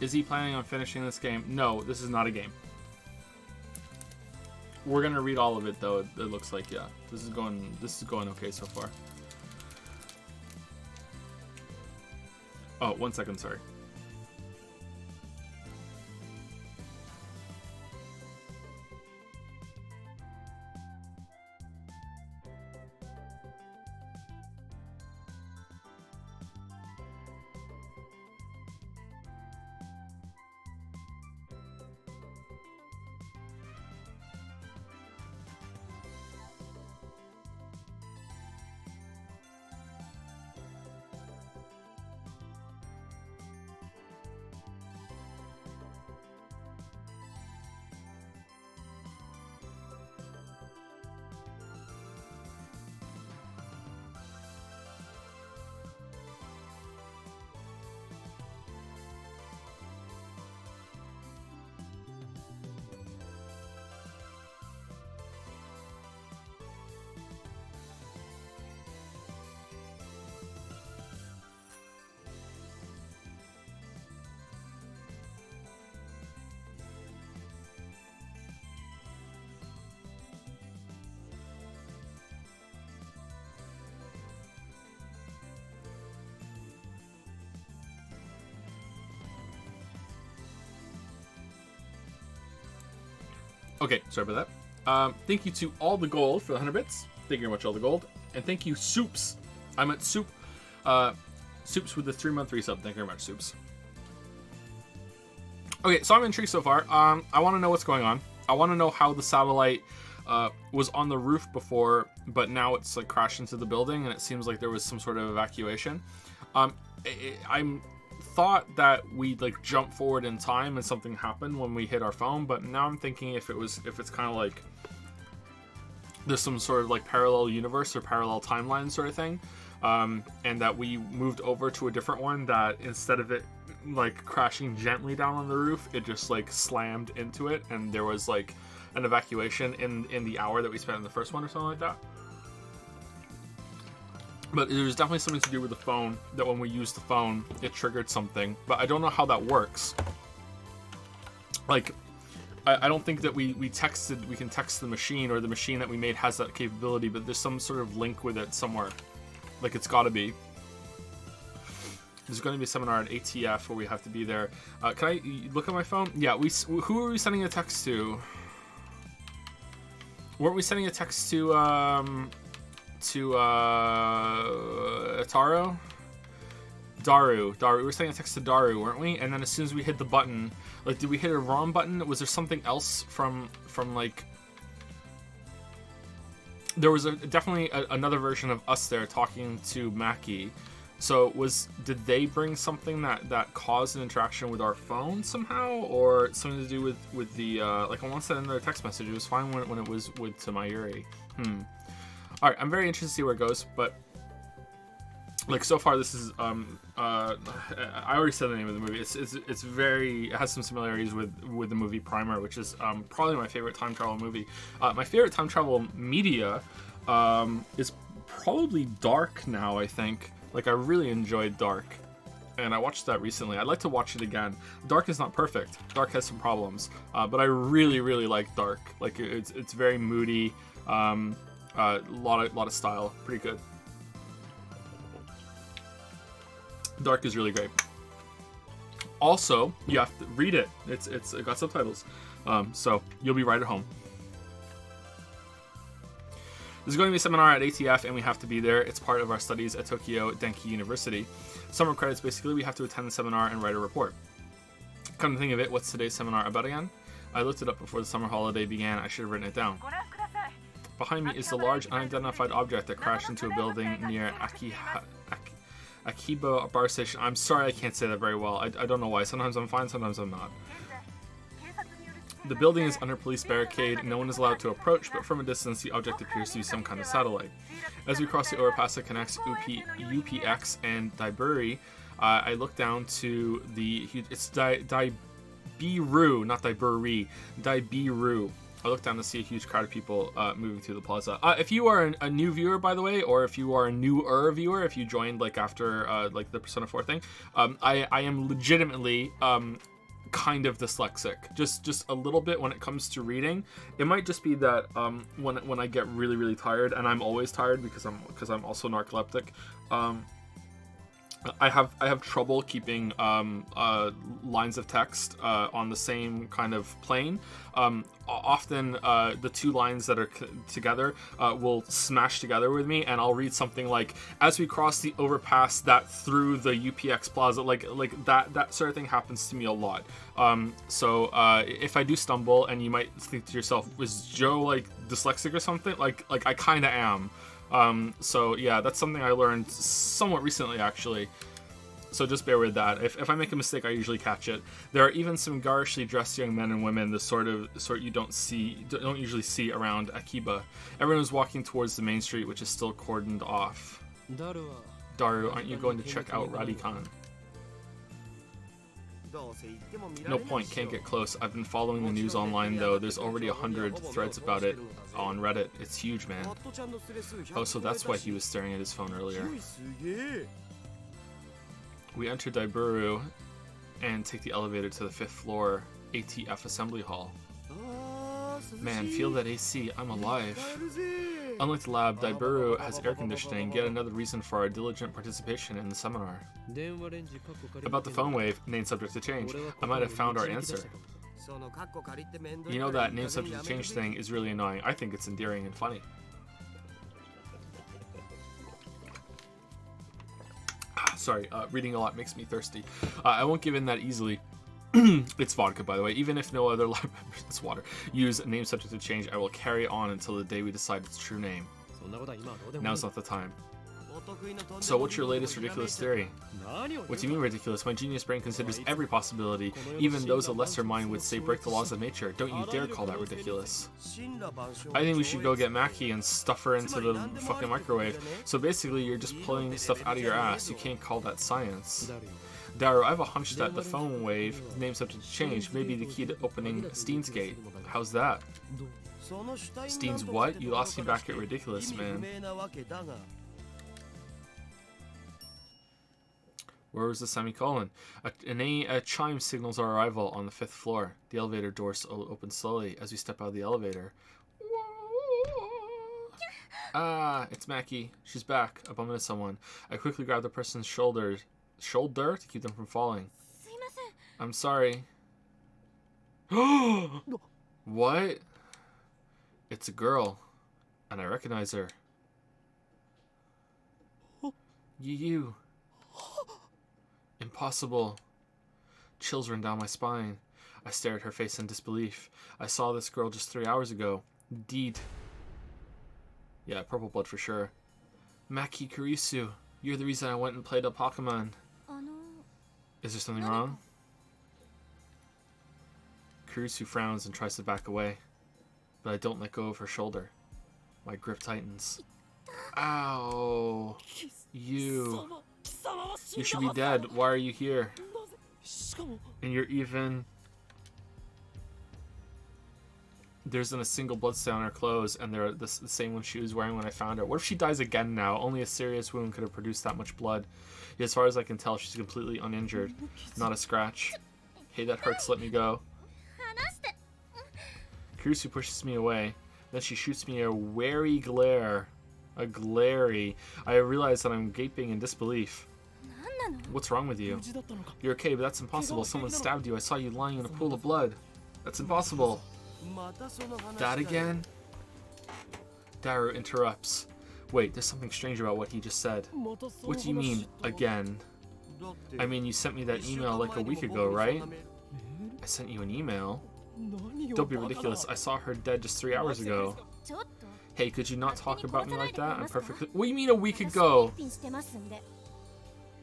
Is he planning on finishing this game? No, this is not a game. We're gonna read all of it though. It looks like, yeah. This is going okay so far. Oh, 1 second, sorry. Okay, sorry about that. Thank you to all the gold for the 100 bits. Thank you very much, all the gold. And thank you, Soups. I meant Soup. Soups with the 3-month resub. Thank you very much, Soups. Okay, so I'm intrigued so far. I want to know what's going on. I want to know how the satellite was on the roof before, but now it's like crashed into the building, and it seems like there was some sort of evacuation. I'm thought that we'd like jump forward in time and something happened when we hit our phone, but now I'm thinking if it's kind of like there's some sort of like parallel universe or parallel timeline sort of thing, and that we moved over to a different one, that instead of it like crashing gently down on the roof, it just like slammed into it, and there was like an evacuation in the hour that we spent in the first one or something like that. But there's definitely something to do with the phone, that when we used the phone, it triggered something. But I don't know how that works. Like, I don't think that we can text the machine, or the machine that we made has that capability, but there's some sort of link with it somewhere. Like, it's gotta be. There's going to be a seminar at ATF where we have to be there. Can I look at my phone? Yeah, who are we sending a text to? Weren't we sending a text to Taro? Daru. We were sending a text to Daru, weren't we? And then as soon as we hit the button, like, did we hit a ROM button? Was there something else from like... There was definitely another version of us there talking to Maki. So did they bring something that caused an interaction with our phone somehow, or something to do with the like, I want to send another text message. It was fine when it was to Mayuri. All right, I'm very interested to see where it goes, but like, so far this is I already said the name of the movie. It has some similarities with the movie Primer, which is probably my favorite time travel movie. My favorite time travel media is probably Dark now, I think. Like, I really enjoyed Dark, and I watched that recently. I'd like to watch it again. Dark is not perfect. Dark has some problems, but I really, really like Dark. Like, it's very moody, lot of style, pretty good. Dark is really great. Also, you have to read it. It got subtitles, so you'll be right at home. There's going to be a seminar at ATF, and we have to be there. It's part of our studies at Tokyo Denki University. Summer credits, basically, we have to attend the seminar and write a report. Come to think of it, what's today's seminar about again? I looked it up before the summer holiday began. I should have written it down. Behind me is the large unidentified object that crashed into a building near Akiba Bar Station. I'm sorry, I can't say that very well. I don't know why. Sometimes I'm fine, sometimes I'm not. The building is under police barricade. No one is allowed to approach, but from a distance, the object appears to be some kind of satellite. As we cross the overpass that connects UPX and Daiburi, I look down to the... It's Daibiru, not Daiburi. Daibiru. I look down to see a huge crowd of people moving through the plaza. If you are a new viewer, by the way, or if you are a newer viewer, if you joined like after like the Persona 4 thing, I am legitimately kind of dyslexic, just a little bit when it comes to reading. It might just be that when I get really tired, and I'm always tired because I'm also narcoleptic. I have trouble keeping lines of text on the same kind of plane. Often the two lines that are together will smash together with me, and I'll read something like, "As we cross the overpass that through the UPX Plaza," like that sort of thing happens to me a lot. So if I do stumble, and you might think to yourself, "Was Joe like dyslexic or something?" Like I kind of am. So yeah, that's something I learned somewhat recently, actually. So just bear with that. If I make a mistake, I usually catch it. There are even some garishly dressed young men and women, the sort you don't usually see around Akiba. Everyone is walking towards the main street, which is still cordoned off. Daru, aren't you going to check out Radikan? No point, can't get close. I've been following the news online though. There's already 100 threads about it on Reddit. It's huge, man. Oh, so that's why he was staring at his phone earlier. We enter Daiburu and take the elevator to the 5th floor ATF Assembly Hall. Man, feel that AC, I'm alive. Unlike the lab, Daiburu has air conditioning, yet another reason for our diligent participation in the seminar. About the phone wave, name subject to change, I might have found our answer. You know, that name subject to change thing is really annoying. I think it's endearing and funny. Sorry, reading a lot makes me thirsty. I won't give in that easily. It's vodka, by the way. Even if no other lab members, it's water, use name subject to change, I will carry on until the day we decide its true name. Now's not the time. So what's your latest ridiculous theory? What do you mean ridiculous? My genius brain considers every possibility. Even those a lesser mind would say break the laws of nature. Don't you dare call that ridiculous. I think we should go get Maki and stuff her into the fucking microwave. So basically you're just pulling stuff out of your ass. You can't call that science. Daru, I have a hunch that the phone wave, name subject to change, may be the key to opening Steins gate. How's that? Steins what? You lost me back at ridiculous, man. Where was the semicolon? A chime signals our arrival on the 5th floor. The elevator doors open slowly as we step out of the elevator. Ah, it's Maki. She's back. I bump into someone. I quickly grab the person's shoulder to keep them from falling. I'm sorry. What? It's a girl, and I recognize her. You. Impossible. Chills run down my spine. I stare at her face in disbelief. I saw this girl just 3 hours ago. Indeed. Yeah, purple blood for sure. Maki Kurisu, you're the reason I went and played a Pokemon. Is there something wrong? Kurisu frowns and tries to back away, but I don't let go of her shoulder. My grip tightens. Ow. You should be dead. Why are you here? And you're even... There isn't a single blood stain on her clothes, and they're the same one she was wearing when I found her. What if she dies again now? Only a serious wound could have produced that much blood. Yet as far as I can tell, she's completely uninjured. Not a scratch. Hey, that hurts. Let me go. Kurisu pushes me away. Then she shoots me a wary glare. A glary. I realize that I'm gaping in disbelief. What's wrong with you? You're okay, but that's impossible. Someone stabbed you. I saw you lying in a pool of blood. That's impossible. That again? Daru interrupts. Wait, there's something strange about what he just said. What do you mean, again? I mean, you sent me that email like a week ago, right? I sent you an email? Don't be ridiculous. I saw her dead just 3 hours ago. Hey, could you not talk about me like that? I'm perfectly... What do you mean a week ago?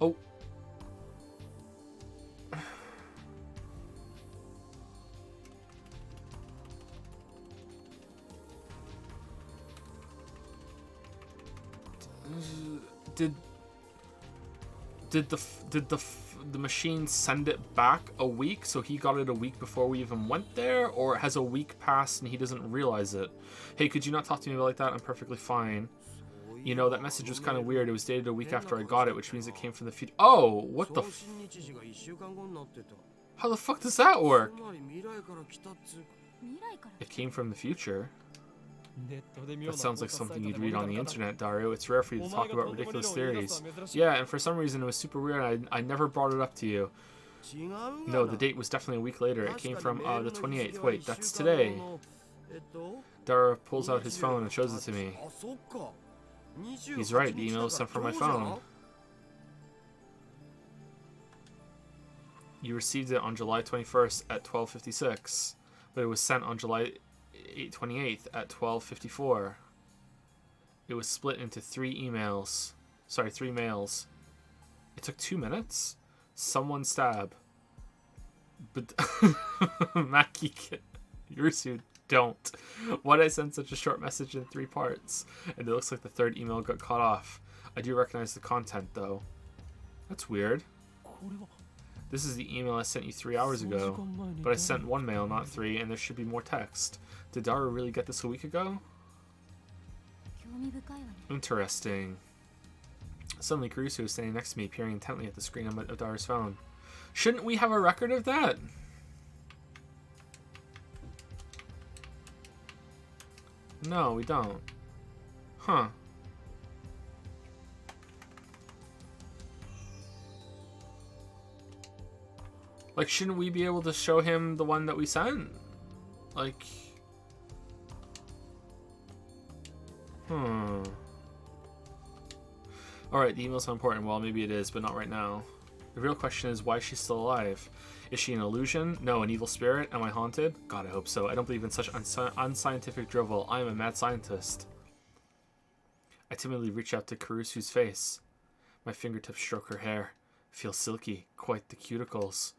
Oh. Did the machine send it back a week, so he got it a week before we even went there, or has a week passed and he doesn't realize it? Hey, could you not talk to me like that? I'm perfectly fine. You know, that message was kind of weird. It was dated a week after I got it, which means it came from the future. Oh, what the How the fuck does that work? It came from the future. That sounds like something you'd read on the internet, Daru. It's rare for you to talk about ridiculous theories. Yeah, and for some reason it was super weird. I never brought it up to you. No, the date was definitely a week later. It came from the 28th. Wait, that's today. Daru pulls out his phone and shows it to me. He's right, the email was sent from my phone. You received it on July 21st at 12:56, but it was sent on July 28th at 12:54. It was split into 3 mails. It took 2 minutes? Someone stab. But Maki, Yurusu, don't. Why'd I send such a short message in 3 parts? And it looks like the 3rd email got cut off. I do recognize the content, though. That's weird. This is the email I sent you 3 hours ago. But I sent 1 mail, not 3, and there should be more text. Did Daru really get this a week ago? Interesting. Suddenly, Kurusu is standing next to me, peering intently at the screen of Daru's phone. Shouldn't we have a record of that? No, we don't. Huh. Like, shouldn't we be able to show him the one that we sent? Like... Alright, the email's so important. Well, maybe it is, but not right now. The real question is, why is she still alive? Is she an illusion? No, an evil spirit? Am I haunted? God, I hope so. I don't believe in such unscientific drivel. I am a mad scientist. I timidly reach out to Kurusu's face. My fingertips stroke her hair. Feel silky. Quite the cuticles.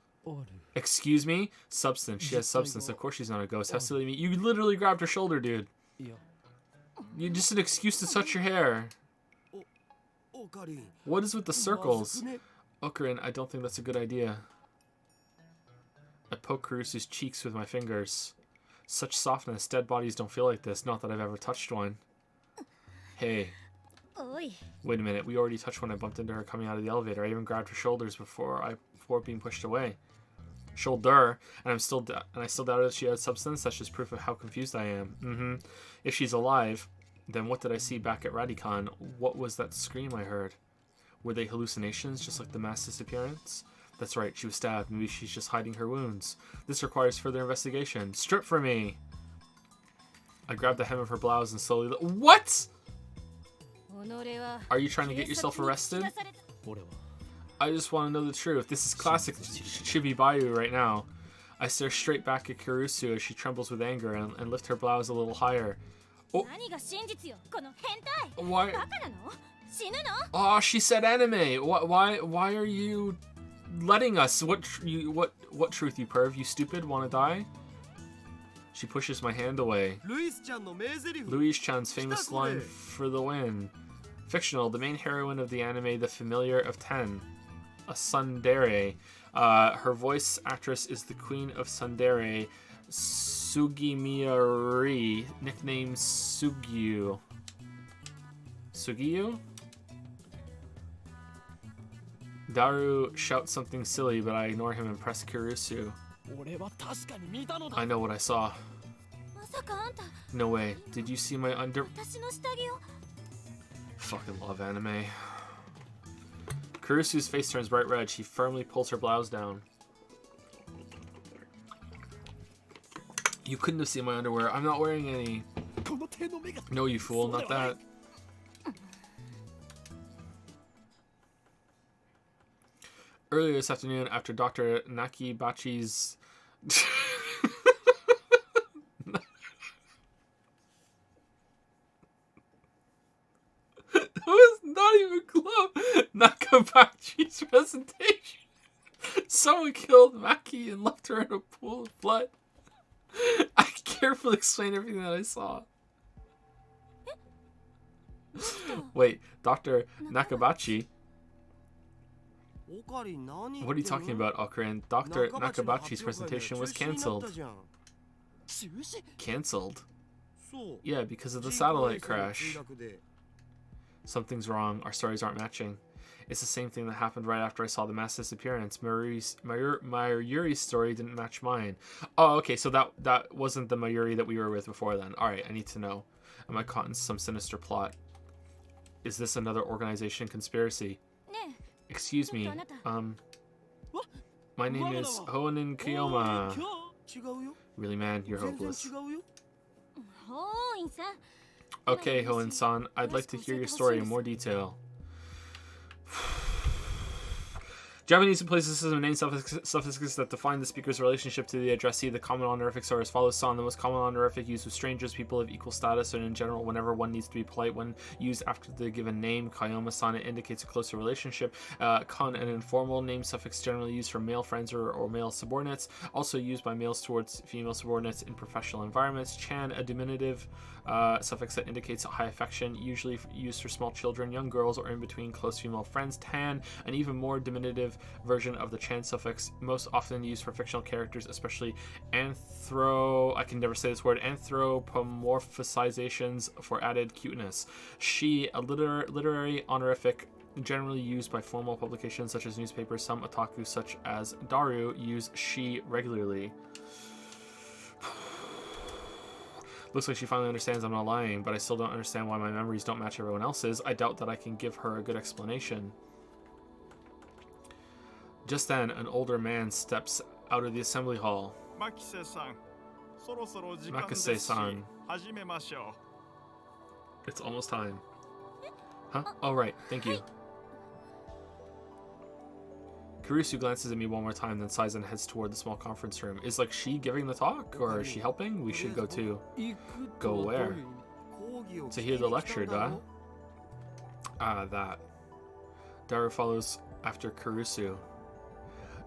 Excuse me? Substance. She has substance. Of course she's not a ghost. How silly of me. You literally grabbed her shoulder, dude. You just an excuse to touch your hair. What is with the circles? Okarin, I don't think that's a good idea. I poke Kurusu's cheeks with my fingers. Such softness. Dead bodies don't feel like this. Not that I've ever touched one. Hey. Wait a minute. We already touched when I bumped into her coming out of the elevator. I even grabbed her shoulders before being pushed away. Shoulder. And I still doubted that she had substance. That's just proof of how confused I am. If she's alive, then what did I see back at Radicon? What was that scream I heard? Were they hallucinations, just like the mass disappearance? That's right, she was stabbed. Maybe she's just hiding her wounds. This requires further investigation. Strip for me! I grabbed the hem of her blouse and slowly... What?! Are you trying to get yourself arrested? I just want to know the truth. This is classic Chibi Bayu right now. I stare straight back at Kurusu as she trembles with anger and lift her blouse a little higher. Oh. Why? Oh, she said anime. Why are you letting us? What truth, you perv? You stupid? Want to die? She pushes my hand away. Louise-chan's famous line for the win. Fictional, the main heroine of the anime, The Familiar of 10. A tsundere. Her voice actress is the Queen of Tsundere, Sugimiyari, nicknamed Sugiyu. Sugiyu? Daru shouts something silly, but I ignore him and press Kurusu. I know what I saw. No way. Did you see my Fucking love anime. Kurusu's face turns bright red. She firmly pulls her blouse down. You couldn't have seen my underwear. I'm not wearing any. No, you fool. Not that. Earlier this afternoon, after Dr. Nakibachi's... That was not even close. Nakabachi's presentation. Someone killed Maki and left her in a pool of blood. I carefully explained everything that I saw. Wait, Dr. Nakabachi? What are you talking about, Okarin? Dr. Nakabachi's presentation was cancelled. Cancelled? Yeah, because of the satellite crash. Something's wrong. Our stories aren't matching. It's the same thing that happened right after I saw the mass disappearance. Mayuri's story didn't match mine. Oh, okay, so that wasn't the Mayuri that we were with before then. Alright, I need to know. Am I caught in some sinister plot? Is this another organization conspiracy? Excuse me, my name is Honen Kiyoma. Really, man, you're hopeless. Okay, Hoen-san, I'd like to hear your story in more detail. Japanese employs a system of name suffixes that define the speaker's relationship to the addressee. The common honorifics are as follows. San, the most common honorific used with strangers, people of equal status, and in general, whenever one needs to be polite when used after the given name. Kayoma-san, it indicates a closer relationship. Kan, an informal name suffix generally used for male friends or male subordinates, also used by males towards female subordinates in professional environments. Chan, a diminutive suffix that indicates high affection, usually used for small children, young girls, or in between close female friends. Tan, an even more diminutive version of the Chan suffix, most often used for fictional characters, especially anthropomorphizations for added cuteness. She, a literary honorific generally used by formal publications such as newspapers. Some otaku, such as Daru, use she regularly. Looks like she finally understands I'm not lying, but I still don't understand why my memories don't match everyone else's. I doubt that I can give her a good explanation. Just then, an older man steps out of the assembly hall. Makise-san. It's almost time. Huh? Oh, right. Thank you. Kurusu glances at me one more time, then sighs and heads toward the small conference room. Is like she giving the talk, or is she helping? We should go too. Go where? To hear the lecture, duh? That. Daru follows after Kurusu.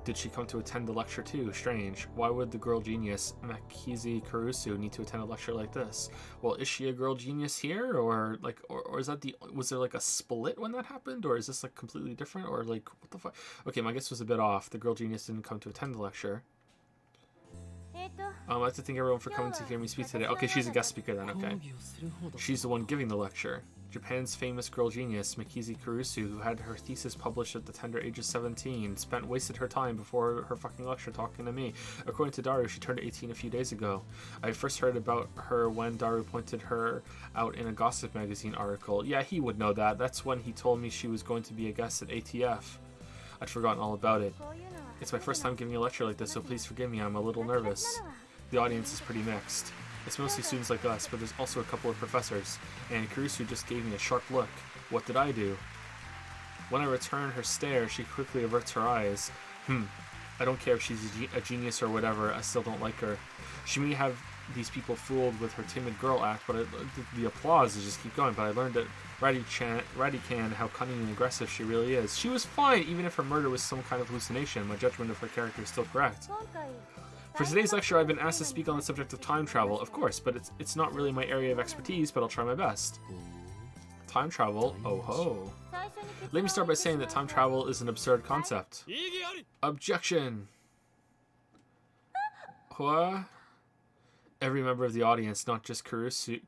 Did she come to attend the lecture too? Strange. Why would the girl genius, Makizi Kurusu, need to attend a lecture like this? Well, is she a girl genius here? Or like, or is that was there like a split when that happened? Or is this like completely different? Or like, what the fuck? Okay, my guess was a bit off. The girl genius didn't come to attend the lecture. I'd like to thank everyone for coming to hear me speak today. Okay, she's a guest speaker then, okay. She's the one giving the lecture. Japan's famous girl genius, Makizi Kurusu, who had her thesis published at the tender age of 17, wasted her time before her fucking lecture talking to me. According to Daru, she turned 18 a few days ago. I first heard about her when Daru pointed her out in a gossip magazine article. Yeah, he would know that. That's when he told me she was going to be a guest at ATF. I'd forgotten all about it. It's my first time giving a lecture like this, so please forgive me, I'm a little nervous. The audience is pretty mixed. It's mostly students like us, but there's also a couple of professors, and Kurusu just gave me a sharp look. What did I do? When I return her stare, she quickly averts her eyes. I don't care if she's a genius or whatever, I still don't like her. She may have these people fooled with her timid girl act, but the applause is just keep going. But I learned at Radican how cunning and aggressive she really is. She was fine, even if her murder was some kind of hallucination. My judgment of her character is still correct. For today's lecture, I've been asked to speak on the subject of time travel, of course, but it's not really my area of expertise, but I'll try my best. Time travel? Oh ho. Let me start by saying that time travel is an absurd concept. Objection! What? Every member of the audience, not just Kurusu,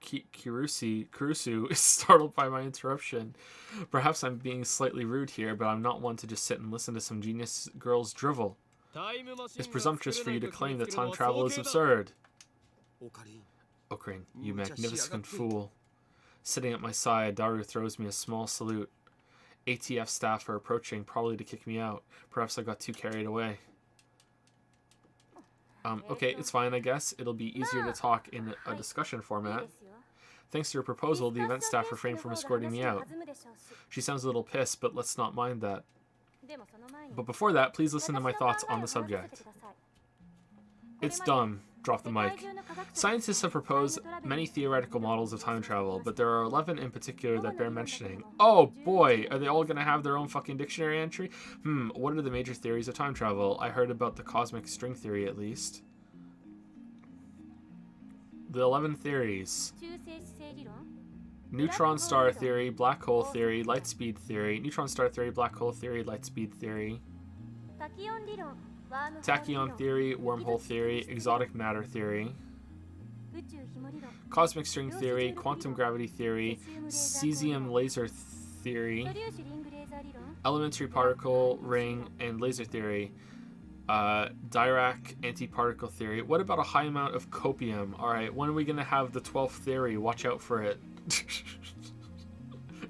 is startled by my interruption. Perhaps I'm being slightly rude here, but I'm not one to just sit and listen to some genius girl's drivel. It's presumptuous for you to claim that time travel is absurd. Ocarine, you magnificent fool. Sitting at my side, Daru throws me a small salute. ATF staff are approaching, probably to kick me out. Perhaps I got too carried away. Okay, it's fine, I guess. It'll be easier to talk in a discussion format. Thanks to your proposal, the event staff refrained from escorting me out. She sounds a little pissed, but let's not mind that. But before that, please listen to my thoughts on the subject. It's dumb. Drop the mic. Scientists have proposed many theoretical models of time travel, but there are 11 in particular that bear mentioning. Oh boy, are they all gonna have their own fucking dictionary entry? What are the major theories of time travel? I heard about the cosmic string theory at least. The 11 theories. Neutron star theory, black hole theory, light speed theory, neutron star theory, black hole theory, light speed theory, tachyon theory, wormhole theory, exotic matter theory, cosmic string theory, quantum gravity theory, cesium laser theory, Elementary particle ring and laser theory. Dirac antiparticle theory. What about a high amount of copium? Alright, when are we going to have the 12th theory? Watch out for it.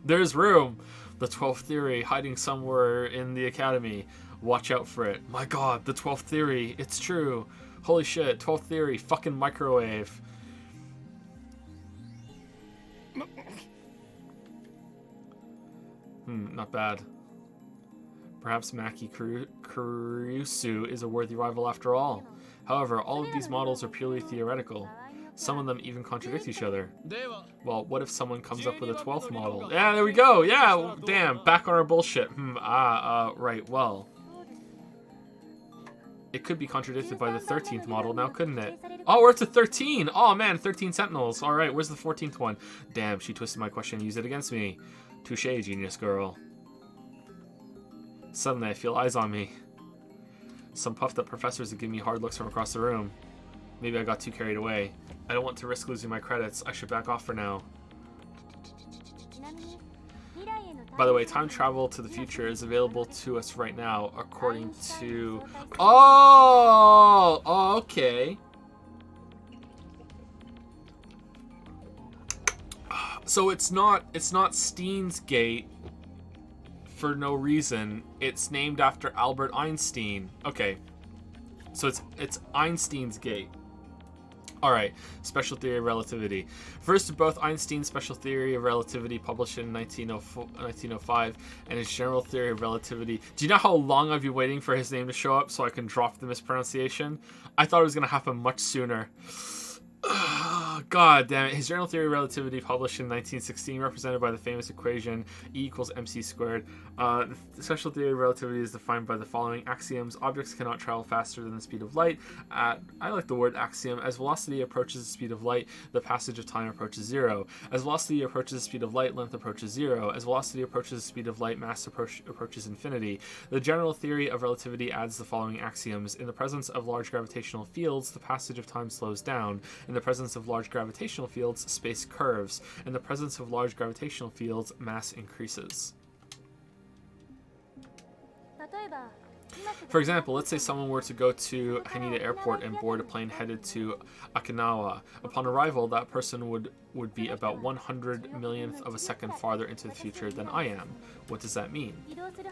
There's room. The 12th theory hiding somewhere in the academy. Watch out for it. My god, the 12th theory. It's true. Holy shit, 12th theory. Fucking microwave. Not bad. Perhaps Maki Kurusu is a worthy rival after all. However, all of these models are purely theoretical. Some of them even contradict each other. Well, what if someone comes up with a 12th model? Yeah, there we go. Yeah, damn, back on our bullshit. Right, well. It could be contradicted by the 13th model now, couldn't it? Oh, we're up to 13! Oh man, 13 Sentinels. Alright, where's the 14th one? Damn, she twisted my question and used it against me. Touche, genius girl. Suddenly, I feel eyes on me. Some puffed up professors that give me hard looks from across the room. Maybe I got too carried away. I don't want to risk losing my credits. I should back off for now. By the way, time travel to the future is available to us right now, according to... Oh, okay. So it's not Steins Gate for no reason. It's named after Albert Einstein. Okay, so it's Einstein's Gate. All right, special theory of relativity. First of both Einstein's special theory of relativity, published in 1905, and his general theory of relativity. Do you know how long I've been waiting for his name to show up so I can drop the mispronunciation? I thought it was going to happen much sooner. God damn it. His general theory of relativity, published in 1916, represented by the famous equation E equals mc squared. The special theory of relativity is defined by the following axioms. Objects cannot travel faster than the speed of light. I like the word axiom. As velocity approaches the speed of light, the passage of time approaches zero. As velocity approaches the speed of light, length approaches zero. As velocity approaches the speed of light, mass approaches infinity. The general theory of relativity adds the following axioms. In the presence of large gravitational fields, the passage of time slows down. In the presence of large gravitational fields, space curves. In the presence of large gravitational fields, mass increases. For example, let's say someone were to go to Haneda Airport and board a plane headed to Okinawa. Upon arrival, that person would be about 100 millionth of a second farther into the future than I am. What does that mean?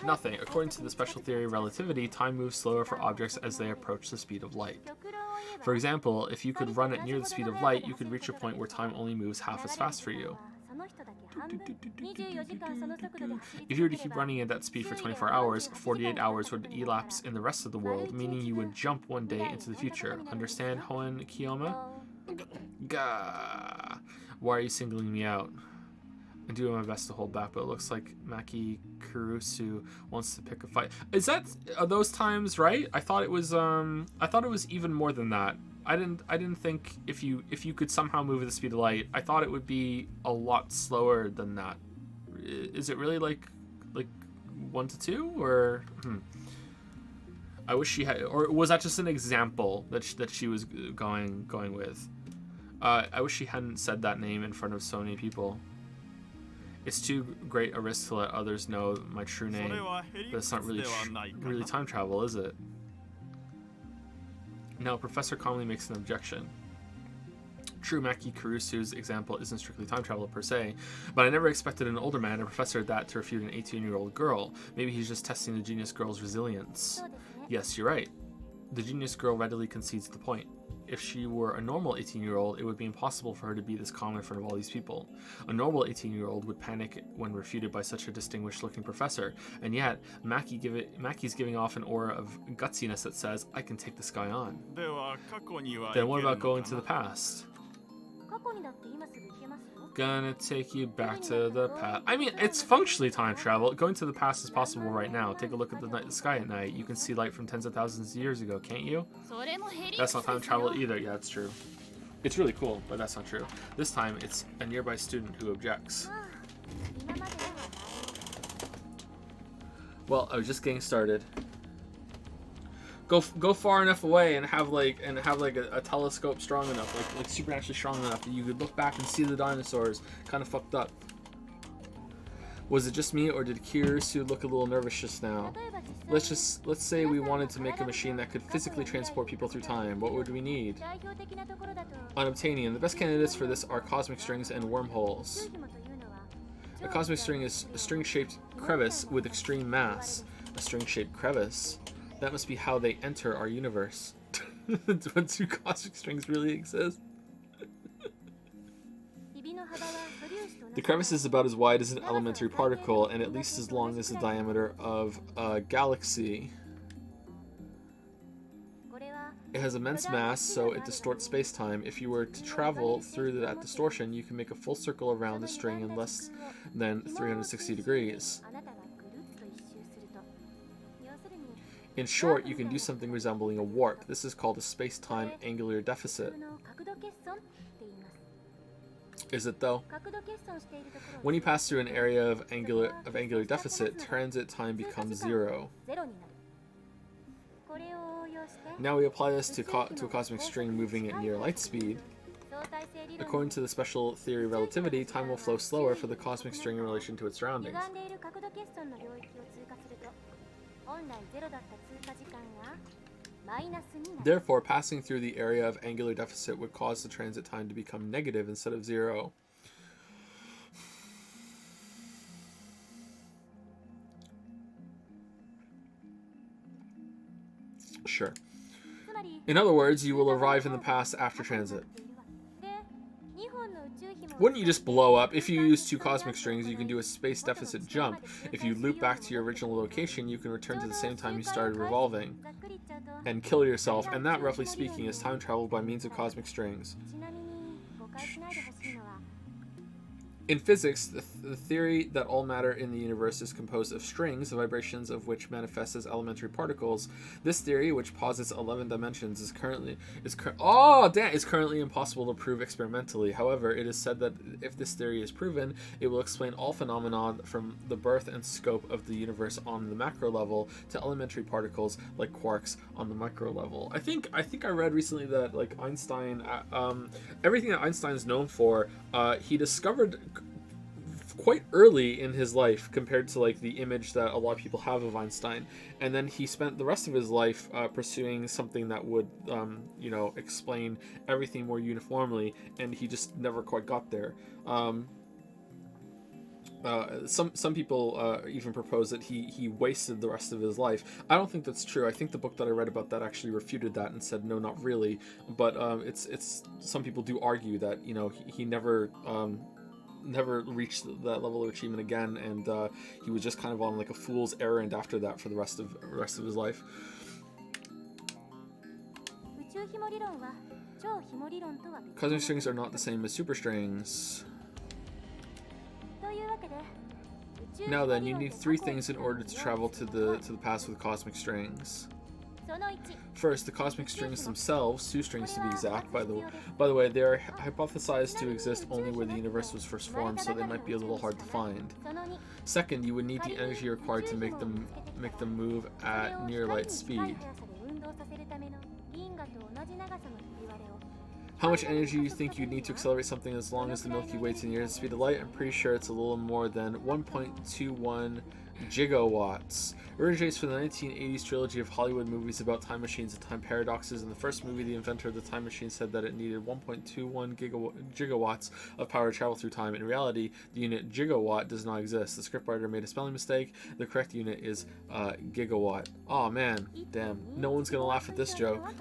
Nothing. According to the special theory of relativity, time moves slower for objects as they approach the speed of light. For example, if you could run at near the speed of light, you could reach a point where time only moves half as fast for you. If you were to keep running at that speed for 24 hours, 48 hours would elapse in the rest of the world, meaning you would jump one day into the future. Understand, Hoen Kiyoma? Gah. Why are you singling me out? I'm doing my best to hold back, but it looks like Maki Kurusu wants to pick a fight. Are those times right? I thought it was even more than that. I didn't think if you could somehow move at the speed of light, I thought it would be a lot slower than that. Is it really like 1 to 2 or? I wish she had, or was that just an example that she was going with? I wish she hadn't said that name in front of so many people. It's too great a risk to let others know my true name, but it's not really time travel, is it? Now, Professor calmly makes an objection. True, Maki Kurusu's example isn't strictly time travel per se, but I never expected an older man, a professor at that, to refute an 18-year-old girl. Maybe he's just testing the genius girl's resilience. Yes, you're right. The genius girl readily concedes the point. If she were a normal 18-year-old, it would be impossible for her to be this calm in front of all these people. A normal 18-year-old would panic when refuted by such a distinguished-looking professor, and yet, Maki's giving off an aura of gutsiness that says, I can take this guy on. Then what about going to the past? Gonna take you back to the past. I mean, it's functionally time travel. Going to the past is possible right now. Take a look at the sky at night. You can see light from tens of thousands of years ago, can't you? That's not time travel either. Yeah, it's true. It's really cool, but that's not true. This time, it's a nearby student who objects. Well, I was just getting started. Go far enough away and have like a telescope strong enough, like supernaturally strong enough that you could look back and see the dinosaurs. Kind of fucked up. Was it just me, or did Kirisu look a little nervous just now? Let's say we wanted to make a machine that could physically transport people through time. What would we need? Unobtainium. The best candidates for this are cosmic strings and wormholes. A cosmic string is a string-shaped crevice with extreme mass. A string-shaped crevice? That must be how they enter our universe. When two cosmic strings really exist? The crevice is about as wide as an elementary particle and at least as long as the diameter of a galaxy. It has immense mass, so it distorts space-time. If you were to travel through that distortion, you can make a full circle around the string in less than 360 degrees. In short, you can do something resembling a warp. This is called a space-time angular deficit. Is it though? When you pass through an area of angular deficit, transit time becomes 0. Now we apply this to a cosmic string moving at near light speed. According to the special theory of relativity, time will flow slower for the cosmic string in relation to its surroundings. Therefore, passing through the area of angular deficit would cause the transit time to become negative instead of 0. Sure. In other words, you will arrive in the past after transit. Wouldn't you just blow up? If you use two cosmic strings, you can do a space deficit jump. If you loop back to your original location, you can return to the same time you started revolving and kill yourself, and that, roughly speaking, is time travel by means of cosmic strings. In physics, the theory that all matter in the universe is composed of strings, the vibrations of which manifest as elementary particles. This theory, which posits 11 dimensions, is currently impossible to prove experimentally. However, it is said that if this theory is proven, it will explain all phenomena from the birth and scope of the universe on the macro level to elementary particles like quarks on the micro level. I think I read recently that like Einstein, everything that Einstein is known for, he discovered quite early in his life compared to like the image that a lot of people have of Einstein, and then he spent the rest of his life pursuing something that would explain everything more uniformly, and he just never quite got there. Some people even propose that he wasted the rest of his life. I don't think that's true. I think the book that I read about that actually refuted that and said no, not really. But it's some people do argue that he never reached that level of achievement again, and he was just kind of on like a fool's errand after that for the rest of his life. Cosmic strings are not the same as superstrings. Now then, you need 3 things in order to travel to the past with cosmic strings. First, the cosmic strings themselves, 2 strings to be exact, by the way, they are hypothesized to exist only where the universe was first formed, so they might be a little hard to find. Second, you would need the energy required to make them move at near light speed. How much energy do you think you'd need to accelerate something as long as the Milky Way to near the speed of light? I'm pretty sure it's a little more than 1.21 gigawatts. It originates from the 1980s trilogy of Hollywood movies about time machines and time paradoxes. In the first movie, the inventor of the time machine said that it needed 1.21 gigawatts of power to travel through time. In reality, the unit gigawatt does not exist. The scriptwriter made a spelling mistake. The correct unit is gigawatt. Aw, man. Damn. No one's gonna laugh at this joke.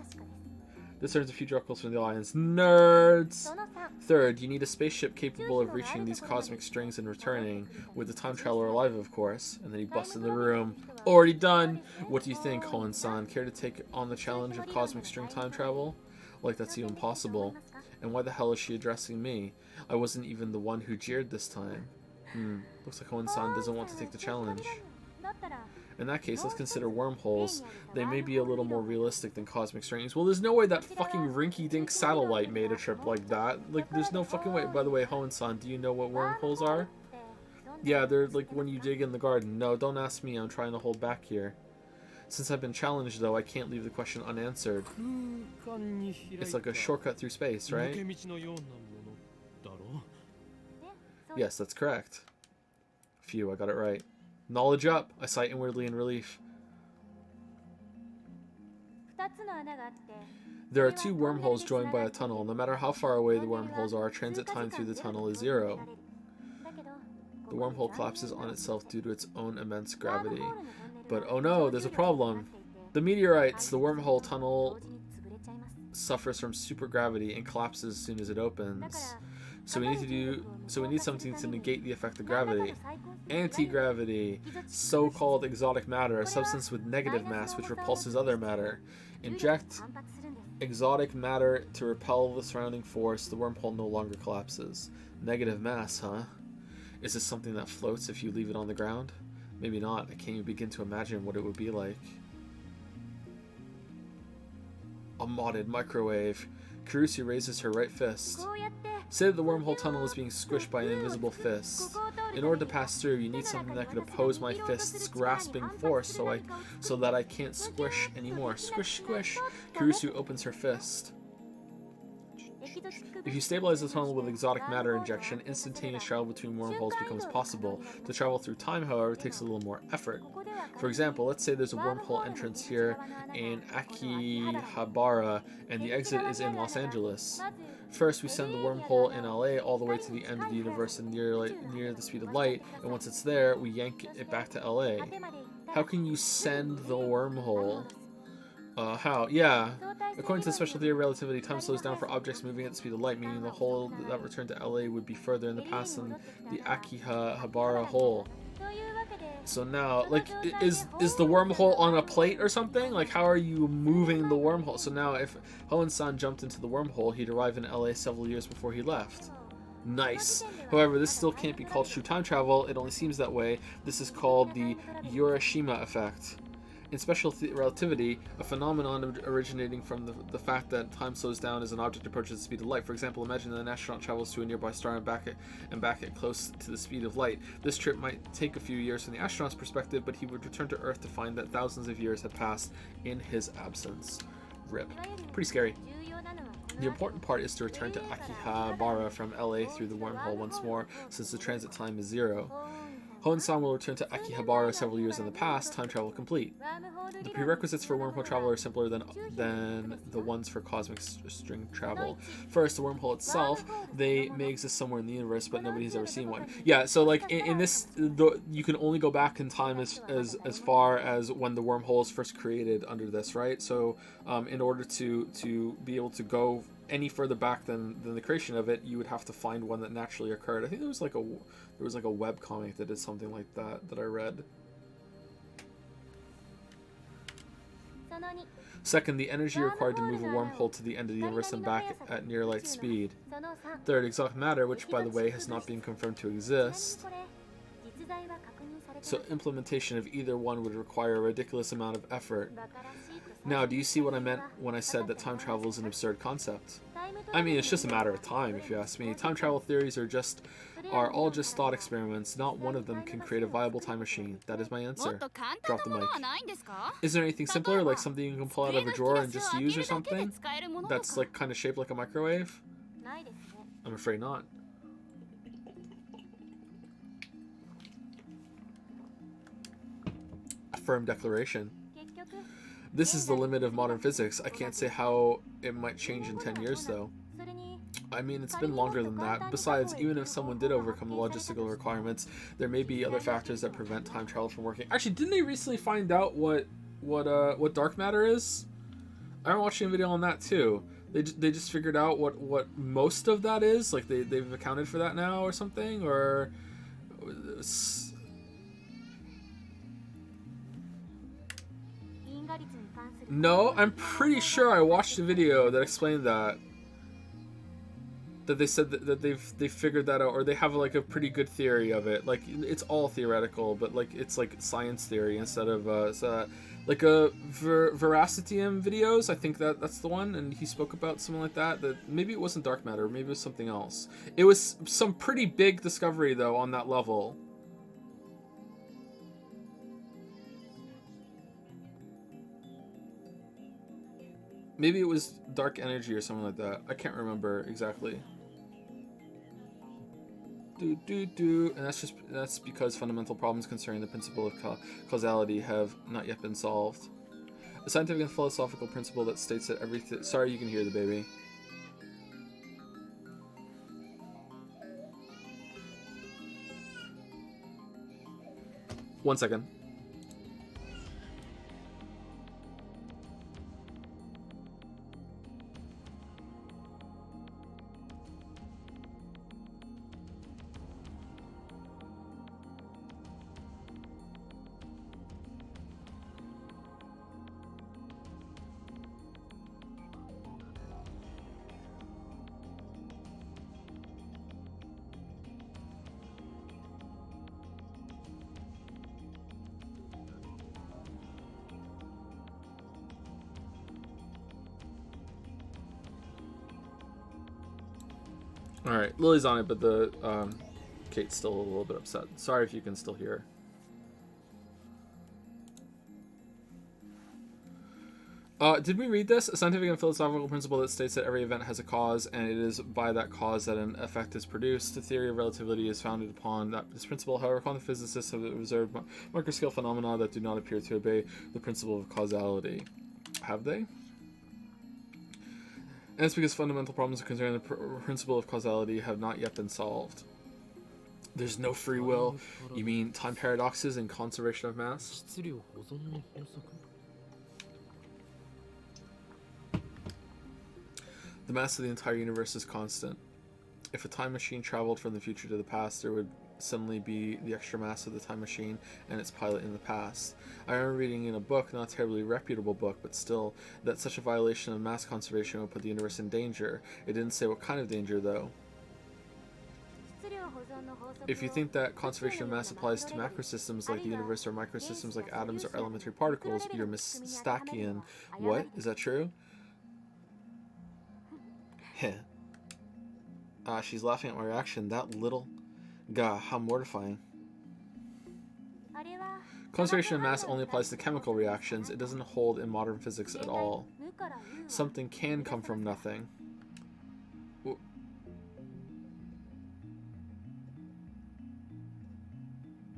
This earns a few druckles from the audience. Nerds! Third, you need a spaceship capable of reaching these cosmic strings and returning, with the time traveler alive, of course. And then he busts in the room. Already done! What do you think, Hoenn-san? Care to take on the challenge of cosmic string time travel? Like that's even possible. And why the hell is she addressing me? I wasn't even the one who jeered this time. Looks like Hoenn-san doesn't want to take the challenge. In that case, let's consider wormholes. They may be a little more realistic than cosmic strings. Well, there's no way that fucking rinky-dink satellite made a trip like that. Like, there's no fucking way. By the way, Hoenn-san, do you know what wormholes are? Yeah, they're like when you dig in the garden. No, don't ask me. I'm trying to hold back here. Since I've been challenged, though, I can't leave the question unanswered. It's like a shortcut through space, right? Yes, that's correct. Phew, I got it right. Knowledge up. I sigh inwardly in relief. There are 2 wormholes joined by a tunnel. No matter how far away the wormholes are, transit time through the tunnel is 0. The wormhole collapses on itself due to its own immense gravity. But oh no, there's a problem. The meteorites, the wormhole tunnel suffers from supergravity and collapses as soon as it opens. So we need something to negate the effect of gravity. Anti-gravity, so-called exotic matter, a substance with negative mass which repulses other matter. Inject exotic matter to repel the surrounding force, the wormhole no longer collapses. Negative mass, huh? Is this something that floats if you leave it on the ground? Maybe not. I can't even begin to imagine what it would be like. A modded microwave. Kurusu raises her right fist. Say that the wormhole tunnel is being squished by an invisible fist. In order to pass through, you need something that could oppose my fist's grasping force so that I can't squish anymore. Squish, squish. Kurusu opens her fist. If you stabilize the tunnel with exotic matter injection, instantaneous travel between wormholes becomes possible. To travel through time, however, takes a little more effort. For example, let's say there's a wormhole entrance here in Akihabara, and the exit is in Los Angeles. First, we send the wormhole in LA all the way to the end of the universe and near the speed of light, and once it's there, we yank it back to LA. How can you send the wormhole? How? Yeah. According to the special theory of relativity, time slows down for objects moving at the speed of light, meaning the hole that returned to LA would be further in the past than the Akihabara hole. So now, like, is the wormhole on a plate or something? Like, how are you moving the wormhole? So now, if Hoenn-san jumped into the wormhole, he'd arrive in LA several years before he left. Nice. However, this still can't be called true time travel. It only seems that way. This is called the Urashima effect. In special relativity, a phenomenon originating from the fact that time slows down as an object approaches the speed of light. For example, imagine that an astronaut travels to a nearby star and back at close to the speed of light. This trip might take a few years from the astronaut's perspective, but he would return to Earth to find that thousands of years had passed in his absence. RIP. Pretty scary. The important part is to return to Akihabara from LA through the wormhole once more, since the transit time is 0. Hoenn-san will return to Akihabara several years in the past, time travel complete. The prerequisites for wormhole travel are simpler than the ones for cosmic string travel. First, the wormhole itself, they may exist somewhere in the universe, but nobody has ever seen one. Yeah, so like in this, you can only go back in time as far as when the wormhole is first created under this, right? So in order to be able to go any further back than the creation of it, you would have to find one that naturally occurred. I think there was like a webcomic that did something like that I read. Second, the energy required to move a wormhole to the end of the universe and back at near light speed. Third, exotic matter, which by the way has not been confirmed to exist. So implementation of either one would require a ridiculous amount of effort. Now, do you see what I meant when I said that time travel is an absurd concept? I mean, it's just a matter of time, if you ask me. Time travel theories are all just thought experiments. Not one of them can create a viable time machine. That is my answer. Drop the mic. Is there anything simpler, like something you can pull out of a drawer and just use or something? That's like kind of shaped like a microwave? I'm afraid not. A firm declaration. This is the limit of modern physics. I can't say how it might change in 10 years, though. I mean, it's been longer than that. Besides, even if someone did overcome the logistical requirements, there may be other factors that prevent time travel from working. Actually, didn't they recently find out what dark matter is? I watched a video on that too. They just figured out what most of that is. Like they've accounted for that now or something, or. No, I'm pretty sure I watched a video that explained that. That they said that they've figured that out, or they have like a pretty good theory of it. Like it's all theoretical, but like it's like science theory instead of like a Veracitium videos. I think that's the one, and he spoke about something like that. That maybe it wasn't dark matter, maybe it was something else. It was some pretty big discovery though on that level. Maybe it was dark energy or something like that. I can't remember exactly. And that's because fundamental problems concerning the principle of causality have not yet been solved. A scientific and philosophical principle that states that everything... Sorry, you can hear the baby. One second. Alright, Lily's on it, but the Kate's still a little bit upset. Sorry if you can still hear her. Did we read this? A scientific and philosophical principle that states that every event has a cause, and it is by that cause that an effect is produced. The theory of relativity is founded upon this principle. However, quantum physicists have observed microscale phenomena that do not appear to obey the principle of causality. Have they? And it's because fundamental problems concerning the principle of causality have not yet been solved. There's no free will. You mean time paradoxes and conservation of mass? The mass of the entire universe is constant. If a time machine traveled from the future to the past, there would suddenly be the extra mass of the time machine and its pilot in the past. I remember reading in a book, not a terribly reputable book, but still, that such a violation of mass conservation would put the universe in danger. It didn't say what kind of danger, though. If you think that conservation of mass applies to macrosystems like the universe or microsystems like atoms or elementary particles, you're mistaken. What? Is that true? Heh. She's laughing at my reaction. That little... Gah, how mortifying. Conservation of mass only applies to chemical reactions. It doesn't hold in modern physics at all. Something can come from nothing.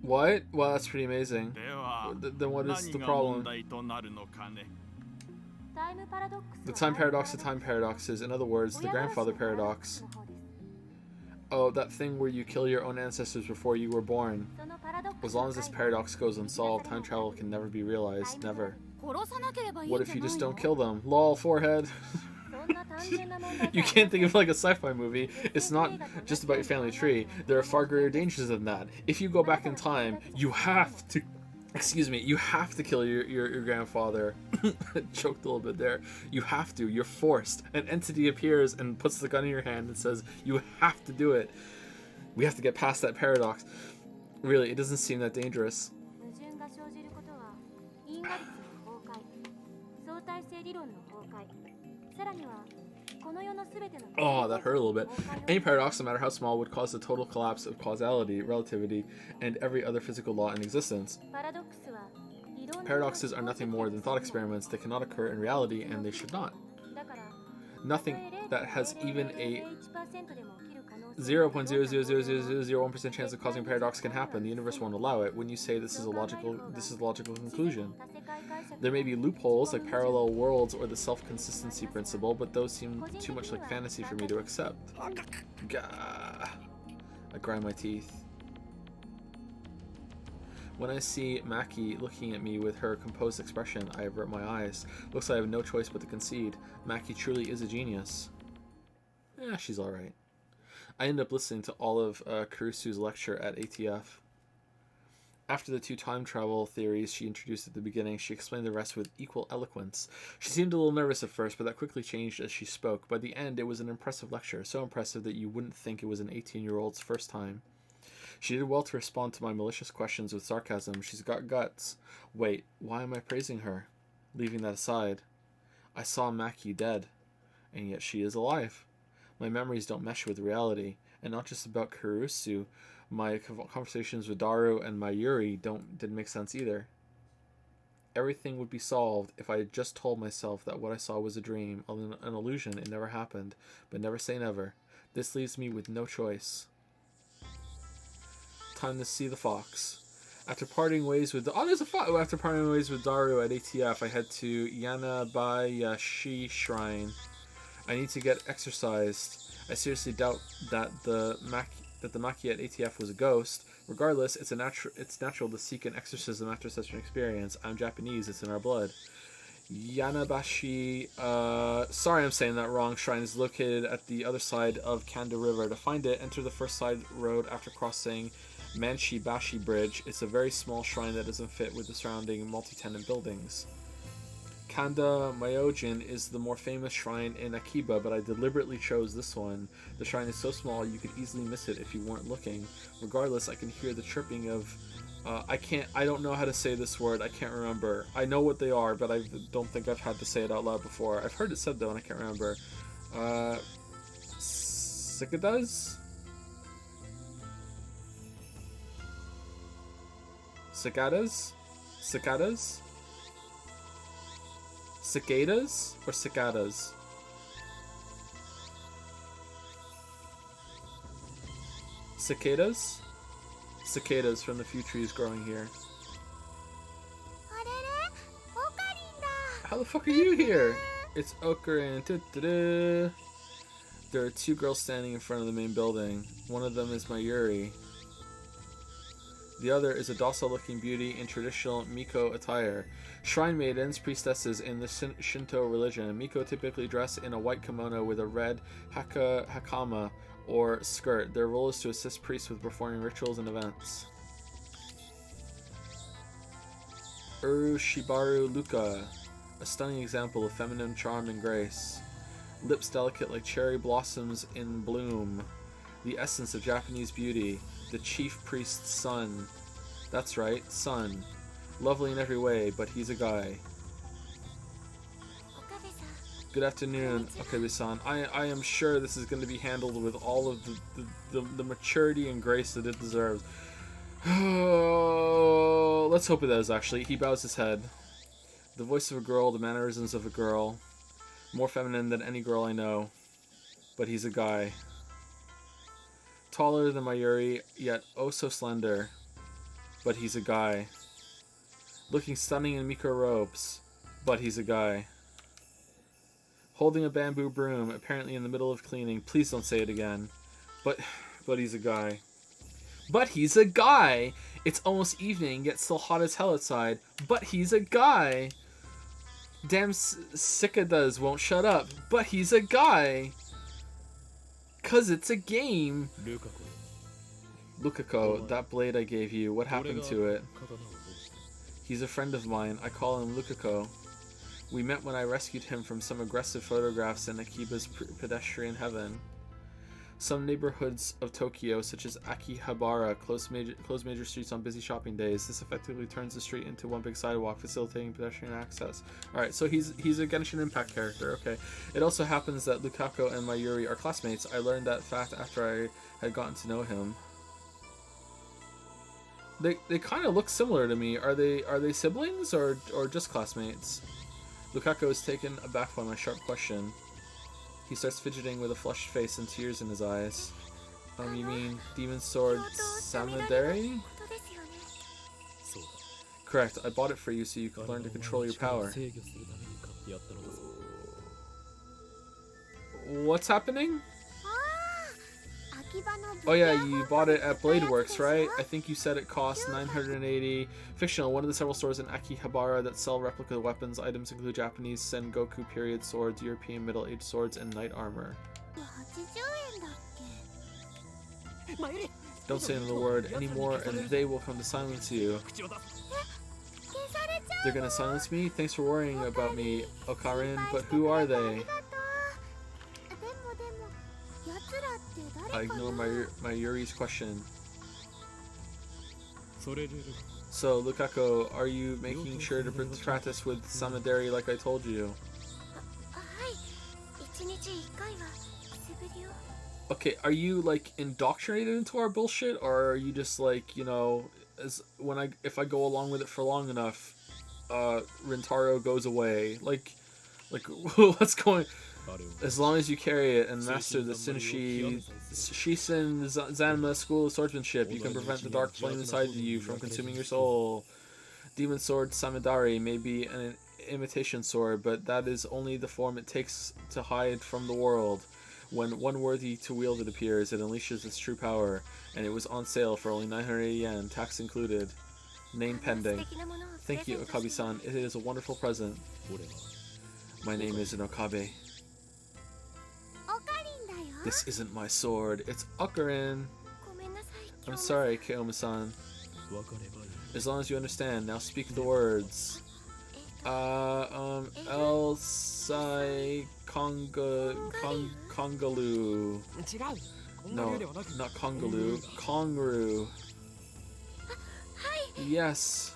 What? Well, that's pretty amazing. Then what is the problem? The time paradox of time paradoxes. In other words, the grandfather paradox. Oh, that thing where you kill your own ancestors before you were born. As long as this paradox goes unsolved, time travel can never be realized. Never. What if you just don't kill them? Lol, forehead. You can't think of like a sci-fi movie. It's not just about your family tree. There are far greater dangers than that. If you go back in time, you have to... Excuse me, you have to kill your grandfather. Choked a little bit there. You have to. You're forced. An entity appears and puts the gun in your hand and says, you have to do it. We have to get past that paradox. Really, it doesn't seem that dangerous. Oh, that hurt a little bit. Any paradox, no matter how small, would cause the total collapse of causality, relativity, and every other physical law in existence. Paradoxes are nothing more than thought experiments that cannot occur in reality, and they should not. Nothing that has even a 0.00001% chance of causing a paradox can happen. The universe won't allow it. When you say this is the logical conclusion. There may be loopholes like parallel worlds or the self-consistency principle, but those seem too much like fantasy for me to accept. Gah. I grind my teeth. When I see Maki looking at me with her composed expression, I avert my eyes. Looks like I have no choice but to concede. Maki truly is a genius. She's alright. I ended up listening to all of Kurusu's lecture at ATF. After the two time travel theories she introduced at the beginning, she explained the rest with equal eloquence. She seemed a little nervous at first, but that quickly changed as she spoke. By the end, it was an impressive lecture, so impressive that you wouldn't think it was an 18-year-old's first time. She did well to respond to my malicious questions with sarcasm. She's got guts. Wait, why am I praising her? Leaving that aside, I saw Maki dead, and yet she is alive. My memories don't mesh with reality, and not just about Kurusu. My conversations with Daru and Mayuri didn't make sense either. Everything would be solved if I had just told myself that what I saw was a dream, an illusion, it never happened. But never say never. This leaves me with no choice. time to see the fox. After parting ways with After parting ways with Daru at ATF, I head to Yanabayashi Shrine. I need to get exorcised. I seriously doubt that the Maki at ATF was a ghost. Regardless, it's natural to seek an exorcism after such an experience. I'm Japanese, it's in our blood. Yanabashi, sorry I'm saying that wrong, shrine is located at the other side of Kanda River. To find it, enter the first side road after crossing Manshibashi Bridge. It's a very small shrine that doesn't fit with the surrounding multi-tenant buildings. Kanda Myojin is the more famous shrine in Akiba, but I deliberately chose this one. The shrine is so small you could easily miss it if you weren't looking. Regardless, I can hear the chirping of... I don't know how to say this word, I can't remember. I know what they are, but I don't think I've had to say it out loud before. I've heard it said though, and I can't remember. Cicadas? Cicadas? Cicadas? Cicadas or cicadas? Cicadas? Cicadas from the few trees growing here. How the fuck are you here? It's Okarin. There are two girls standing in front of the main building. One of them is Mayuri. The other is a docile-looking beauty in traditional Miko attire. Shrine maidens, priestesses in the Shinto religion. Miko typically dress in a white kimono with a red hakama or skirt. Their role is to assist priests with performing rituals and events. Urushibaru Luka, a stunning example of feminine charm and grace. Lips delicate like cherry blossoms in bloom. The essence of Japanese beauty. The chief priest's son. That's right, son. Lovely in every way, but he's a guy. Good afternoon, Okabe-san. I am sure this is going to be handled with all of the maturity and grace that it deserves. Let's hope it does, actually. He bows his head. The voice of a girl, the mannerisms of a girl. More feminine than any girl I know. But he's a guy. Taller than Mayuri, yet oh so slender. But he's a guy. Looking stunning in Miko robes. But he's a guy. Holding a bamboo broom, apparently in the middle of cleaning. Please don't say it again. But he's a guy. But he's a guy! It's almost evening, yet still hot as hell outside. But he's a guy! Damn cicadas won't shut up. But he's a guy! 'Cause it's a game! Lukako, that blade I gave you, what happened to it? He's a friend of mine. I call him Lukako. We met when I rescued him from some aggressive photographs in Akiba's pedestrian heaven. Some neighborhoods of Tokyo, such as Akihabara, close major streets on busy shopping days. This effectively turns the street into one big sidewalk, facilitating pedestrian access. Alright, so he's a Genshin Impact character, okay. It also happens that Lukako and Mayuri are classmates. I learned that fact after I had gotten to know him. They kind of look similar to me. Are they siblings or just classmates? Lukako is taken aback by my sharp question. He starts fidgeting with a flushed face and tears in his eyes. You mean Demon Sword Samadari? Correct, I bought it for you so you could learn to control your power. What's happening? Oh yeah, you bought it at Bladeworks, right? I think you said it cost 980. Fictional, one of the several stores in Akihabara that sell replica weapons. Items include Japanese Sengoku period swords, European Middle Age swords, and knight armor. Don't say another word anymore and they will come to silence you. They're gonna silence me? Thanks for worrying about me, Okarin, but who are they? I ignore Mayuri's question. So, Lukako, are you making sure to practice with Samadari like I told you? Okay, are you like indoctrinated into our bullshit, or are you just like, you know, if I go along with it for long enough, Rintaro goes away? Like Like, what's going... As long as you carry it and master the Shisen Zanma School of Swordsmanship, you can prevent the dark flame inside you from consuming your soul. Demon Sword Samidari may be an imitation sword, but that is only the form it takes to hide from the world. When one worthy to wield it appears, it unleashes its true power, and it was on sale for only 980 yen, tax included. Name pending. Thank you, Okabe-san. It is a wonderful present. My name is Okabe. This isn't my sword, it's Ocarina. I'm sorry, Keoma-san. As long as you understand, now speak the words. Elsai Kongalu. No, not Kongalu. Kongru. Yes.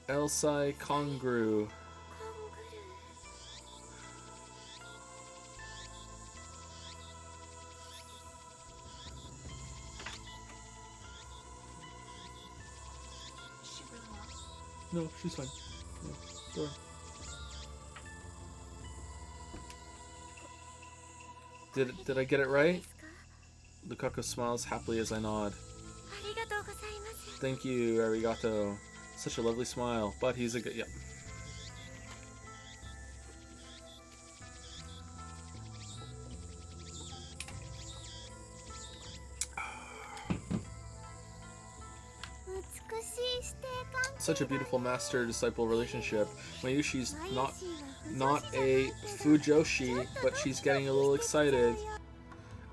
Elsai Kongru. No, she's fine. No, go ahead. Did I get it right? Lukaku smiles happily as I nod. Thank you, arigato. Such a lovely smile, but he's a good... Yep. Such a beautiful master-disciple relationship. Mayushi's not a fujoshi, but she's getting a little excited.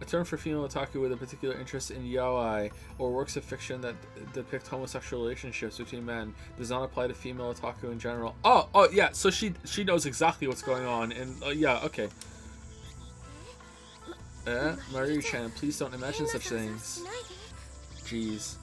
A term for female otaku with a particular interest in yaoi, or works of fiction that depict homosexual relationships between men, does not apply to female otaku in general. Oh, yeah, so she knows exactly what's going on, and yeah, okay. Maru-chan, please don't imagine such things. Jeez.